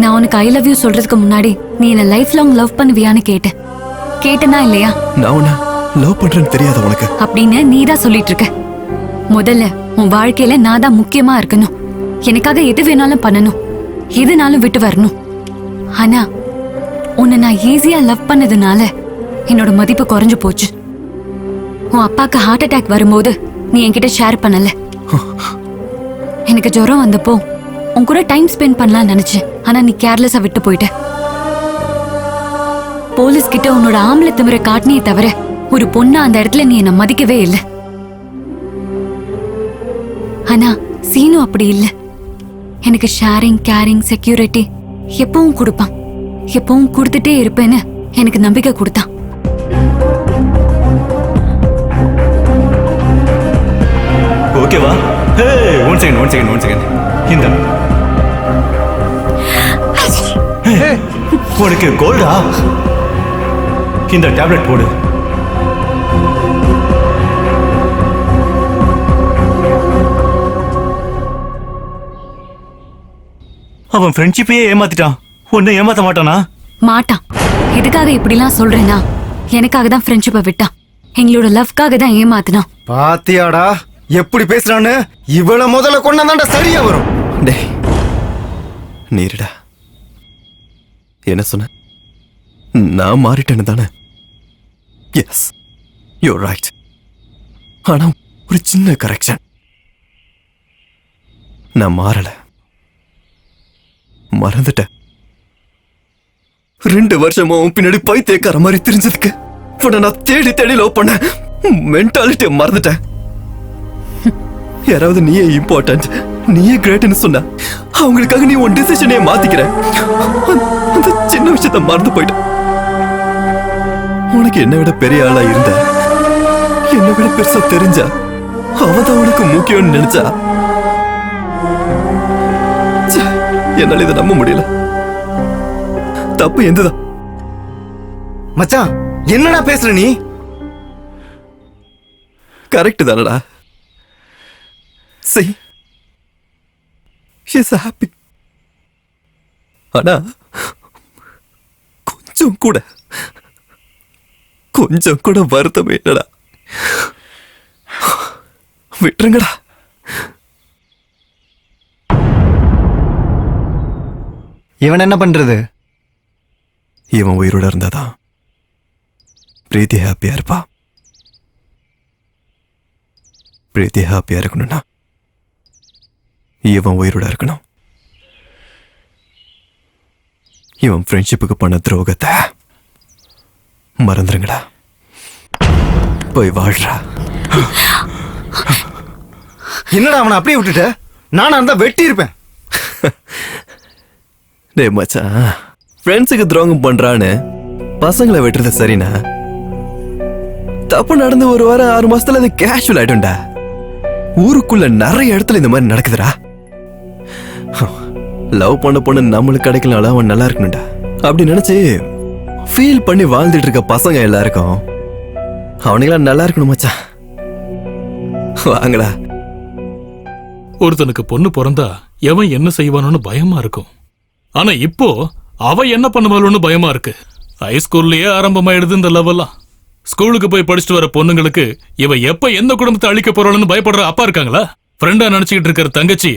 நான் உனக்கு ஐ லவ் யூ சொல்றதுக்கு முன்னாடி நீ என்ன லைஃப் லாங் லவ் பண்ணுவியான்னு கேட்டேன். கேட்டனா இல்லையா? நான் உன்னை லவ் பண்றேன்னு தெரியாத உனக்கு? அப்படின்னு நீ தான் சொல்லிட்டு இருக்க. முதல்ல உன் வாழ்க்கையில நான் தான் முக்கியமா இருக்கணும். எனக்காக எது வேணாலும் பண்ணணும், எதுனாலும் விட்டு வரணும். ஆனா உன்னை நான் ஈஸியா லவ் பண்ணதுனால என்னோட மதிப்பு குறைஞ்சு போச்சு. உன் அப்பாக்கு ஹார்ட் அட்டாக் வரும்போது நீ என்கிட்ட ஷேர் பண்ணல. எனக்கு ஜுரம் வந்தப்போ உன் கூட டைம் ஸ்பெண்ட் பண்ணலாம்னு நினைச்சேன். ஆனா நீ கேர்லெஸ்ஸா விட்டு போயிட்ட. போலீஸ் கிட்ட உன்னோட ஆம்பளை திமிர காட்டினியே தவிர ஒரு பொண்ணா அந்த இடத்துல நீ என்ன மதிக்கவே இல்லை. ஆனா சீனு அப்படி இல்ல. எனக்கு ஷேரிங், கேரிங், செக்யூரிட்டி எப்பவும் கொடுப்பான். எப்பவும் கொடுத்துட்டே இருப்பேன்னு எனக்கு நம்பிக்கை கொடுத்தான். ஓகேவா? One second. இந்த உனக்கு கோல்டா? இந்த டேப்லெட் போடு. அவன் ஃப்ரெண்ட்ஷிப்பையே ஏமாத்திட்டான். ஒன்னும் ஏமாத்த மாட்டானா? மாட்டான். எதுக்காக இப்படிலாம் சொல்றேன்னா எனக்காக தான் ஃப்ரெண்ட்ஷிப்பை விட்டான். எங்களோட லவ்க்காக தான் ஏமாத்தினான். பாத்தியாடா எப்படி பேசுறான்னு? இவள முதல்ல கொண்டாந்தாண்டா சரியா வரும். டேய் நீருடா, என்ன சொன்ன? நான் மாறிட்டேன்னு தானே? Yes, you right. ஆனா ஒரு சின்ன கரெக்ஷன். நான் மாறல, மறந்துட்டேன். 2 வருஷமா உன் பின்னாடி பைத்தியக்கார மாதிரி தெரிஞ்சதுக்கு நான் தேடி லவ் பண்ண மென்டாலிட்டியை மறந்துட்டேன். யாராவது நீயே இம்பார்ட்டன்ட், நீயே கிரேட்னு சொன்ன அவங்களுக்காக நீ உன் டிசிஷனே மாத்திக்கிற. அந்த சின்ன விஷயத்த மறந்து போயிட்ட. உனக்கு என்ன விட பெரிய ஆளா இருந்த, என்ன விட பெருசா தெரிஞ்சா அவதான் உனக்கு முக்கியம்னு நினைச்சா. என்னால இதை நம்ப முடியல. தப்பு எந்ததான்? மச்சான் என்னடா பேசுற நீ? கரெக்ட் தானடா. See, she's happy. ஆனா கொஞ்சம் கூட வருத்தமே இல்லடா. விட்டுருங்கடா. இவன் என்ன பண்றது? இவன் உயிரோட இருந்தாதான் பிரீத்தி ஹாப்பியா இருப்பா. பிரீத்தி ஹாப்பியா இருக்கணும்னா இவன் உயிரோட இருக்கணும். இவன் ஃப்ரெண்ட்ஷிப்புக்கு பண்ண துரோகத்தை மறந்துருங்கடா. போய் வாழ்றா. என்னடா அவனை அப்படியே விட்டுட்ட? நானா இருந்தா வெட்டி இருப்பேன். டேய் மச்சான், ஃப்ரெண்ட்ஸுக்கு துரோகம் பண்றான்னு பசங்களை வெட்டுறது சரினா? தப்பு நடந்து 1 வாரம் 6 மாசத்துல அது கேஷுவல் ஆயிடும்டா. ஊருக்குள்ள நிறைய இடத்துல இந்த மாதிரி நடக்குதுடா. லவ் பண்ண பொண்ணு நம்மளுக்கு கிடைக்கலனால அவன் நல்லா இருக்கணும்டா அப்படி நினைச்சு ஃபீல் பண்ணி வாழ்ந்துட்டு இருக்க பசங்க எல்லாருக்கும் அவனுங்களா நல்லா இருக்கணும் மச்சான். வாங்கடா. ஒருத்தனுக்கு பொண்ணு பிறந்தா எவன் என்ன செய்வானோன்னு பயமா இருக்கும். ஆனா இப்போ அவ என்ன பண்ணுவாளோன்னு பயமா இருக்கு. ஹைஸ்கூல்லயே ஆரம்பமாயிடுது இந்த லெவல்லாம். ஸ்கூலுக்கு போய் படிச்சுட்டு வர பொண்ணுங்களுக்கு இவ எப்ப எந்த குடும்பத்தை அழிக்க போறான்னு பயப்படுற அப்பா இருக்காங்களா? ஃப்ரெண்டா நினைச்சுக்கிட்டு இருக்கிற தங்கச்சி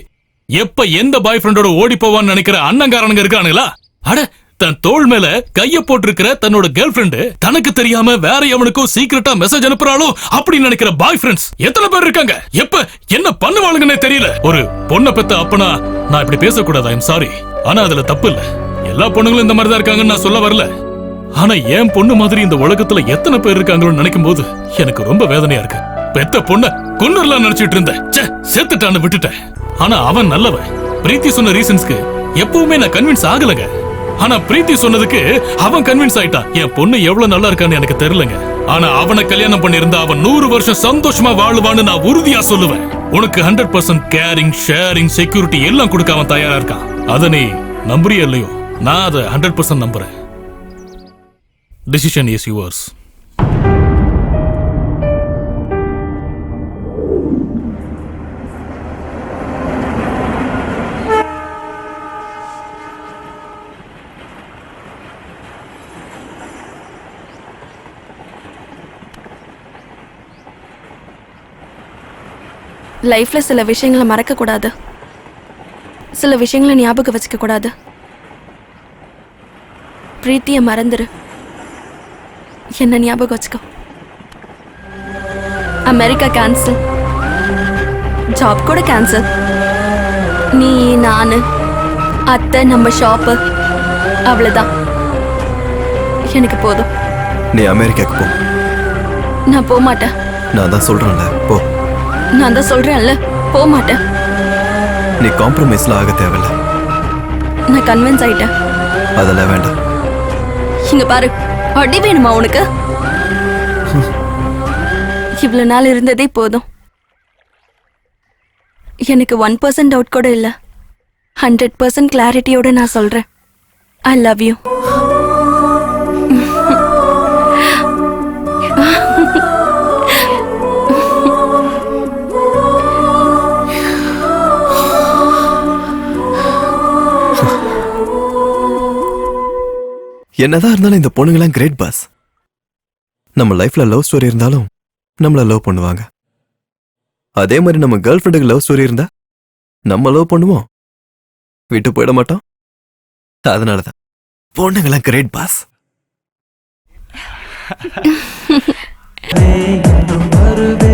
எப்ப எந்த பாய் ஃப்ரெண்டோட ஓடி போவான்னு நினைக்கிற அண்ணங்காரனுங்க இருக்கானுங்களா? அட, தன் தோள் மேல கைய போட்டிருக்கிற தன்னோட கேர்ள் ஃப்ரெண்டு தனக்கு தெரியாம வேற எவனுக்கும் சீக்கிரட்டா மெசேஜ் அனுப்புறாளோ அப்படி நினைக்கிற பாய் ஃப்ரெண்ட்ஸ் எத்தனை பேர் இருக்காங்க? எப்ப என்ன பண்ணுவாளுங்கன்னே தெரியல. ஒரு பொண்ணை பெத்த அப்பனா நான் இப்படி பேசக்கூடாது, ஐம் சாரி. ஆனா அதுல தப்பு இல்ல. எல்லா பொண்ணுங்களும் இந்த மாதிரி தான் இருக்காங்கன்னு நான் சொல்ல வரல. ஆனா என் பொண்ணு மாதிரி இந்த உலகத்துல எத்தனை பேர் இருக்காங்களோன்னு நினைக்கும் போது எனக்கு ரொம்ப வேதனையா இருக்கு. பெத்த பொண்ண கொன்னுடலாம் நினைச்சிட்டு இருந்தேன். செத்துட்டான்னு விட்டுட்டேன். ஆனா அவன் நல்லவன். பிரீத்தி சொன்ன ரீசன்ஸ்க்கு எப்பவுமே நான் கன்வின்ஸ் ஆகலங்க. ஆனா பிரீத்தி சொன்னதுக்கு அவன் கன்வின்ஸ் ஆயிட்டான். என் பொண்ணு எவ்வளவு நல்லா இருக்கான்னு எனக்கு தெரியலங்க. ஆனா அவனை கல்யாணம் பண்ணிருந்தா அவன் 100 வருஷம் சந்தோஷமா வாழுவான்னு நான் உறுதியா சொல்லுவேன். உனக்கு 100% கேரிங், ஷேரிங், செக்யூரிட்டி எல்லாம் கொடுக்க அவன் தயாரா இருக்கான். அதை நீ நம்புறிய இல்லையோ, நான் அதை 100% நம்புறேன். Decision is yours. லைஃப்ல சில விஷயங்களை மறக்க கூடாது, சில விஷயங்களை ஞாபகம் வச்சுக்க கூடாது. பிரீத்திய மறந்துரு, என்ன ஞாபகம் வச்சுக்கோ. அமெரிக்கா கேன்சல், ஜாப் கூட கேன்சல். நீ, நானு, அத்தை, நம்ம ஷாப்பு, அவ்வளவுதான். எனக்கு போதும். நீ அமெரிக்காக்கு போ. நான் போக மாட்டேன். நான் தான் சொல்றேன்ல, போ. நான் தான் சொல்றேன்ல, போக மாட்டேன். நீ காம்ப்ரமைஸ்ல ஆக தேவையில்ல. நான் கன்வின்ஸ் ஆயிட்டேன். அதெல்லாம் வேண்டாம். இங்க பாரு, அடி வேணுமா உனக்கு? இவ்வளவு நாள் இருந்ததே போதும். எனக்கு 1% டவுட் கூட இல்ல. 100% கிளாரிட்டியோட நான் சொல்றேன், ஐ லவ் யூ. என்னதான் இருந்தாலும் இந்த பொண்ணுங்களாம் கிரேட் பாஸ். நம்ம லைஃப்ல லவ் ஸ்டோரி இருந்தாலும் நம்மள லவ் பண்ணுவாங்க. அதே மாதிரி நம்ம கேர்ள் ஃப்ரெண்டுக்கு லவ் ஸ்டோரி இருந்தா நம்ம லவ் பண்ணுவோம், விட்டு போயிட மாட்டோம். அதனாலதான் பொண்ணுங்களாம் கிரேட் பாஸ். வருவே